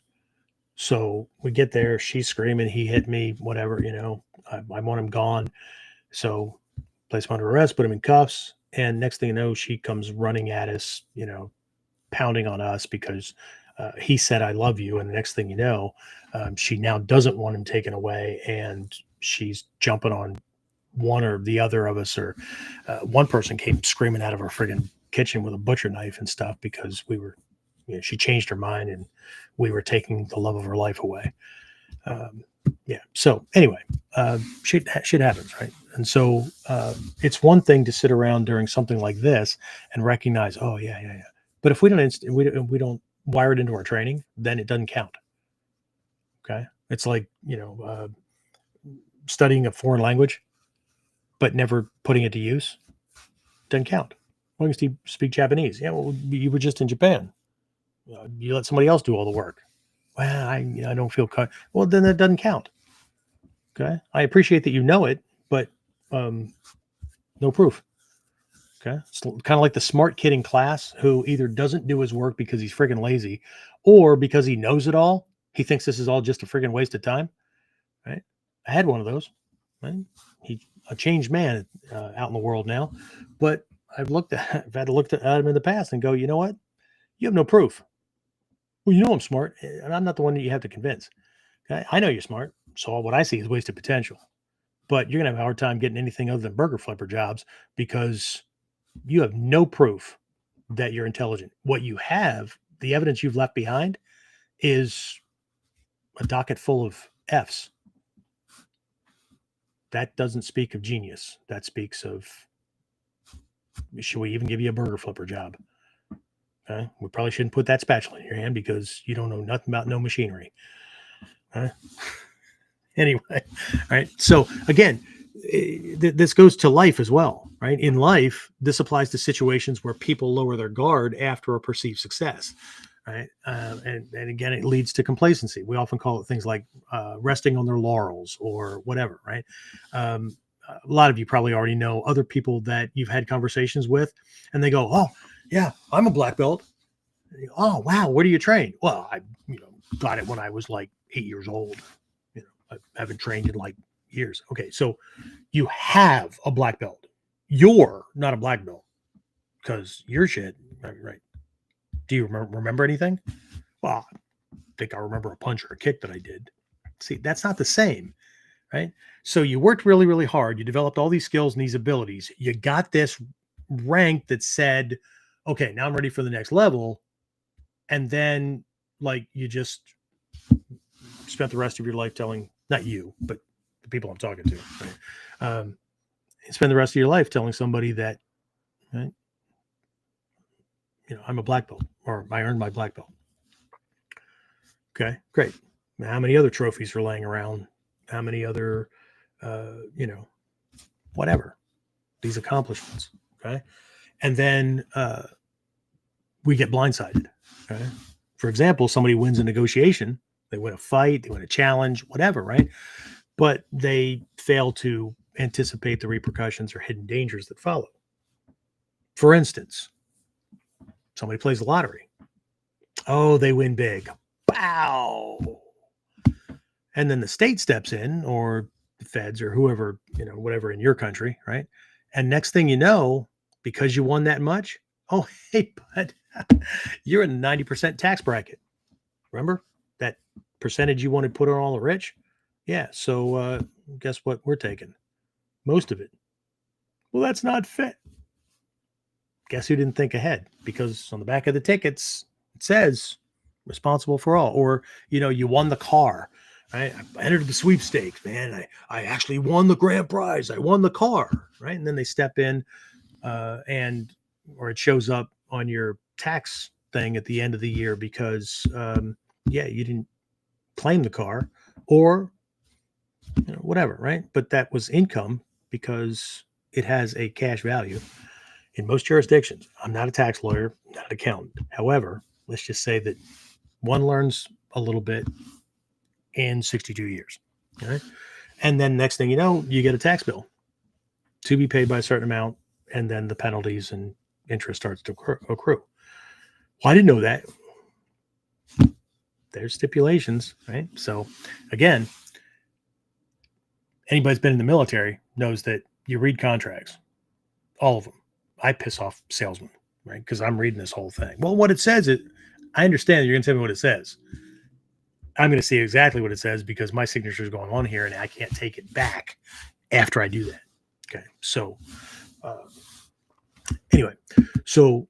So we get there, she's screaming, he hit me, whatever, I want him gone. So place him under arrest, put him in cuffs. And next thing you know, she comes running at us, pounding on us because he said, I love you. And the next thing you know, she now doesn't want him taken away. And she's jumping on one or the other of us, or one person came screaming out of her friggin' kitchen with a butcher knife and stuff because we were, she changed her mind and we were taking the love of her life away. So anyway, shit happens, right? And so it's one thing to sit around during something like this and recognize, oh yeah. But if we don't wire it into our training, then it doesn't count. Okay. It's like, studying a foreign language, but never putting it to use. Doesn't count. As long as you speak Japanese. Yeah, well, you were just in Japan. You let somebody else do all the work. Well, I don't feel well, then that doesn't count. Okay. I appreciate that you know it, but no proof. Okay. It's kind of like the smart kid in class who either doesn't do his work because he's friggin' lazy or because he knows it all. He thinks this is all just a friggin' waste of time. Right. I had one of those. Right? He's a changed man out in the world now, but I've had to look at him in the past and go, you know what? You have no proof. Well, you know I'm smart, and I'm not the one that you have to convince. Okay? I know you're smart, so what I see is wasted potential. But you're gonna have a hard time getting anything other than burger flipper jobs because you have no proof that you're intelligent. What you have, the evidence you've left behind, is a docket full of Fs. That doesn't speak of genius. That speaks of, should we even give you a burger flipper job? Okay? We probably shouldn't put that spatula in your hand because you don't know nothing about no machinery. Anyway, all right. So again, this goes to life as well, right? In life, this applies to situations where people lower their guard after a perceived success, right? And again, it leads to complacency. We often call it things like resting on their laurels or whatever, right? A lot of you probably already know other people that you've had conversations with, and they go, "Oh, yeah, I'm a black belt." You go, "Oh, wow, where do you train?" "Well, I, got it when I was like 8 years old. I haven't trained in like years." Okay, so you have a black belt. You're not a black belt because you're shit, right? Do you remember anything? Well, I think I remember a punch or a kick that I did. See, that's not the same, right? So you worked really, really hard. You developed all these skills and these abilities. You got this rank that said, okay, now I'm ready for the next level. And then, like, you just spent the rest of your life telling, not you, but the people I'm talking to, right? Spend the rest of your life telling somebody that, right, I'm a black belt or I earned my black belt. Okay, great. Now, how many other trophies are laying around? How many other, whatever, these accomplishments? Okay. And then we get blindsided. Okay. For example, somebody wins a negotiation, they win a fight, they win a challenge, whatever, right? But they fail to anticipate the repercussions or hidden dangers that follow. For instance, somebody plays the lottery. Oh, they win big. Wow. And then the state steps in, or the feds, or whoever, whatever in your country, right? And next thing you know, because you won that much, oh, hey, bud, you're in the 90% tax bracket. Remember that percentage you want to put on all the rich? Yeah. So guess what we're taking? Most of it. Well, that's not fair. Guess who didn't think ahead? Because on the back of the tickets, it says responsible for all. Or, you won the car. Right? I entered the sweepstakes, man. I actually won the grand prize. I won the car. Right. And then they step in or it shows up on your tax thing at the end of the year because, you didn't claim the car or whatever. Right. But that was income because it has a cash value. In most jurisdictions, I'm not a tax lawyer, not an accountant. However, let's just say that one learns a little bit in 62 years. Okay? And then next thing you know, you get a tax bill to be paid by a certain amount, and then the penalties and interest starts to accrue. Well, I didn't know that. There's stipulations, right? So again, anybody's been in the military knows that you read contracts, all of them. I piss off salesmen, right? Because I'm reading this whole thing. Well, what it says, I understand that you're going to tell me what it says. I'm going to see exactly what it says because my signature is going on here and I can't take it back after I do that. Okay. So anyway, so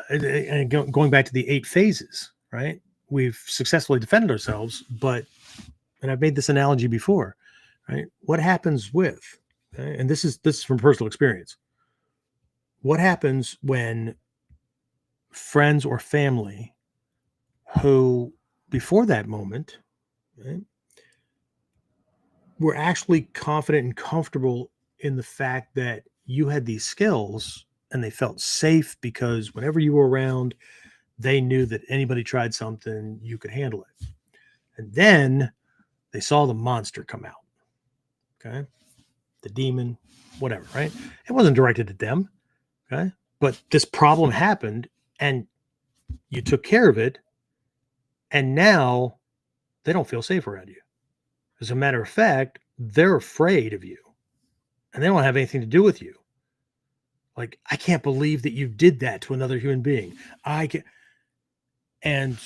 and going back to the 8 phases, right? We've successfully defended ourselves, and I've made this analogy before, right? What happens with, okay, and this is from personal experience. What happens when friends or family who before that moment, right? Were actually confident and comfortable in the fact that you had these skills and they felt safe because whenever you were around, they knew that anybody tried something, you could handle it. And then they saw the monster come out. Okay. The demon, whatever, right? It wasn't directed at them. Okay. But this problem happened and you took care of it. And now they don't feel safe around you. As a matter of fact, they're afraid of you and they don't have anything to do with you. Like, I can't believe that you did that to another human being. I can. And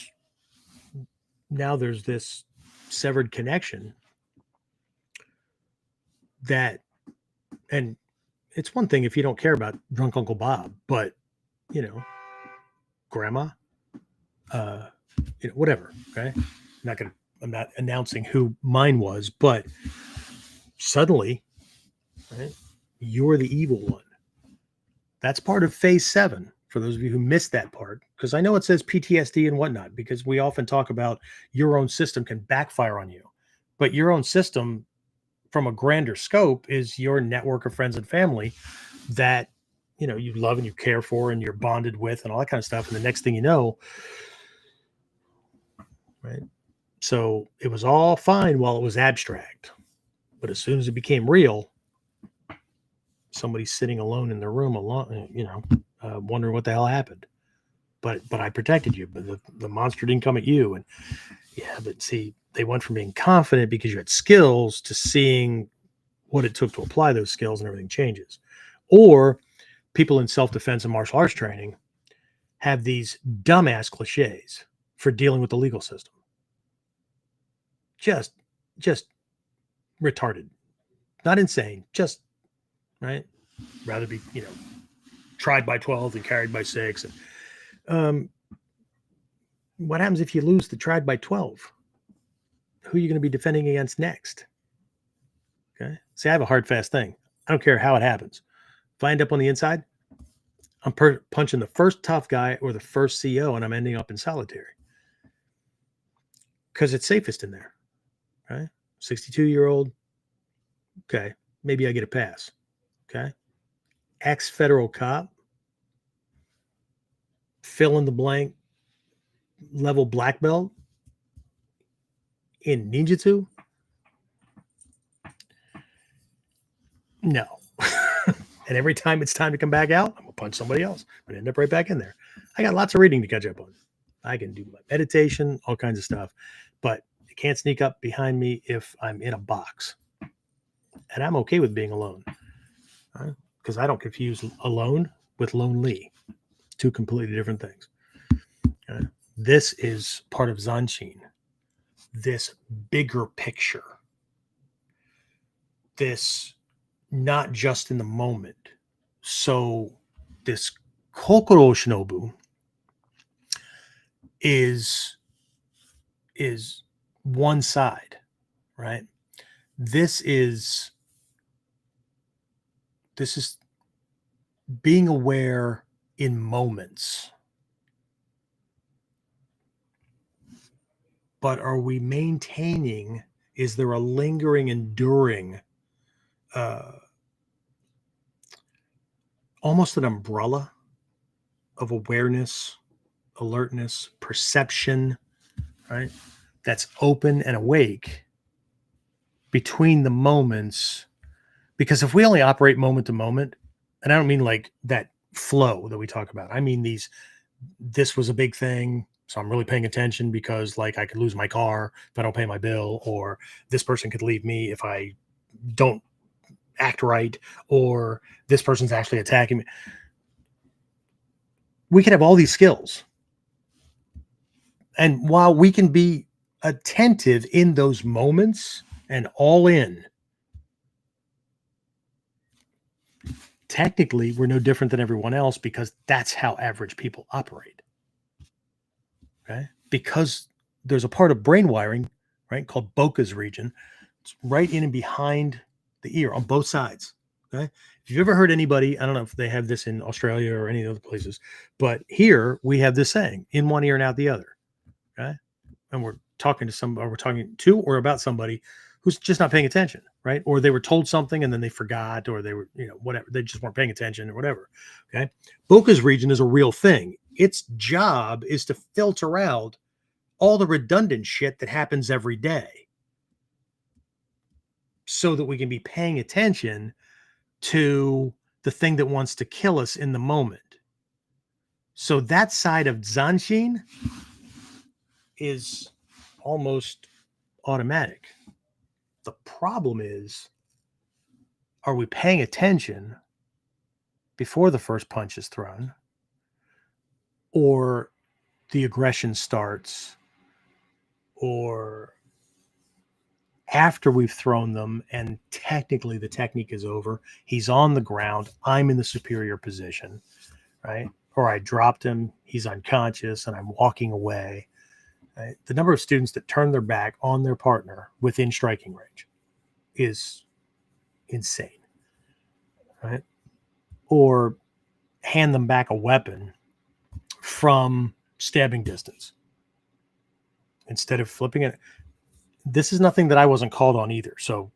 now there's this severed connection that, and it's one thing if you don't care about drunk Uncle Bob, but grandma, whatever. Okay. I'm not announcing who mine was, but suddenly, right, you're the evil one. That's part of phase 7. For those of you who missed that part, because I know it says PTSD and whatnot, because we often talk about your own system can backfire on you, but your own system from a grander scope is your network of friends and family that, you love and you care for and you're bonded with and all that kind of stuff. And the next thing you know, right. So it was all fine while it was abstract, but as soon as it became real, somebody's sitting alone in their room alone, wondering what the hell happened. But I protected you, but the monster didn't come at you. And yeah, but see, they went from being confident because you had skills to seeing what it took to apply those skills, and everything changes. Or people in self-defense and martial arts training have these dumbass cliches for dealing with the legal system. Just retarded, not insane, just right. Rather be, tried by 12 than carried by 6. And what happens if you lose the tried by 12? Who are you going to be defending against next? Okay. See, I have a hard, fast thing. I don't care how it happens. If I end up on the inside, I'm punching the first tough guy or the first CO, and I'm ending up in solitary because it's safest in there. Right? 62-year-old. Okay. Maybe I get a pass. Okay. Ex-federal cop. Fill in the blank. Level black belt in ninjutsu. No. And every time it's time to come back out, I'm going to punch somebody else. I'm going to end up right back in there. I got lots of reading to catch up on. I can do my meditation, all kinds of stuff, but it can't sneak up behind me if I'm in a box. And I'm okay with being alone, because I don't confuse alone with lonely. Two completely different things. This is part of Zanshin. This bigger picture. This not just in the moment. So this kokoro shinobu is one side, right? This is being aware in moments. But are we maintaining, is there a lingering, enduring, almost an umbrella of awareness, alertness, perception, right? That's open and awake between the moments. Because if we only operate moment to moment, and I don't mean like that flow that we talk about, I mean this was a big thing, so I'm really paying attention because like I could lose my car if I don't pay my bill, or this person could leave me if I don't act right, or this person's actually attacking me. We can have all these skills. And while we can be attentive in those moments and all in, technically we're no different than everyone else because that's how average people operate. Okay? Because there's a part of brain wiring, right, called Broca's region. It's right in and behind the ear on both sides. Okay? If you've ever heard anybody, I don't know if they have this in Australia or any other places, but here we have this saying, in one ear and out the other. Okay? And we're talking to somebody, or we're talking to or about somebody who's just not paying attention, right? Or they were told something and then they forgot, or they were, whatever, they just weren't paying attention or whatever. Okay. Broca's region is a real thing. Its job is to filter out all the redundant shit that happens every day so that we can be paying attention to the thing that wants to kill us in the moment. So that side of Zanshin is almost automatic. The problem is, are we paying attention before the first punch is thrown, or the aggression starts, or after we've thrown them and technically the technique is over, he's on the ground, I'm in the superior position, right? Or I dropped him, he's unconscious, and I'm walking away. Right? The number of students that turn their back on their partner within striking range is insane, right? Or hand them back a weapon from stabbing distance instead of flipping it. This is nothing that I wasn't called on either. So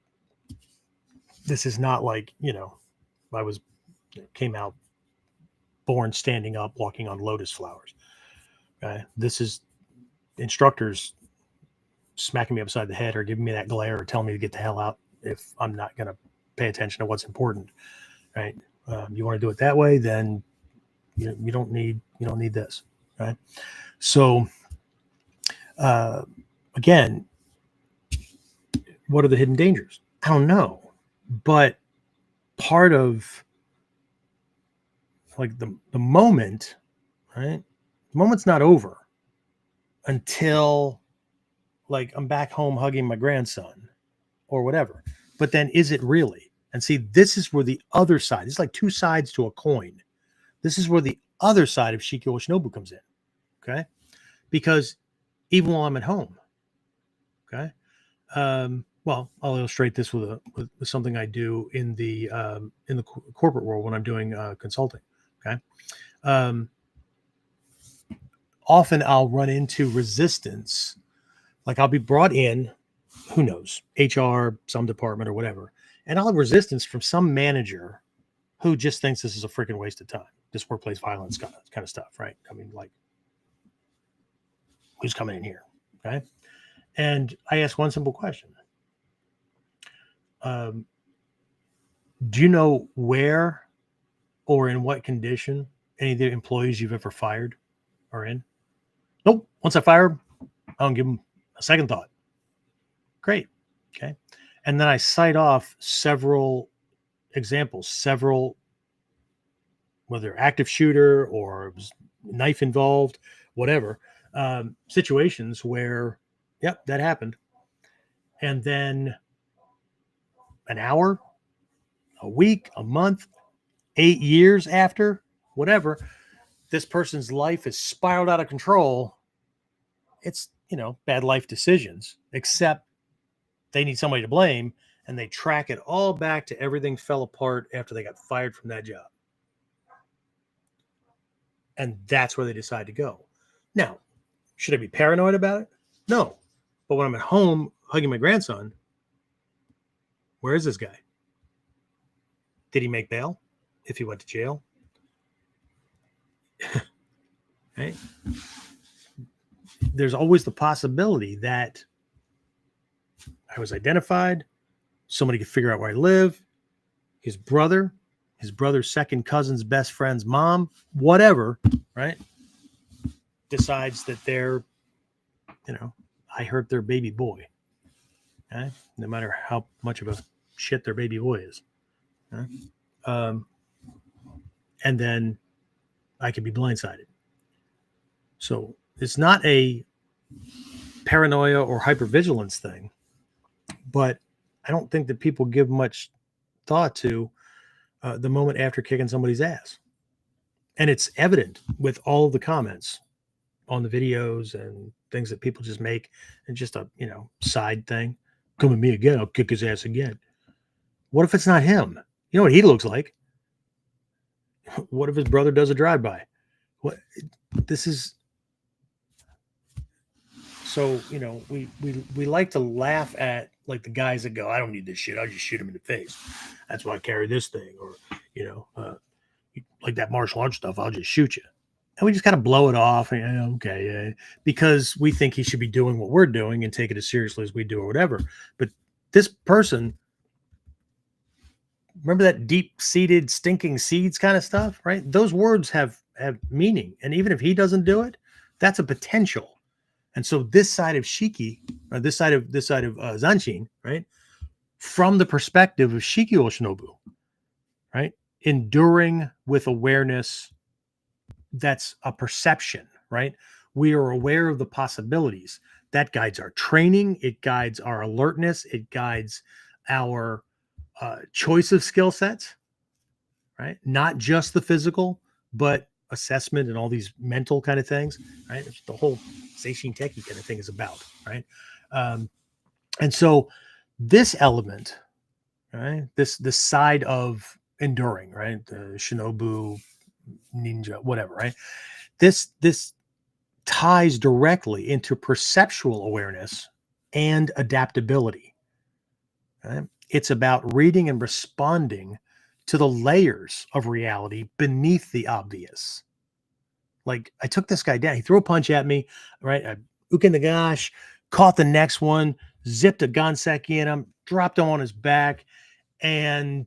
this is not like, I came out born standing up, walking on lotus flowers. Okay. This is instructors smacking me upside the head or giving me that glare or telling me to get the hell out if I'm not going to pay attention to what's important. Right. You want to do it that way, then you don't need this. Right. So, again, what are the hidden dangers? I don't know, but part of like the moment, right? The moment's not over until like I'm back home hugging my grandson or whatever. But then is it really? And see, this is where the other side, it's like two sides to a coin. This is where the other side of Shikyo Shinobu comes in. Okay. Because even while I'm at home, okay. Well, I'll illustrate this with something I do in the corporate world when I'm doing consulting. Okay. Often I'll run into resistance. Like I'll be brought in, who knows, HR, some department or whatever. And I'll have resistance from some manager who just thinks this is a freaking waste of time. This workplace violence kind of stuff, right? I mean, like, who's coming in here? Okay. And I ask one simple question. Do you know where or in what condition any of the employees you've ever fired are in? Nope. Once I fire them, I don't give them a second thought. Great. Okay. And then I cite off several examples, whether active shooter or knife involved, whatever, situations where, yep, that happened. And then an hour, a week, a month, 8 years after, whatever, this person's life is spiraled out of control. It's, bad life decisions, except they need somebody to blame, and they track it all back to everything fell apart after they got fired from that job. And that's where they decide to go. Now, should I be paranoid about it? No. But when I'm at home hugging my grandson, where is this guy? Did he make bail if he went to jail? Right? There's always the possibility that I was identified, somebody could figure out where I live, his brother's second cousin's best friend's mom, whatever, right? Decides that they're, I hurt their baby boy. Okay? No matter how much of a shit their baby boy is. Okay? And then I could be blindsided. So it's not a paranoia or hypervigilance thing, but I don't think that people give much thought to the moment after kicking somebody's ass. And it's evident with all of the comments on the videos and things that people just make and just a, side thing. Come at me again, I'll kick his ass again. What if it's not him? You know what he looks like? What if his brother does a drive-by? This is So, we like to laugh at like the guys that go, I don't need this shit. I'll just shoot him in the face. That's why I carry this thing. Or, like that martial arts stuff, I'll just shoot you. And we just kind of blow it off. And, okay. Because we think he should be doing what we're doing and take it as seriously as we do or whatever. But this person, remember that deep-seated stinking seeds kind of stuff, right? Those words have meaning. And even if he doesn't do it, that's a potential. And so this side of Shiki, or this side of Zanshin, right, from the perspective of Shiki Oshinobu, right, enduring with awareness, that's a perception, right? We are aware of the possibilities. That guides our training. It guides our alertness. It guides our choice of skill sets, right? Not just the physical, but assessment and all these mental kind of things, right? It's the whole Seishin Teki kind of thing is about, right? And so this element, right? This side of enduring, right? The Shinobu, ninja, whatever, right? This ties directly into perceptual awareness and adaptability. Right? It's about reading and responding to the layers of reality beneath the obvious. Like, I took this guy down. He threw a punch at me, right? I uken the gosh, caught the next one, zipped a ganseki in him, dropped him on his back, and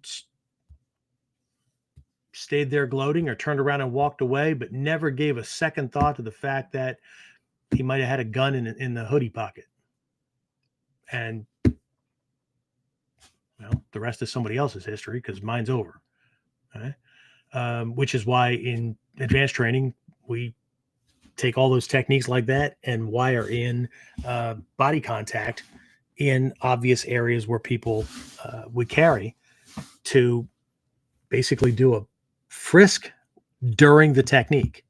stayed there gloating or turned around and walked away, but never gave a second thought to the fact that he might have had a gun in the hoodie pocket. And well, the rest is somebody else's history because mine's over. Right? Which is why in advanced training, we take all those techniques like that and wire in body contact in obvious areas where people would carry to basically do a frisk during the technique.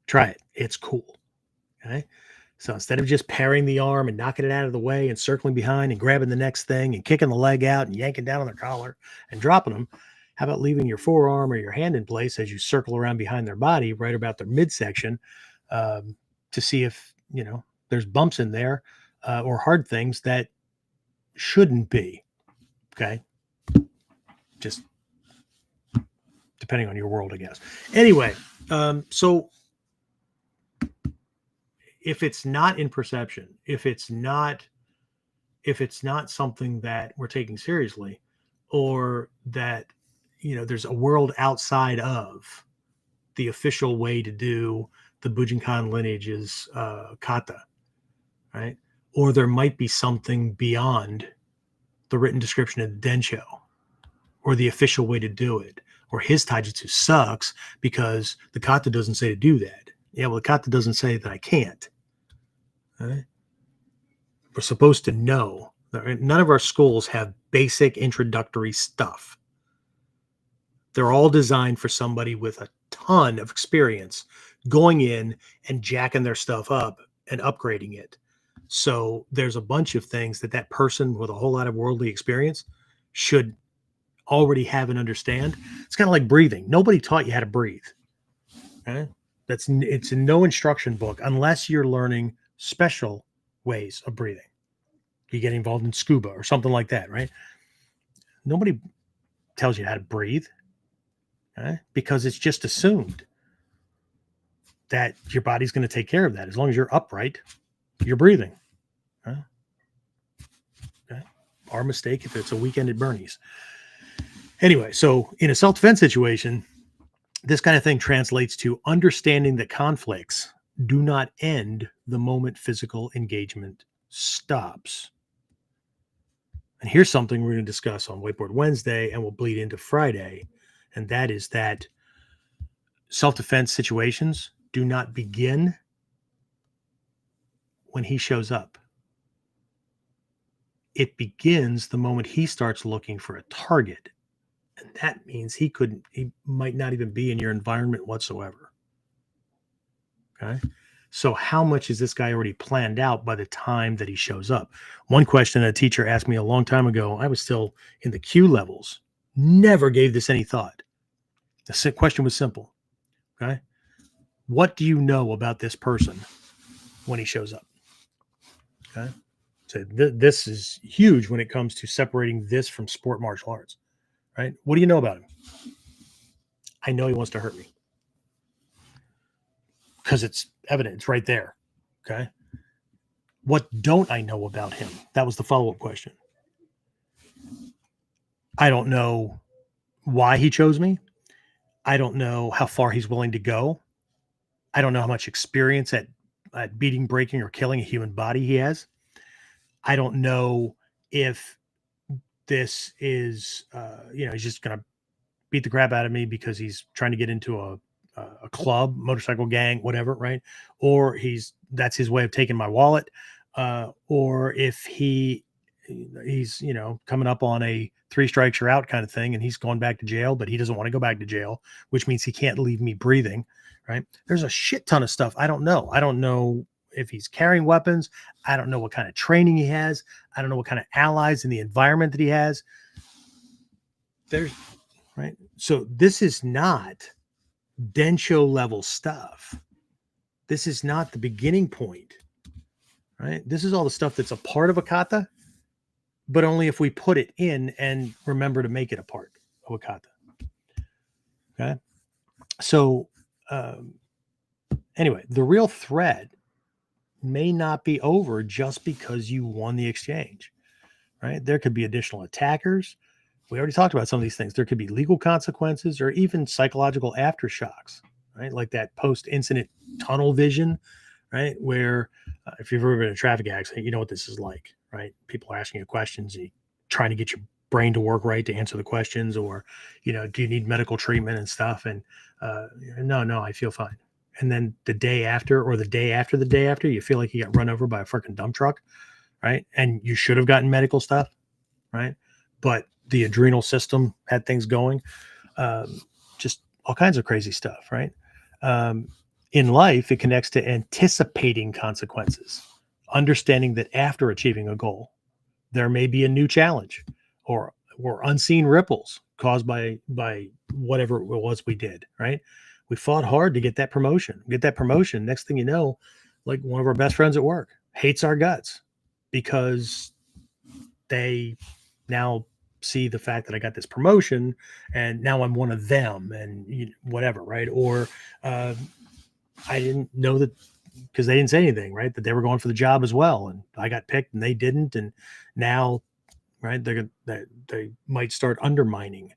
Try it. It's cool. Okay. So instead of just parrying the arm and knocking it out of the way and circling behind and grabbing the next thing and kicking the leg out and yanking down on their collar and dropping them, how about leaving your forearm or your hand in place as you circle around behind their body, right about their midsection, to see if, there's bumps in there or hard things that shouldn't be. Okay. Just depending on your world, I guess. Anyway, so if it's not in perception, if it's not something that we're taking seriously, or that, there's a world outside of the official way to do the Bujinkan lineage's kata, right? Or there might be something beyond the written description of the Densho, or the official way to do it, or his taijutsu sucks because the kata doesn't say to do that. Yeah, well, the kata doesn't say that I can't. Right? We're supposed to know. None of our schools have basic introductory stuff. They're all designed for somebody with a ton of experience going in and jacking their stuff up and upgrading it. So there's a bunch of things that person with a whole lot of worldly experience should already have and understand. It's kind of like breathing. Nobody taught you how to breathe. Right? It's in no instruction book unless you're learning special ways of breathing. You get involved in scuba or something like that, right? Nobody tells you how to breathe, right? Because it's just assumed that your body's going to take care of that. As long as you're upright, you're breathing. Huh? Okay. Our mistake if it's a weekend at Bernie's. Anyway, so in a self-defense situation, this kind of thing translates to understanding that conflicts do not end the moment physical engagement stops. And here's something we're going to discuss on Whiteboard Wednesday and we'll bleed into Friday. And that is that self-defense situations do not begin when he shows up. It begins the moment he starts looking for a target. And that means he might not even be in your environment whatsoever. Okay. So how much is this guy already planned out by the time that he shows up? One question a teacher asked me a long time ago, I was still in the Q levels, never gave this any thought. The question was simple. Okay. What do you know about this person when he shows up? Okay. So this is huge when it comes to separating this from sport martial arts, right? What do you know about him? I know he wants to hurt me because it's evident. It's right there. Okay. What don't I know about him? That was the follow-up question. I don't know why he chose me. I don't know how far he's willing to go. I don't know how much experience at beating, breaking, or killing a human body he has. I don't know if this is, he's just going to beat the crap out of me because he's trying to get into a club, motorcycle gang, whatever, right? Or that's his way of taking my wallet. Or if he's coming up on a 3 strikes you're out kind of thing, and he's going back to jail, but he doesn't want to go back to jail, which means he can't leave me breathing, right? There's a shit ton of stuff I don't know. I don't know if he's carrying weapons. I don't know what kind of training he has. I don't know what kind of allies in the environment that he has. Right. So this is not Densho level stuff. This is not the beginning point, right? This is all the stuff that's a part of a kata, but only if we put it in and remember to make it a part of a kata. Okay. So anyway, the real threat may not be over just because you won the exchange, right? There could be additional attackers. We already talked about some of these things. There could be legal consequences or even psychological aftershocks, right? Like that post-incident tunnel vision, right? Where if you've ever been in a traffic accident, you know what this is like, right? People are asking you questions, you trying to get your brain to work right to answer the questions, or, do you need medical treatment and stuff? And no, I feel fine. And then the day after, or the day after the day after, you feel like you got run over by a freaking dump truck, right? And you should have gotten medical stuff, right? But the adrenal system had things going, just all kinds of crazy stuff, right? In life, it connects to anticipating consequences, understanding that after achieving a goal, there may be a new challenge or unseen ripples caused by whatever it was we did, right? We fought hard to get that promotion. Next thing you know, like one of our best friends at work hates our guts because they now see the fact that I got this promotion and now I'm one of them and whatever, right? Or I didn't know that because they didn't say anything, right? That they were going for the job as well, and I got picked and they didn't, and now, right? They might start undermining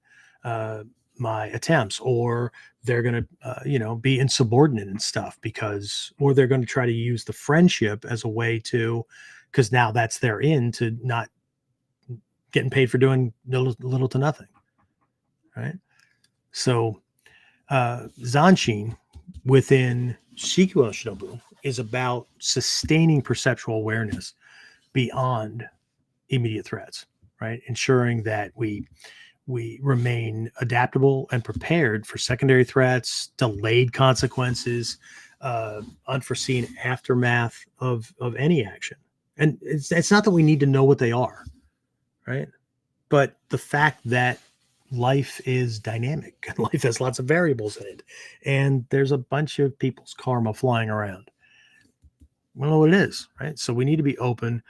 my attempts, or they're going to be insubordinate and stuff or they're going to try to use the friendship as a way to, because now that's their in to not getting paid for doing little to nothing, right? So Zanshin within Shikyo Shinobu is about sustaining perceptual awareness beyond immediate threats, right? Ensuring that we remain adaptable and prepared for secondary threats, delayed consequences, unforeseen aftermath of any action. And it's not that we need to know what they are, right? But the fact that life is dynamic, life has lots of variables in it, and there's a bunch of people's karma flying around. We don't know what it is, right? So we need to be open,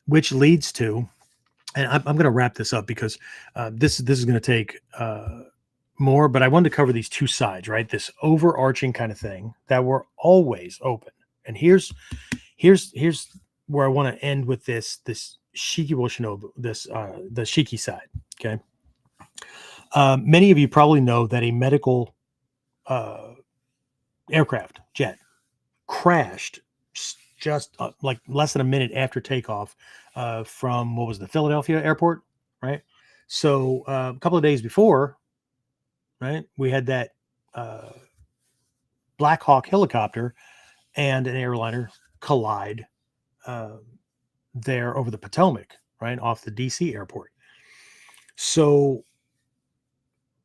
which leads to, and I'm going to wrap this up because this is going to take more, but I wanted to cover these two sides, right? This overarching kind of thing that we're always open. And here's where I want to end with this Shikibo Shinobu, the Shiki side. Okay. Many of you probably know that a medical aircraft jet crashed just like less than a minute after takeoff from what was the Philadelphia airport, right? So a couple of days before, right, we had that Black Hawk helicopter and an airliner collide there over the Potomac, right, off the DC airport. So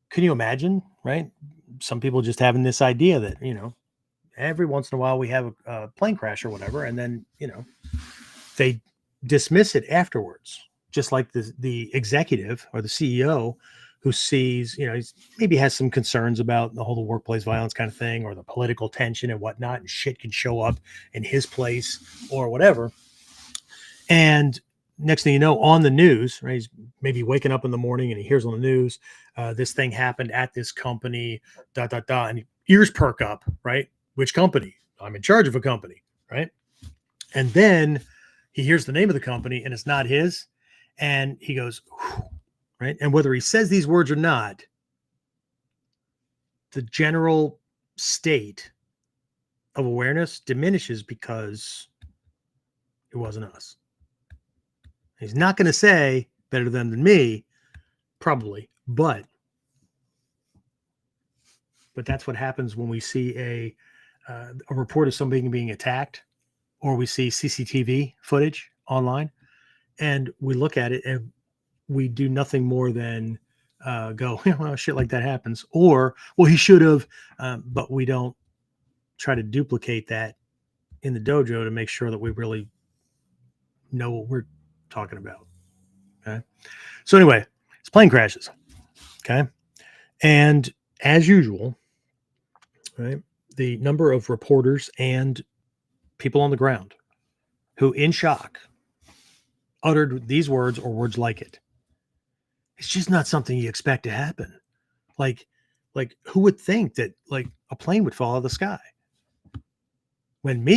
can you imagine, right? Some people just having this idea that, every once in a while we have a plane crash or whatever, and then, they dismiss it afterwards, just like the executive or the CEO who sees, he's maybe has some concerns about the whole workplace violence kind of thing, or the political tension and whatnot, and shit can show up in his place or whatever. And next thing you know, on the news, right? He's maybe waking up in the morning and he hears on the news, this thing happened at this company, and ears perk up, right? Which company? I'm in charge of a company, right? And then he hears the name of the company and it's not his. And he goes, whew, right? And whether he says these words or not, the general state of awareness diminishes because it wasn't us. He's not going to say better than me, probably, but that's what happens when we see a report of somebody being attacked, or we see CCTV footage online, and we look at it and we do nothing more than go, well, shit like that happens, or well, he should have, but we don't try to duplicate that in the dojo to make sure that we really know what we're talking about. Okay. So anyway, it's plane crashes. Okay. And as usual, right, the number of reporters and people on the ground who in shock uttered these words or words like it. It's just not something you expect to happen. Like who would think that like a plane would fall out of the sky? When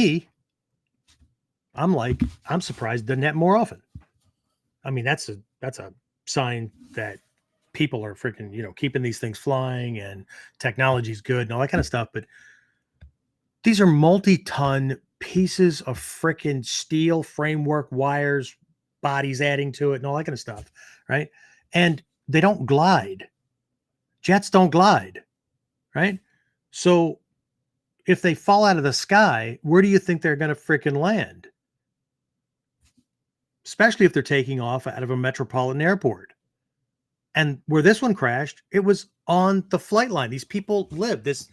I'm surprised it doesn't happen more often. I mean, that's a sign that people are freaking, keeping these things flying and technology's good and all that kind of stuff. But these are multi-ton pieces of freaking steel framework, wires, bodies adding to it and all that kind of stuff, right? And they don't glide. Jets don't glide, right? So if they fall out of the sky, where do you think they're going to freaking land? Especially if they're taking off out of a metropolitan airport. And where this one crashed, it was on the flight line. These people live. This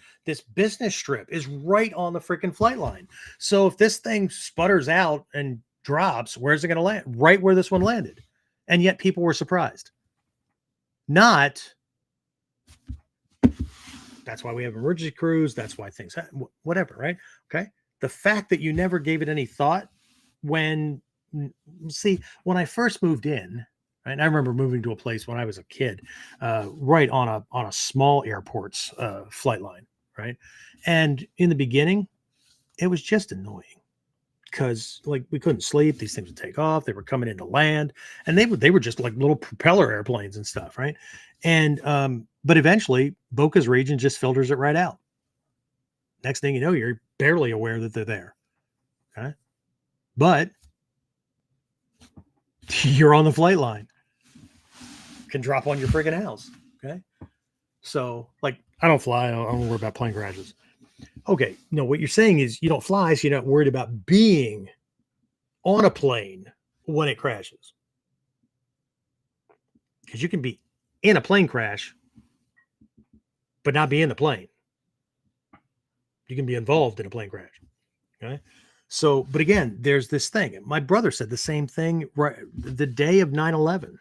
business strip is right on the freaking flight line. So if this thing sputters out and drops, where's it going to land? Right where this one landed. And yet people were surprised. Not, that's why we have emergency crews. That's why things happen, whatever, right? Okay. The fact that you never gave it any thought when I first moved in, right, and I remember moving to a place when I was a kid, right on a small airport's flight line, right? And in the beginning, it was just annoying because like we couldn't sleep. These things would take off. They were coming into land, and they were just like little propeller airplanes and stuff, right? And but eventually, Boca's region just filters it right out. Next thing you know, you're barely aware that they're there. Okay, but you're on the flight line. Can drop on your friggin' house. Okay. So, like, I don't fly. I don't worry about plane crashes. Okay. No, what you're saying is you don't fly, so you're not worried about being on a plane when it crashes. Because you can be in a plane crash, but not be in the plane. You can be involved in a plane crash. Okay. So, but again, there's this thing. My brother said the same thing right the day of 9/11.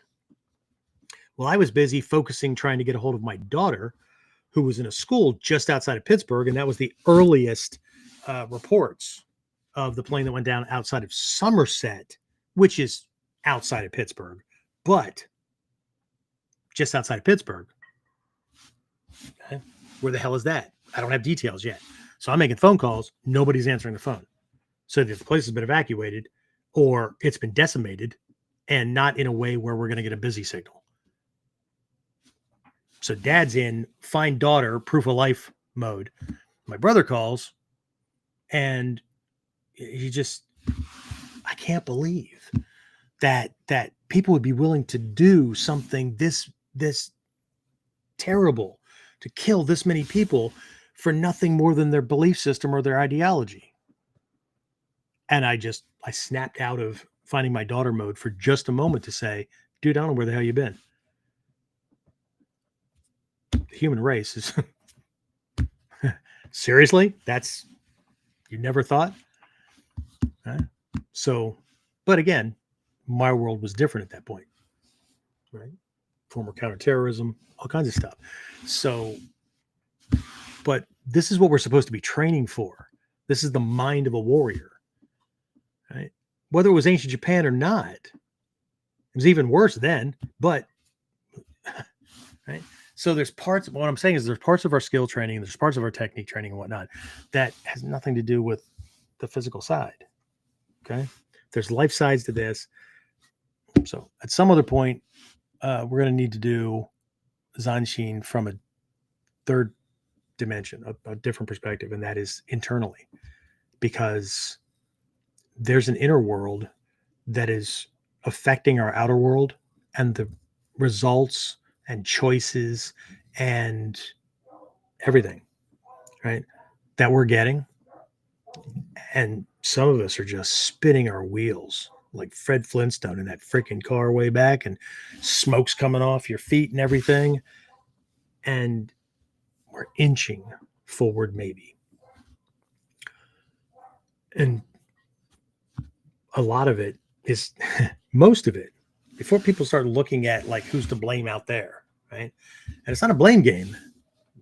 Well, I was busy focusing, trying to get a hold of my daughter, who was in a school just outside of Pittsburgh. And that was the earliest reports of the plane that went down outside of Somerset, which is outside of Pittsburgh, but just outside of Pittsburgh. Okay. Where the hell is that? I don't have details yet. So I'm making phone calls. Nobody's answering the phone. So the place has been evacuated or it's been decimated and not in a way where we're going to get a busy signal. So dad's in find daughter, proof of life mode. My brother calls and I can't believe that people would be willing to do something this terrible, to kill this many people for nothing more than their belief system or their ideology. And I snapped out of finding my daughter mode for just a moment to say, dude, I don't know where the hell you've been. The human race is seriously, you never thought? Right? So, but again, my world was different at that point, right? Former counterterrorism, all kinds of stuff. So, but this is what we're supposed to be training for. This is the mind of a warrior. Right? whether it was ancient Japan or not. It was even worse then, but right. So there's parts. What I'm saying is there's parts of our skill training, there's parts of our technique training and whatnot that has nothing to do with the physical side. Okay. There's life sides to this. So at some other point, we're going to need to do Zanshin from a third dimension, a different perspective, and that is internally, because there's an inner world that is affecting our outer world, and the results and choices and everything, right, that we're getting. And some of us are just spinning our wheels like Fred Flintstone in that freaking car way back, and smoke's coming off your feet and everything. And we're inching forward, maybe. And a lot of it is, most of it, before people start looking at like who's to blame out there, right? And it's not a blame game.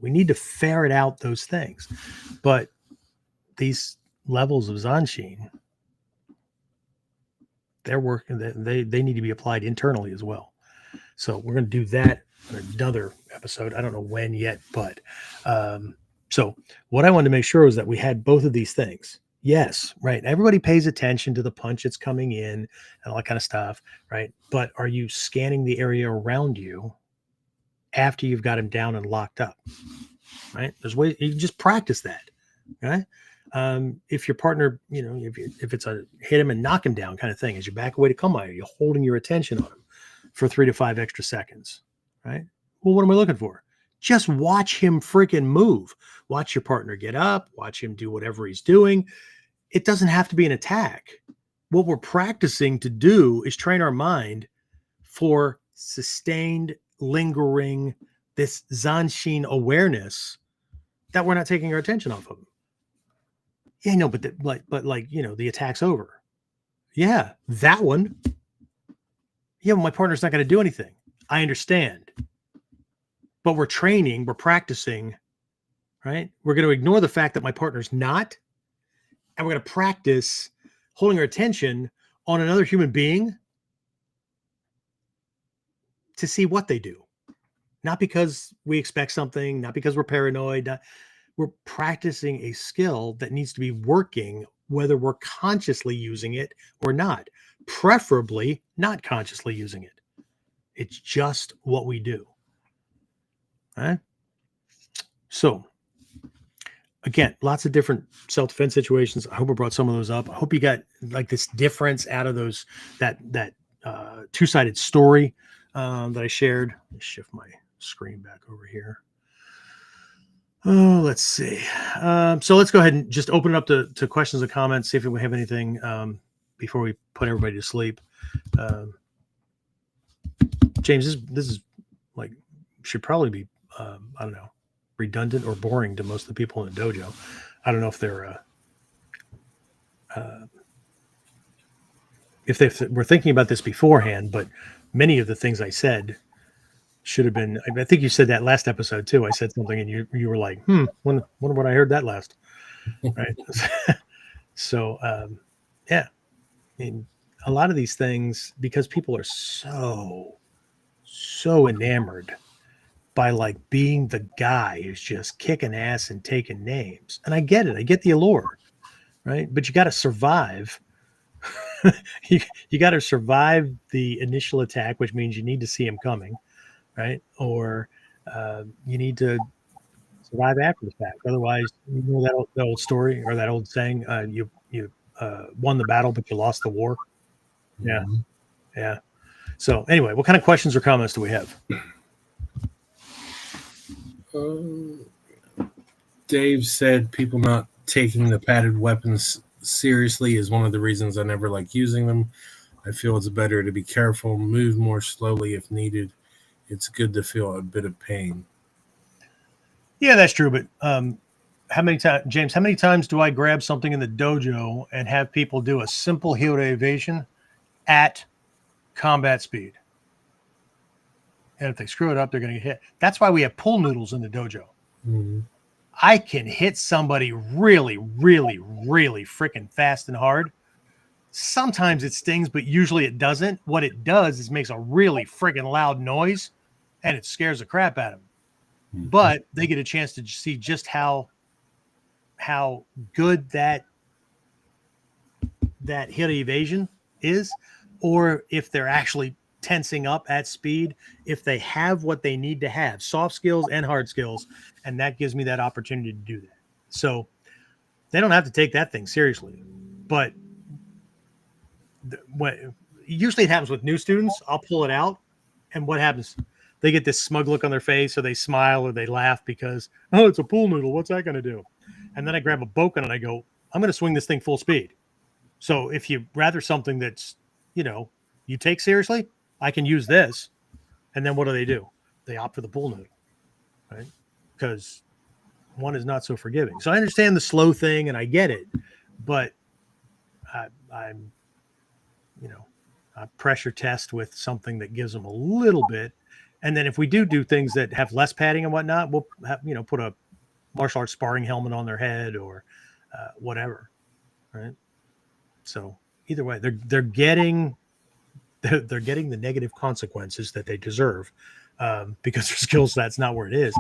We need to ferret out those things. But these levels of Zanshin, they're working, they need to be applied internally as well. So we're going to do that in another episode. I don't know when yet, but so what I wanted to make sure was that we had both of these things. Yes, right. Everybody pays attention to the punch that's coming in and all that kind of stuff, right? But are you scanning the area around you after you've got him down and locked up, right? There's ways you can just practice that, right? If your partner, if it's a hit him and knock him down kind of thing, as you back away to come by, you're holding your attention on him for 3 to 5 extra seconds, right? Well, what am I looking for? Just watch him freaking move. Watch your partner get up. Watch him do whatever he's doing. It doesn't have to be an attack. What we're practicing to do is train our mind for sustained, lingering, this Zanshin awareness that we're not taking our attention off of him. Yeah, no, but the attack's over. Yeah, that one. Yeah, well, my partner's not going to do anything. I understand. But we're training, we're practicing, right? We're going to ignore the fact that my partner's not, and we're going to practice holding our attention on another human being to see what they do. Not because we expect something, not because we're paranoid. We're practicing a skill that needs to be working, whether we're consciously using it or not. Preferably not consciously using it. It's just what we do. Right? So, again, lots of different self-defense situations. I hope I brought some of those up. I hope you got like this difference out of those, that two-sided story that I shared. Let me shift my screen back over here. Oh, let's see. So let's go ahead and just open it up to questions and comments, see if we have anything before we put everybody to sleep. James, this is like, should probably be, I don't know, redundant or boring to most of the people in the dojo. I don't know if they're, if they were thinking about this beforehand, but many of the things I said should have been, I think you said that last episode too. I said something and you were like, wonder what I heard that last. Right. So, yeah, I mean, a lot of these things, because people are so enamored by like being the guy who's just kicking ass and taking names. And I get it. I get the allure, right? But you got to survive. you got to survive the initial attack, which means you need to see him coming, right? Or you need to survive after the fact. Otherwise, you know that old story or that old saying, you won the battle, but you lost the war. Yeah. Mm-hmm. Yeah. So anyway, what kind of questions or comments do we have? Dave said people not taking the padded weapons seriously is one of the reasons I never like using them. I feel it's better to be careful, move more slowly if needed. It's good to feel a bit of pain. Yeah, that's true. But how many times, James, how many times do I grab something in the dojo and have people do a simple heel evasion at combat speed? And if they screw it up, they're going to get hit. That's why we have pool noodles in the dojo. Mm-hmm. I can hit somebody really, really, really freaking fast and hard. sometimes it stings, but usually it doesn't. What it does is makes a really friggin' loud noise, and it scares the crap out of them. But they get a chance to see just how good that hit evasion is, or if they're actually tensing up at speed, if they have what they need to have, soft skills and hard skills, and that gives me that opportunity to do that. So they don't have to take that thing seriously, but usually it happens with new students. I'll pull it out, and what happens? They get this smug look on their face, or they smile, or they laugh because, oh, it's a pool noodle. What's that going to do? And then I grab a boken and I go, I'm going to swing this thing full speed. So if you rather something that's, you take seriously, I can use this. And then what do? They opt for the pool noodle, right? Because one is not so forgiving. So I understand the slow thing and I get it, but I'm a pressure test with something that gives them a little bit. And then if we do things that have less padding and whatnot, we'll have, put a martial arts sparring helmet on their head or whatever, right? So either way, they're getting the negative consequences that they deserve because their skill set's not where it is,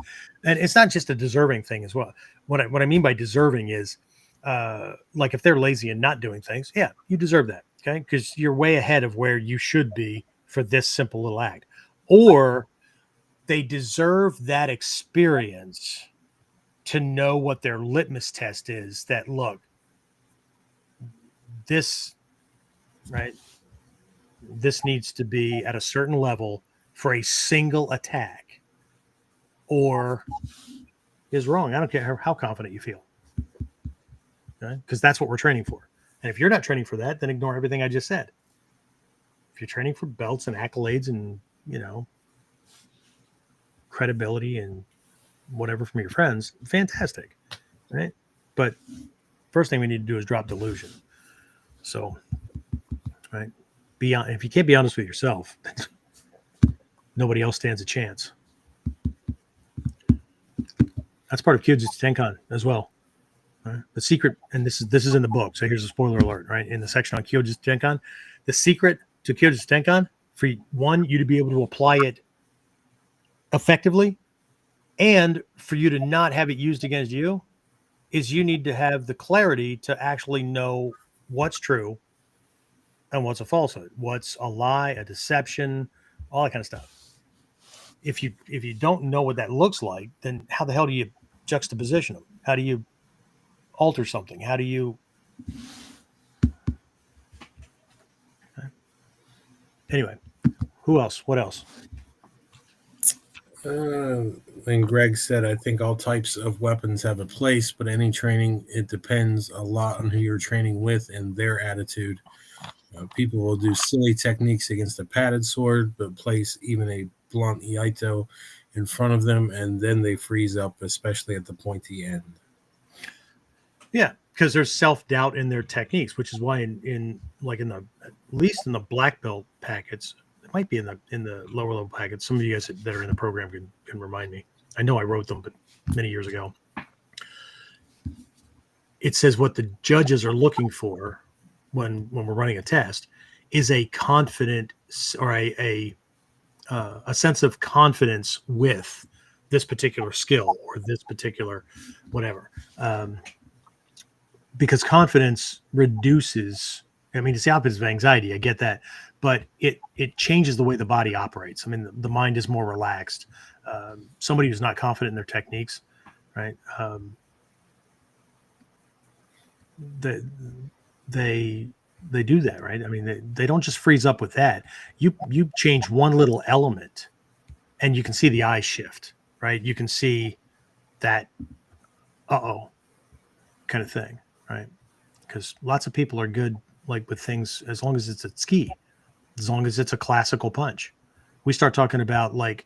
and it's not just a deserving thing as well. What I mean by deserving is like if they're lazy and not doing things, yeah, you deserve that, okay, because you're way ahead of where you should be for this simple little act, or they deserve that experience to know what their litmus test is. That look, this needs to be at a certain level for a single attack, or is wrong. I don't care how confident you feel, okay? Because that's what we're training for. And if you're not training for that, then ignore everything I just said. If you're training for belts and accolades and credibility and whatever from your friends, fantastic, right? But first thing we need to do is drop delusion. So, right, if you can't be honest with yourself, nobody else stands a chance. That's part of Kyujutsu Tenkan as well. Right? The secret, and this is in the book, so here's a spoiler alert, right? In the section on Kyujutsu Tenkan, the secret to Kyujutsu Tenkan, for you to be able to apply it effectively, and for you to not have it used against you, is you need to have the clarity to actually know what's true and what's a falsehood, what's a lie, a deception, all that kind of stuff. If you don't know what that looks like, then how the hell do you juxtaposition them? How do you alter something? How do you? Okay. Anyway, who else? What else? And Greg said, I think all types of weapons have a place, but any training, it depends a lot on who you're training with and their attitude. People will do silly techniques against a padded sword, but place even a blunt iaito in front of them, and then they freeze up, especially at the pointy end. Yeah, because there's self-doubt in their techniques, which is why at least in the black belt packets, it might be in the lower level packets. Some of you guys that are in the program can remind me. I know I wrote them, but many years ago. It says what the judges are looking for when we're running a test is a confident or a sense of confidence with this particular skill or this particular whatever. Because confidence reduces, it's the opposite of anxiety. I get that, but it changes the way the body operates. The mind is more relaxed. Somebody who's not confident in their techniques, right? They do that, right? They don't just freeze up with that. You change one little element and you can see the eyes shift, right? You can see that kind of thing, right? Because lots of people are good like with things as long as it's a ski, as long as it's a classical punch. We start talking about like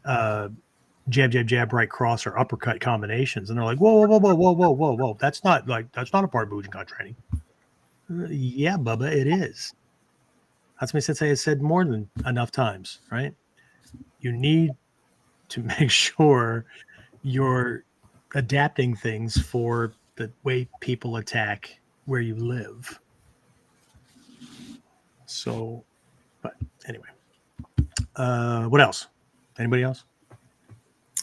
jab, jab, jab, right cross or uppercut combinations, and they're like, whoa. That's not a part of Bujinkan training. Yeah, Bubba, it is. That's my sensei has said more than enough times, right? You need to make sure you're adapting things for the way people attack where you live. So, but anyway, what else? Anybody else?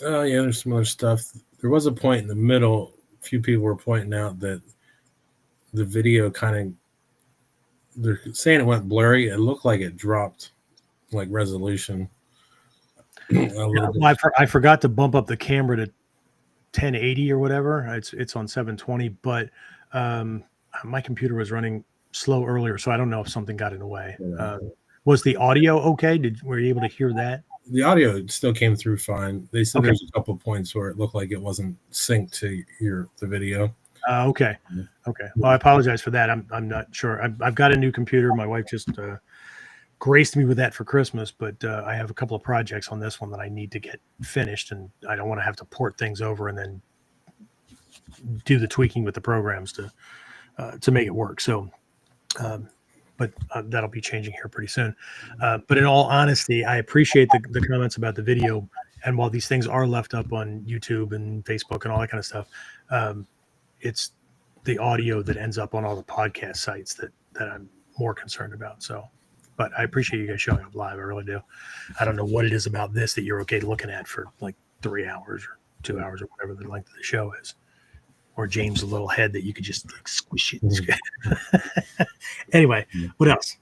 Yeah, there's some other stuff. There was a point in the middle. A few people were pointing out that the video they're saying it went blurry. It looked like it dropped like resolution a little bit. Well, I forgot to bump up the camera to 1080 or whatever. It's on 720, but my computer was running slow earlier, so I don't know if something got in the way. Was the audio okay? Were you able to hear that? The audio still came through fine. They said Okay. There's a couple of points where it looked like it wasn't synced to the video. Okay. Well, I apologize for that. I'm not sure. I've got a new computer. My wife just graced me with that for Christmas, but I have a couple of projects on this one that I need to get finished, and I don't want to have to port things over and then do the tweaking with the programs to make it work. So, but that'll be changing here pretty soon. But in all honesty, I appreciate the comments about the video. And while these things are left up on YouTube and Facebook and all that kind of stuff, it's the audio that ends up on all the podcast sites that I'm more concerned about. So, but I appreciate you guys showing up live. I really do. I don't know what it is about this that you're okay looking at for like 3 hours or 2 hours or whatever the length of the show is. Or James' little head that you could just like squish it. Anyway, what else?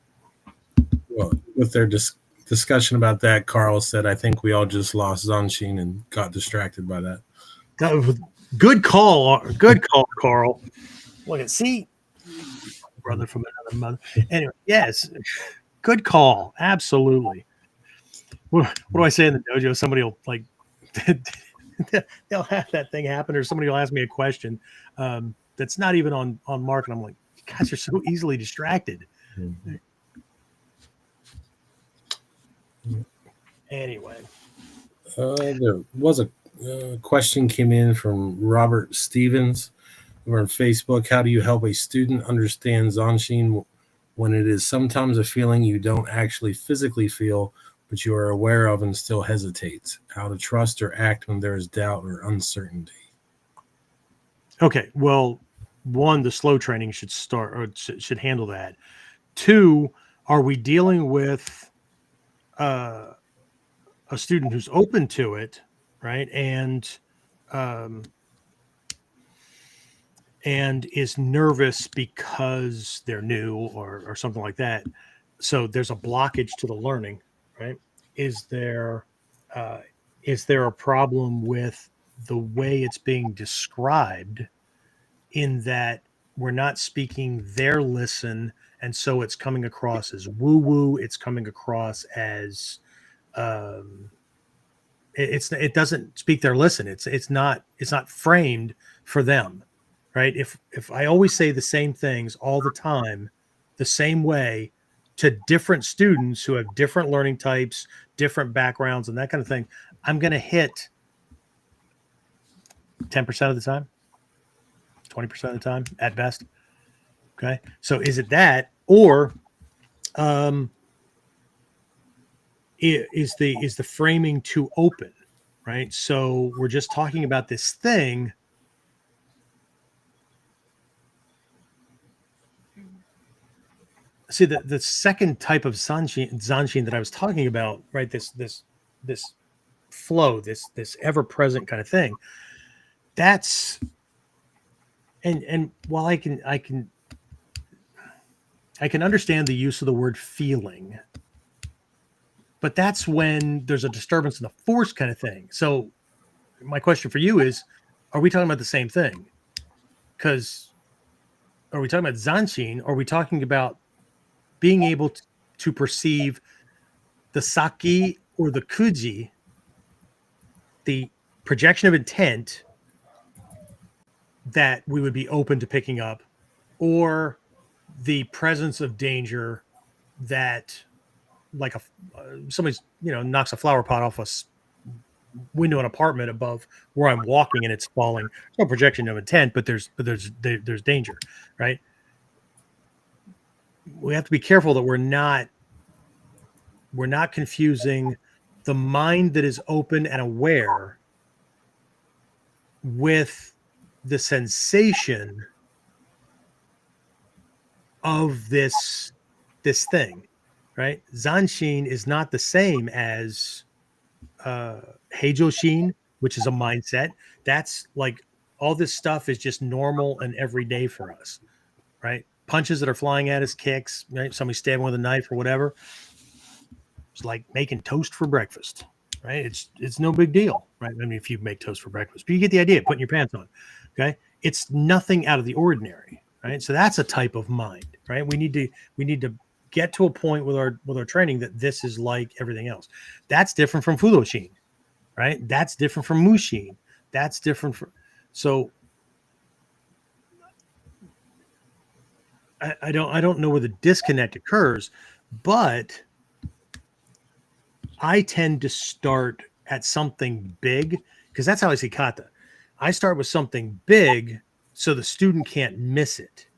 Well, with their discussion about that, Carl said, I think we all just lost Zanshin and got distracted by that. Good call. Good call, Carl. Look at, see, brother from another mother. Anyway, yes, good call. Absolutely. What do I say in the dojo? Somebody will like, they'll have that thing happen, or somebody will ask me a question that's not even on mark, and I'm like, you guys are so easily distracted. Mm-hmm. Anyway, there was a question came in from Robert Stevens over on Facebook. How do you help a student understand Zanshin when it is sometimes a feeling you don't actually physically feel, but you are aware of and still hesitates? How to trust or act when there is doubt or uncertainty? Okay, well, one, the slow training should start or should handle that. Two, are we dealing with a student who's open to it, right? And is nervous because they're new or something like that. So there's a blockage to the learning, right? Is there a problem with the way it's being described, in that we're not speaking their listen, and so it's coming across as woo-woo, it's coming across as it doesn't speak their listen. It's not framed for them, right? If I always say the same things all the time, the same way, to different students who have different learning types, different backgrounds, and that kind of thing, I'm going to hit 10% of the time, 20% of the time at best. Okay. So is it that, or is the framing too open, right? So we're just talking about this thing. See, the second type of Zanshin that I was talking about, right? This flow, this ever-present kind of thing. That's and while I can understand the use of the word feeling, but that's when there's a disturbance in the force kind of thing. So my question for you is, are we talking about the same thing? Because are we talking about Zanshin? Or are we talking about being able to perceive the saki or the kuji, the projection of intent that we would be open to picking up, or the presence of danger that, like somebody's knocks a flower pot off a window in an apartment above where I'm walking and it's falling. There's no projection of intent, but there's danger, right? We have to be careful that we're not confusing the mind that is open and aware with the sensation of this thing. right? Zanshin is not the same as Heijoshin, which is a mindset. That's like all this stuff is just normal and everyday for us, right? Punches that are flying at us, kicks, right? Somebody stabbing with a knife or whatever. It's like making toast for breakfast, right? It's no big deal, right? I mean, if you make toast for breakfast, but you get the idea, putting your pants on, okay? It's nothing out of the ordinary, right? So that's a type of mind, right? We need to get to a point with our training that this is like everything else. That's different from Fudoshin, right? That's different from Mushin. That's different from so I don't know where the disconnect occurs, but I tend to start at something big because that's how I see kata. I start with something big so the student can't miss it,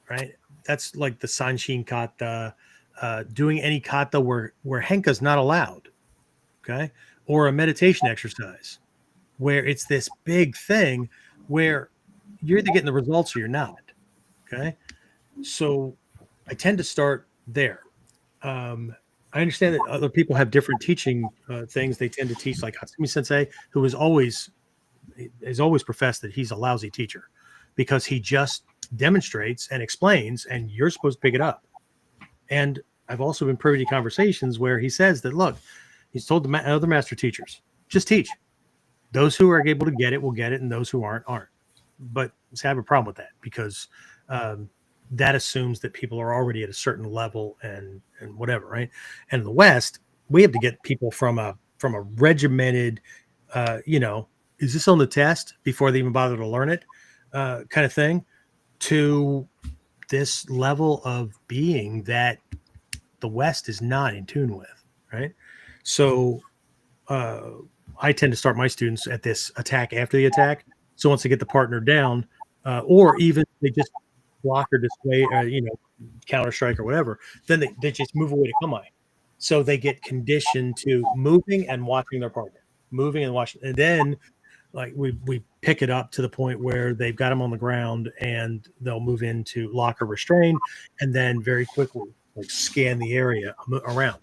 right? That's like the Zanshin kata, doing any kata where henka's not allowed, okay? Or a meditation exercise where it's this big thing where you're either getting the results or you're not, okay? So I tend to start there. I understand that other people have different teaching things. They tend to teach like Hatsumi Sensei, who has always professed that he's a lousy teacher because he just demonstrates and explains, and you're supposed to pick it up. And I've also been privy to conversations where he says that, look, he's told the other master teachers, just teach. Those who are able to get it will get it, and those who aren't. But I have a problem with that because that assumes that people are already at a certain level and whatever, right? And in the West, we have to get people from a regimented, is this on the test before they even bother to learn it, kind of thing, to this level of being that the West is not in tune with, right? So I tend to start my students at this attack after the attack. So once they get the partner down, or even they just block or display, counter strike or whatever, then they just move away to kamae. So they get conditioned to moving and watching their partner, moving and watching. And then like we pick it up to the point where they've got them on the ground and they'll move into lock or restrain. And then very quickly, like scan the area around.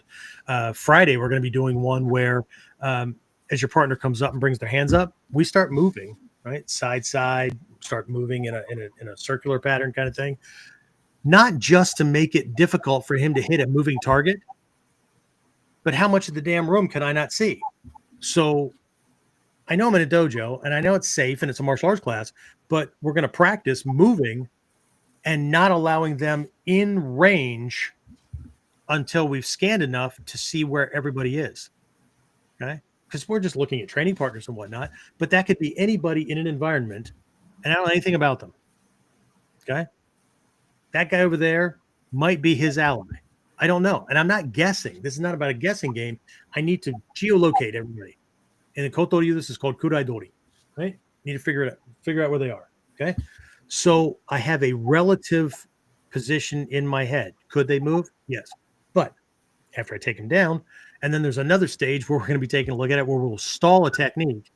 Friday, we're going to be doing one where as your partner comes up and brings their hands up, we start moving, right? Side, start moving in a circular pattern kind of thing. Not just to make it difficult for him to hit a moving target, but how much of the damn room can I not see? So I know I'm in a dojo and I know it's safe and it's a martial arts class, but we're going to practice moving and not allowing them in range until we've scanned enough to see where everybody is. Okay. Because we're just looking at training partners and whatnot, but that could be anybody in an environment, and I don't know anything about them. Okay. That guy over there might be his ally. I don't know. And I'm not guessing. This is not about a guessing game. I need to geolocate everybody. In the Kotoryu, this is called Kuraidori, right? Need to figure out where they are. Okay. So I have a relative position in my head. Could they move? Yes. But after I take them down, and then there's another stage where we're going to be taking a look at it where we'll stall a technique,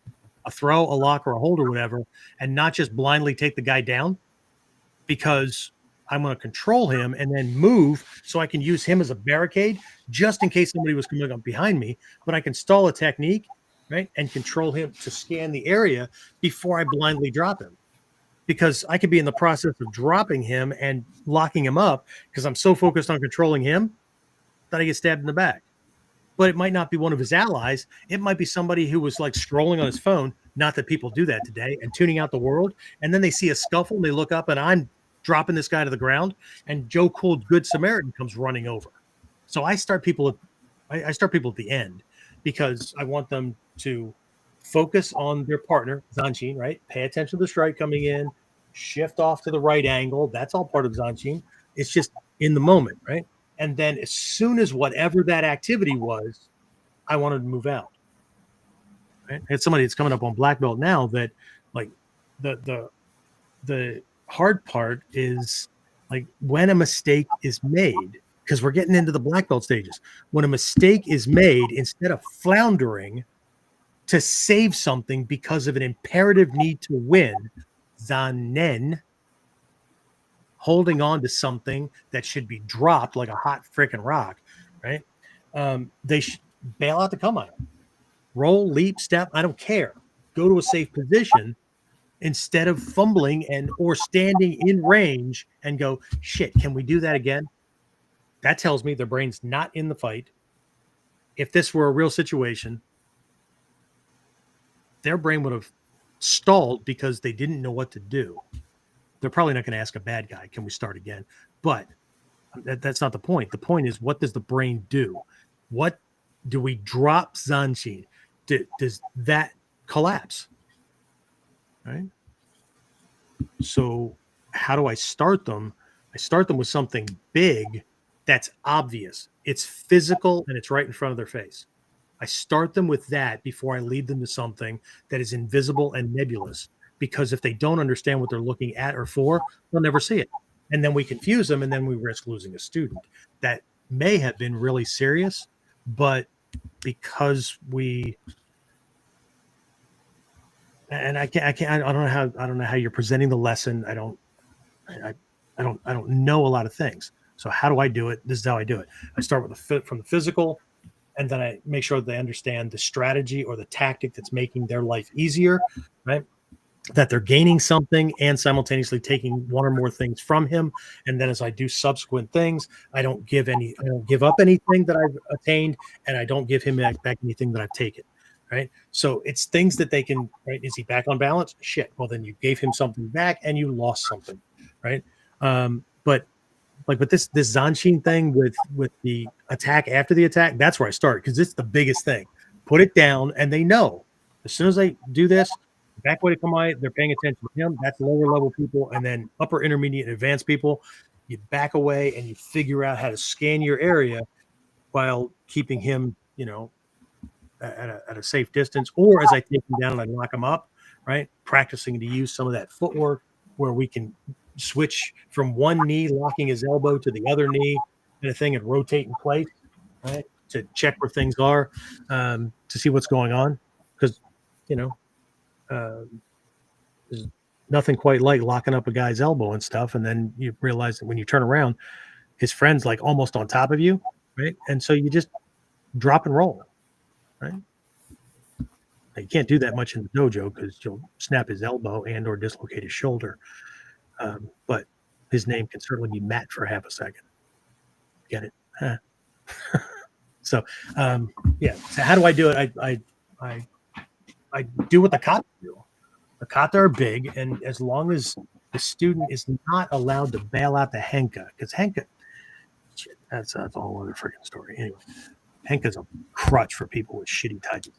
a throw, a lock, or a hold or whatever, and not just blindly take the guy down because I'm going to control him and then move so I can use him as a barricade just in case somebody was coming up behind me. But I can stall a technique, right, and control him to scan the area before I blindly drop him. Because I could be in the process of dropping him and locking him up because I'm so focused on controlling him that I get stabbed in the back. But it might not be one of his allies. It might be somebody who was like scrolling on his phone. Not that people do that today, and tuning out the world. And then they see a scuffle and they look up and I'm dropping this guy to the ground. And Joe Cool, Good Samaritan, comes running over. So I start people at the end because I want them to focus on their partner, Zanshin, right? Pay attention to the strike coming in, shift off to the right angle. That's all part of Zanshin. It's just in the moment, right? And then as soon as whatever that activity was, I wanted to move out. Right? I had somebody that's coming up on black belt now that like the hard part is like when a mistake is made, because we're getting into the black belt stages. When a mistake is made, instead of floundering to save something because of an imperative need to win, zanen, holding on to something that should be dropped like a hot freaking rock, right? They should bail out the come on. Roll, leap, step, I don't care. Go to a safe position instead of fumbling and or standing in range and go, shit, can we do that again? That tells me their brain's not in the fight. If this were a real situation, their brain would have stalled because they didn't know what to do. They're probably not going to ask a bad guy, can we start again? But that's not the point. The point is, what does the brain do? What do we drop Zanshin? Does that collapse? Right? So how do I start them? I start them with something big that's obvious. It's physical and it's right in front of their face. I start them with that before I lead them to something that is invisible and nebulous, because if they don't understand what they're looking at or for, they'll never see it. And then we confuse them, and then we risk losing a student that may have been really serious, but because we, and I don't know how you're presenting the lesson. I don't know a lot of things. So how do I do it? This is how I do it. I start with from the physical, and then I make sure they understand the strategy or the tactic that's making their life easier, right? That they're gaining something and simultaneously taking one or more things from him. And then as I do subsequent things, I don't give up anything that I've attained, and I don't give him back anything that I've taken. Right. So it's things that they can, right? Is he back on balance? Shit. Well, then you gave him something back and you lost something. Right. But like with this Zanshin thing with the attack after the attack, that's where I start, because it's the biggest thing. Put it down, and they know as soon as they do this, back way to come out, they're paying attention to him. That's lower level people, and then upper, intermediate, and advanced people. You back away and you figure out how to scan your area while keeping him, at a safe distance, or as I take him down and I lock him up, right? Practicing to use some of that footwork where we can switch from one knee, locking his elbow, to the other knee and a thing, and rotate in place, right? To check where things are, to see what's going on. Because, there's nothing quite like locking up a guy's elbow and stuff. And then you realize that when you turn around, his friend's like almost on top of you, right? And so you just drop and roll. Right? Now, you can't do that much in the dojo because you'll snap his elbow and or dislocate his shoulder. But his name can certainly be Matt for half a second. Get it? Huh. So how do I do it? I do what the kata do. The kata are big, and as long as the student is not allowed to bail out the henka, because henka, shit, that's a whole other freaking story. Anyway. Henka's a crutch for people with shitty touches.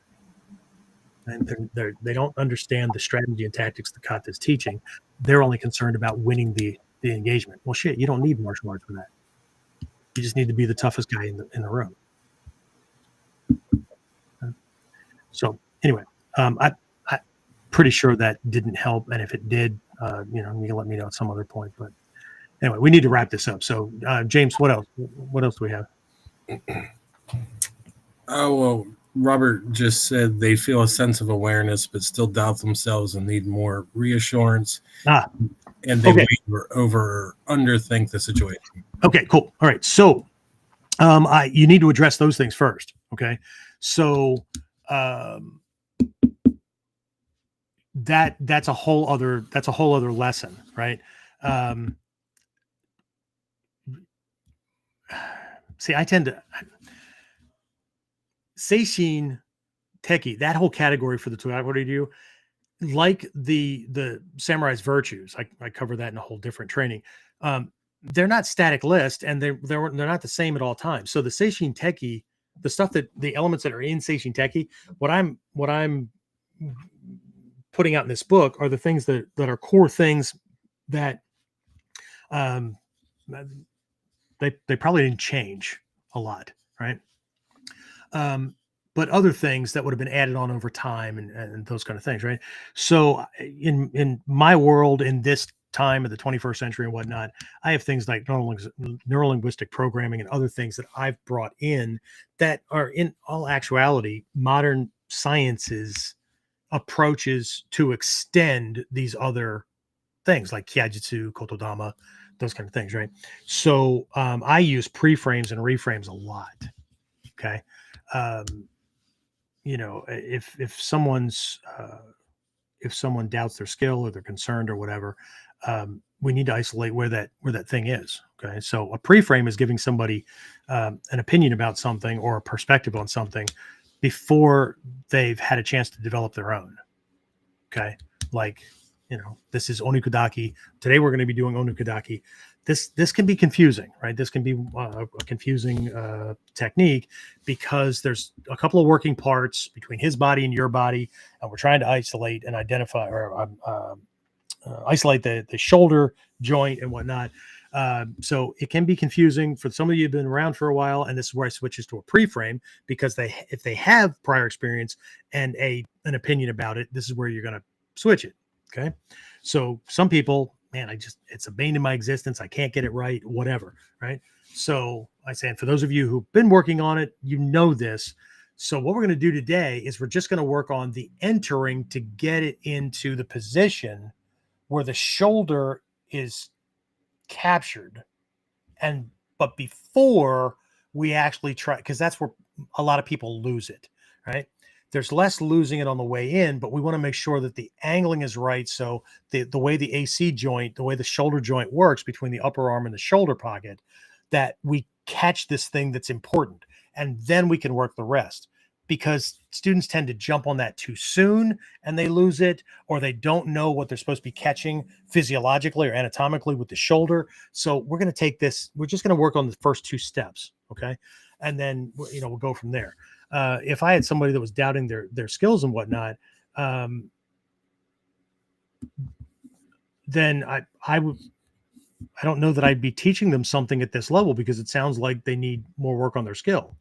And they don't understand the strategy and tactics the kata is teaching. They're only concerned about winning the engagement. Well, shit, you don't need martial arts for that. You just need to be the toughest guy in the room. So anyway, I'm pretty sure that didn't help. And if it did, you can let me know at some other point. But anyway, we need to wrap this up. So James, what else? What else do we have? Oh, well, Robert just said they feel a sense of awareness, but still doubt themselves and need more reassurance. And they over underthink the situation. Okay, cool. All right. So you need to address those things first. Okay. So that's a whole other lesson, right? See, I tend to Seishin Teki, that whole category for the Togakudo Ryu, like the samurai's virtues. I cover that in a whole different training. They're not static list, and they're not the same at all times. So the Seishin Teki, the stuff the elements that are in Seishin Teki, what I'm putting out in this book are the things that are core things that they probably didn't change a lot, right? But other things that would have been added on over time and those kind of things, right? So in my world, in this time of the 21st century and whatnot, I have things like neurolinguistic programming and other things that I've brought in that are in all actuality modern sciences approaches to extend these other things like Kyajitsu, Kotodama, those kind of things, right? So I use pre-frames and reframes a lot. Okay. Um, if someone doubts their skill or they're concerned or whatever, we need to isolate where that thing is. Okay, so a pre-frame is giving somebody an opinion about something or a perspective on something before they've had a chance to develop their own. Okay, like this is onukudaki. Today we're going to be doing onukudaki. This can be confusing, right? This can be a confusing technique because there's a couple of working parts between his body and your body, and we're trying to isolate and identify or isolate the shoulder joint and whatnot. So it can be confusing for some of you who've been around for a while, and this is where I switch this to a pre-frame because if they have prior experience and an opinion about it, this is where you're going to switch it. Okay, so some people, man, it's a bane in my existence. I can't get it right, whatever. Right. So I say, and for those of you who've been working on it, this. So what we're going to do today is we're just going to work on the entering to get it into the position where the shoulder is captured. But before we actually try, because that's where a lot of people lose it, right? There's less losing it on the way in, but we want to make sure that the angling is right. So the way the AC joint, the way the shoulder joint works between the upper arm and the shoulder pocket, that we catch this thing that's important. And then we can work the rest, because students tend to jump on that too soon and they lose it, or they don't know what they're supposed to be catching physiologically or anatomically with the shoulder. So we're going to take this, we're just going to work on the first two steps. Okay. And then, we'll go from there. If I had somebody that was doubting their skills and whatnot, then I don't know that I'd be teaching them something at this level, because it sounds like they need more work on their skill.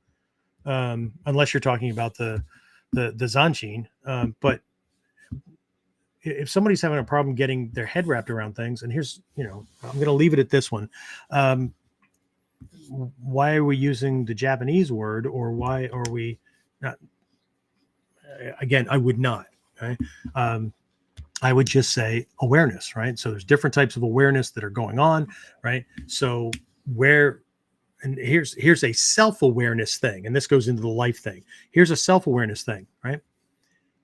Unless you're talking about the Zanshin. But if somebody's having a problem getting their head wrapped around things, and here's, I'm going to leave it at this one. Why are we using the Japanese word, or why are we not? Again, I would not. Okay. I would just say awareness, right? So there's different types of awareness that are going on, right? So and here's a self-awareness thing, and this goes into the life thing. Here's a self-awareness thing, right?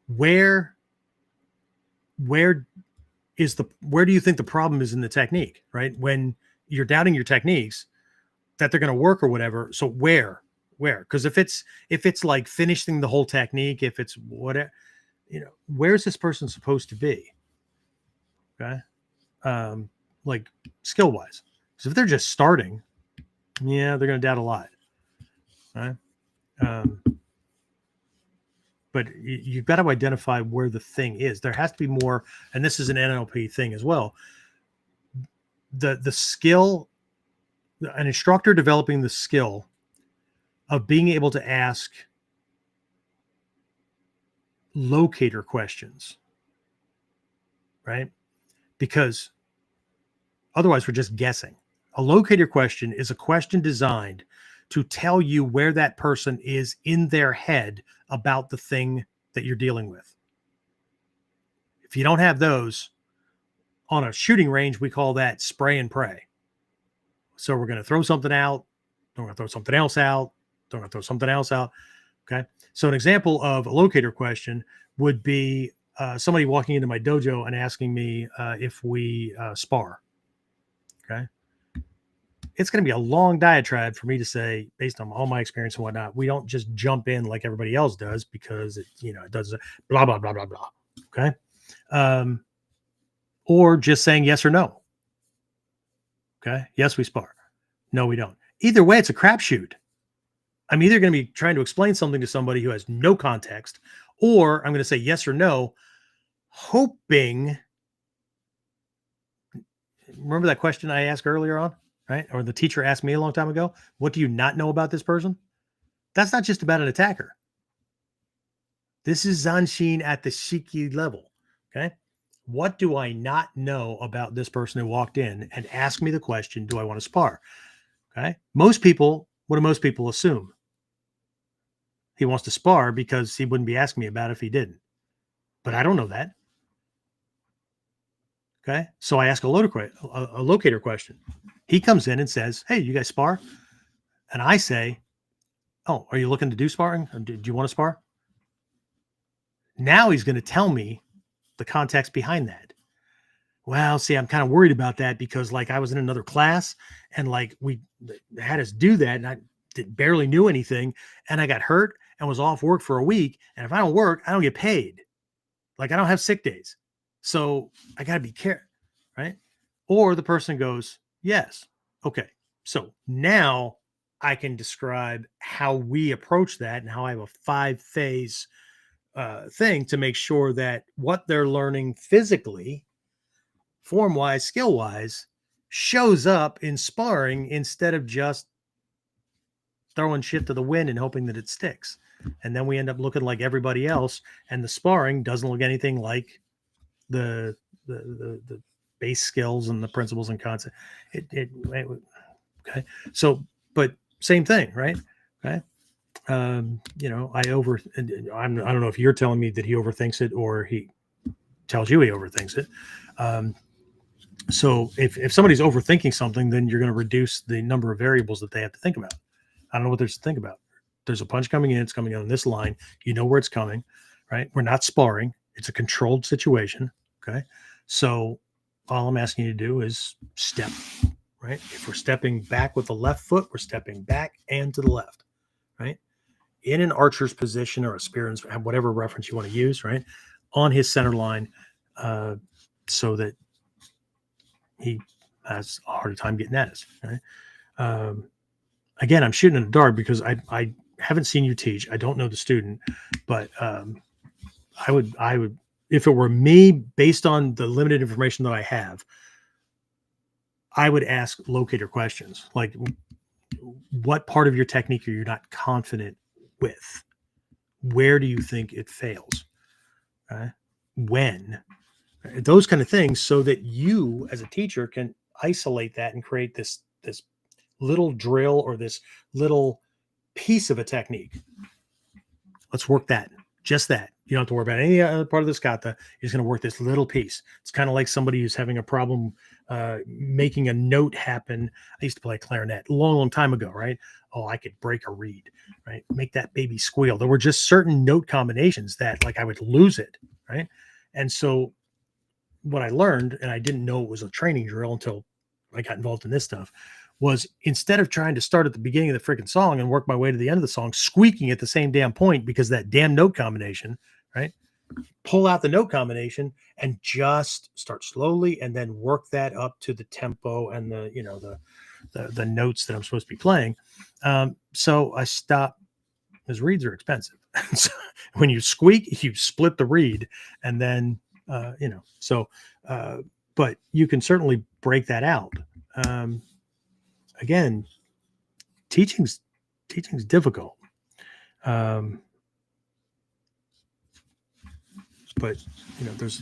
Where do you think the problem is in the technique, right? When you're doubting your techniques, that they're going to work or whatever. So where? Because if it's like finishing the whole technique, if it's whatever, where's this person supposed to be? Okay. Like skill wise. So if they're just starting, yeah, they're going to doubt a lot. Right. But you've got to identify where the thing is. There has to be more, and this is an NLP thing as well. The skill, an instructor developing the skill of being able to ask locator questions, right? Because otherwise we're just guessing. A locator question is a question designed to tell you where that person is in their head about the thing that you're dealing with. If you don't have those on a shooting range, we call that spray and pray. So we're going to throw something out, then we're going to throw something else out, then we're going to throw something else out. Okay. So an example of a locator question would be somebody walking into my dojo and asking me if we spar. Okay. It's going to be a long diatribe for me to say, based on all my experience and whatnot, we don't just jump in like everybody else does, because it does blah, blah, blah, blah, blah. Okay. Or just saying yes or no. Okay. Yes, we spar. No, we don't. Either way, it's a crapshoot. I'm either going to be trying to explain something to somebody who has no context, or I'm going to say yes or no, hoping. Remember that question I asked earlier on, right? Or the teacher asked me a long time ago, what do you not know about this person? That's not just about an attacker. This is Zanshin at the Shiki level. Okay. What do I not know about this person who walked in and asked me the question, do I want to spar? Okay. What do most people assume? He wants to spar because he wouldn't be asking me about it if he didn't. But I don't know that. Okay. So I ask a locator question. He comes in and says, "Hey, you guys spar?" And I say, "Oh, are you looking to do sparring? Or do you want to spar?" Now he's going to tell me the context behind that. Well, see, I'm kind of worried about that because like I was in another class and like we had us do that and I barely knew anything and I got hurt and was off work for a week. And if I don't work, I don't get paid. Like I don't have sick days. So I got to be careful, right? Or the person goes, yes. Okay. So now I can describe how we approach that and how I have a 5-phase thing to make sure that what they're learning physically, form wise, skill wise, shows up in sparring instead of just throwing shit to the wind and hoping that it sticks. And then we end up looking like everybody else, and the sparring doesn't look anything like the base skills and the principles and concepts. Okay. So, but same thing, right? Okay. You know, I don't know if you're telling me that he overthinks it or he tells you he overthinks it. So if somebody's overthinking something, then you're going to reduce the number of variables that they have to think about. I don't know what there's to think about. There's a punch coming in. It's coming on this line. You know where it's coming, right? We're not sparring. It's a controlled situation. Okay. So all I'm asking you to do is step, right? If we're stepping back with the left foot, we're stepping back and to the left, right? In an archer's position or a spearman's, whatever reference you want to use, right? On his center line, so that he has a harder time getting at us, right? Again, I'm shooting in the dark because I haven't seen you teach. I don't know the student, but I would, if it were me, based on the limited information that I have, I would ask locator questions like, what part of your technique are you not confident with? Where do you think it fails? When? Those kind of things, so that you as a teacher can isolate that and create this little drill or this little piece of a technique. Let's work that, just that. You don't have to worry about any other part of the scata. You're just going to work this little piece. It's kind of like somebody who's having a problem making a note happen. I used to play clarinet a long, long time ago, right? Oh, I could break a reed, right? Make that baby squeal. There were just certain note combinations that like I would lose it, right? And so what I learned, and I didn't know it was a training drill until I got involved in this stuff, was instead of trying to start at the beginning of the freaking song and work my way to the end of the song, squeaking at the same damn point because that damn note combination, right? Pull out the note combination and just start slowly and then work that up to the tempo and the notes that I'm supposed to be playing. So I stopped, because reeds are expensive. So when you squeak, you split the reed, and then but you can certainly break that out. Again, teaching's difficult. But there's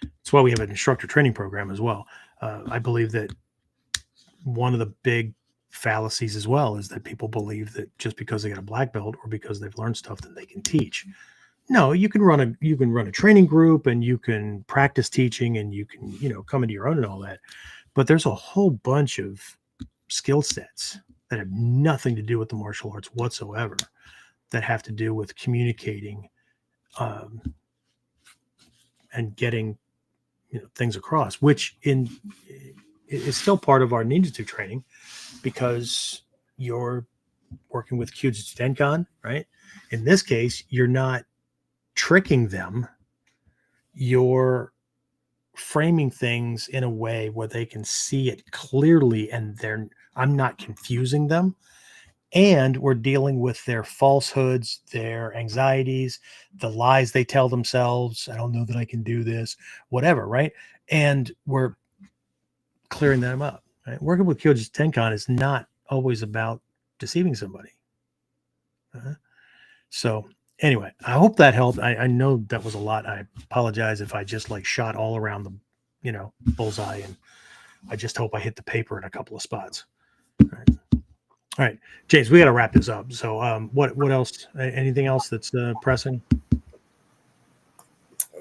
it's why we have an instructor training program as well. I believe that one of the big fallacies as well is that people believe that just because they got a black belt or because they've learned stuff that they can teach. No, you can run a training group and you can practice teaching and you can, come into your own and all that. But there's a whole bunch of skill sets that have nothing to do with the martial arts whatsoever, that have to do with communicating and getting things across, which is still part of our ninjutsu training, because you're working with Kyujutsu Tenkan, right? In this case, you're not tricking them. You're framing things in a way where they can see it clearly, and I'm not confusing them. And we're dealing with their falsehoods, their anxieties, the lies they tell themselves. I don't know that I can do this, whatever, right? And we're clearing them up. Right? Working with Kyojutsu Tenkan is not always about deceiving somebody. So anyway, I hope that helped. I know that was a lot. I apologize if I just shot all around the, bullseye, and I just hope I hit the paper in a couple of spots. All right, James, we got to wrap this up. So what else? Anything else that's pressing?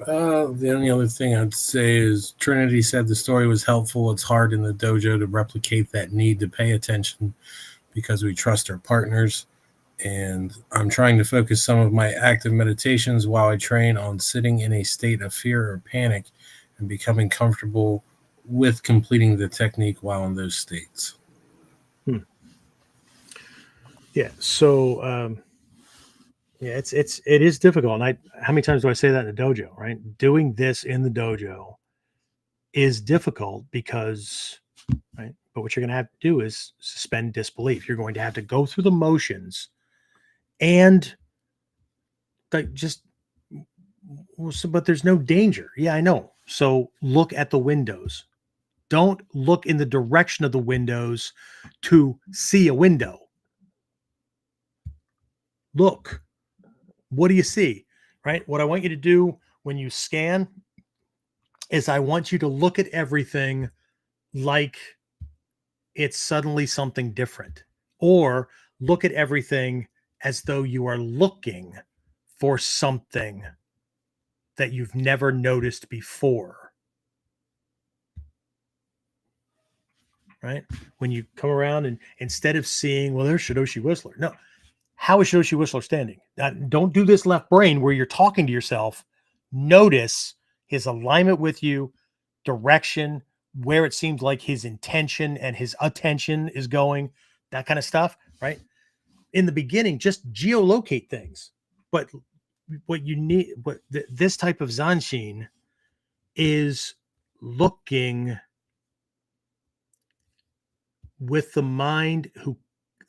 The only other thing I'd say is Trinity said the story was helpful. It's hard in the dojo to replicate that need to pay attention because we trust our partners. And I'm trying to focus some of my active meditations while I train on sitting in a state of fear or panic and becoming comfortable with completing the technique while in those states. Yeah. So, yeah, it is difficult. And how many times do I say that in the dojo, right? Doing this in the dojo is difficult because, right? But what you're going to have to do is suspend disbelief. You're going to have to go through the motions and but there's no danger. Yeah, I know. So look at the windows. Don't look in the direction of the windows to see a window. Look. What do you see? Right? What I want you to do when you scan is I want you to look at everything like it's suddenly something different, or look at everything as though you are looking for something that you've never noticed before. Right? When you come around and instead of seeing, well, there's Shidoshi Whistler. No. How is Shidoshi Whistler standing? Don't do this left brain where you're talking to yourself. Notice his alignment with you, direction, where it seems like his intention and his attention is going, that kind of stuff, right? In the beginning, just geolocate things. But what you need, this type of Zanshin is looking with the mind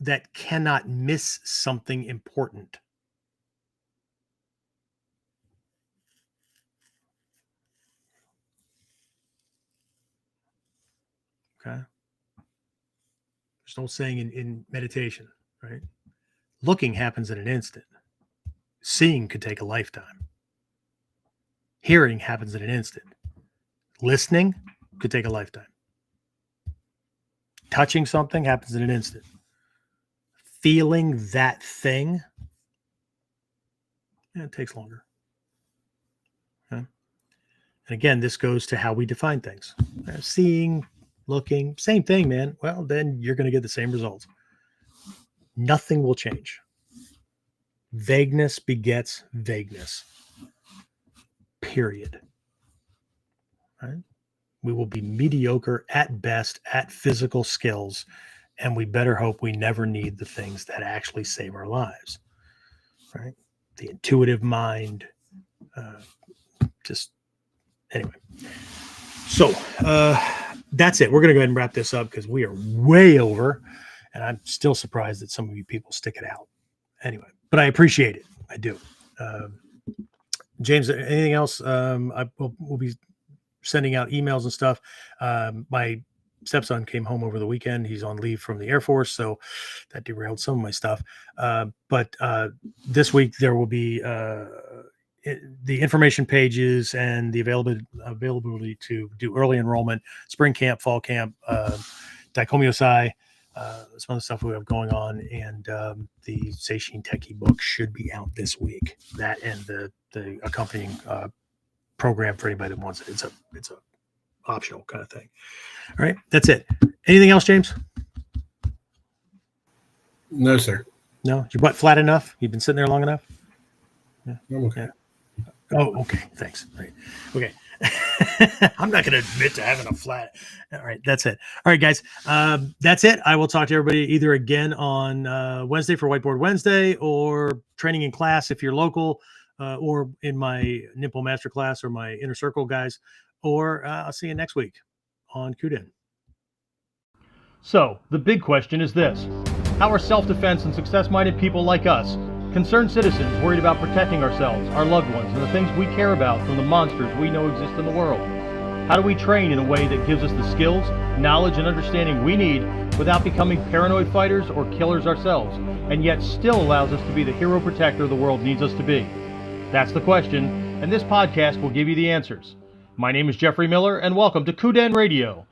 that cannot miss something important. Okay. There's no saying in meditation, right? Looking happens in an instant. Seeing could take a lifetime. Hearing happens in an instant. Listening could take a lifetime. Touching something happens in an instant. Feeling that thing, it takes longer. Okay? And again, this goes to how we define things. Seeing, looking, same thing, man. Well, then you're going to get the same results. Nothing will change. Vagueness begets vagueness. Period. Right? We will be mediocre at best at physical skills, and we better hope we never need the things that actually save our lives. Right? The intuitive mind. Anyway. So that's it. We're going to go ahead and wrap this up because we are way over, and I'm still surprised that some of you people stick it out. Anyway, but I appreciate it. I do. James, anything else? We'll be sending out emails and stuff. My stepson came home over the weekend. He's on leave from the Air Force, so that derailed some of my stuff. But this week there will be the information pages and the availability to do early enrollment, spring camp, fall camp, Daikomyosai, some other stuff we have going on, and the Seishin Techie book should be out this week. That and the accompanying program for anybody that wants it. It's a optional kind of thing. All right, that's it. Anything else, James? No, sir. No, your butt flat enough? You've been sitting there long enough? Yeah. I'm okay. Yeah. Oh, okay. Thanks. Right. Okay. I'm not going to admit to having a flat. All right. That's it. All right, guys. That's it. I will talk to everybody either again on Wednesday for Whiteboard Wednesday, or training in class if you're local, or in my Nimpo Masterclass or my Inner Circle guys, or I'll see you next week on KUDEN. So, the big question is this. How are self-defense and success-minded people like us, concerned citizens worried about protecting ourselves, our loved ones, and the things we care about from the monsters we know exist in the world? How do we train in a way that gives us the skills, knowledge, and understanding we need without becoming paranoid fighters or killers ourselves, and yet still allows us to be the hero protector the world needs us to be? That's the question, and this podcast will give you the answers. My name is Jeffrey Miller, and welcome to KUDEN Radio.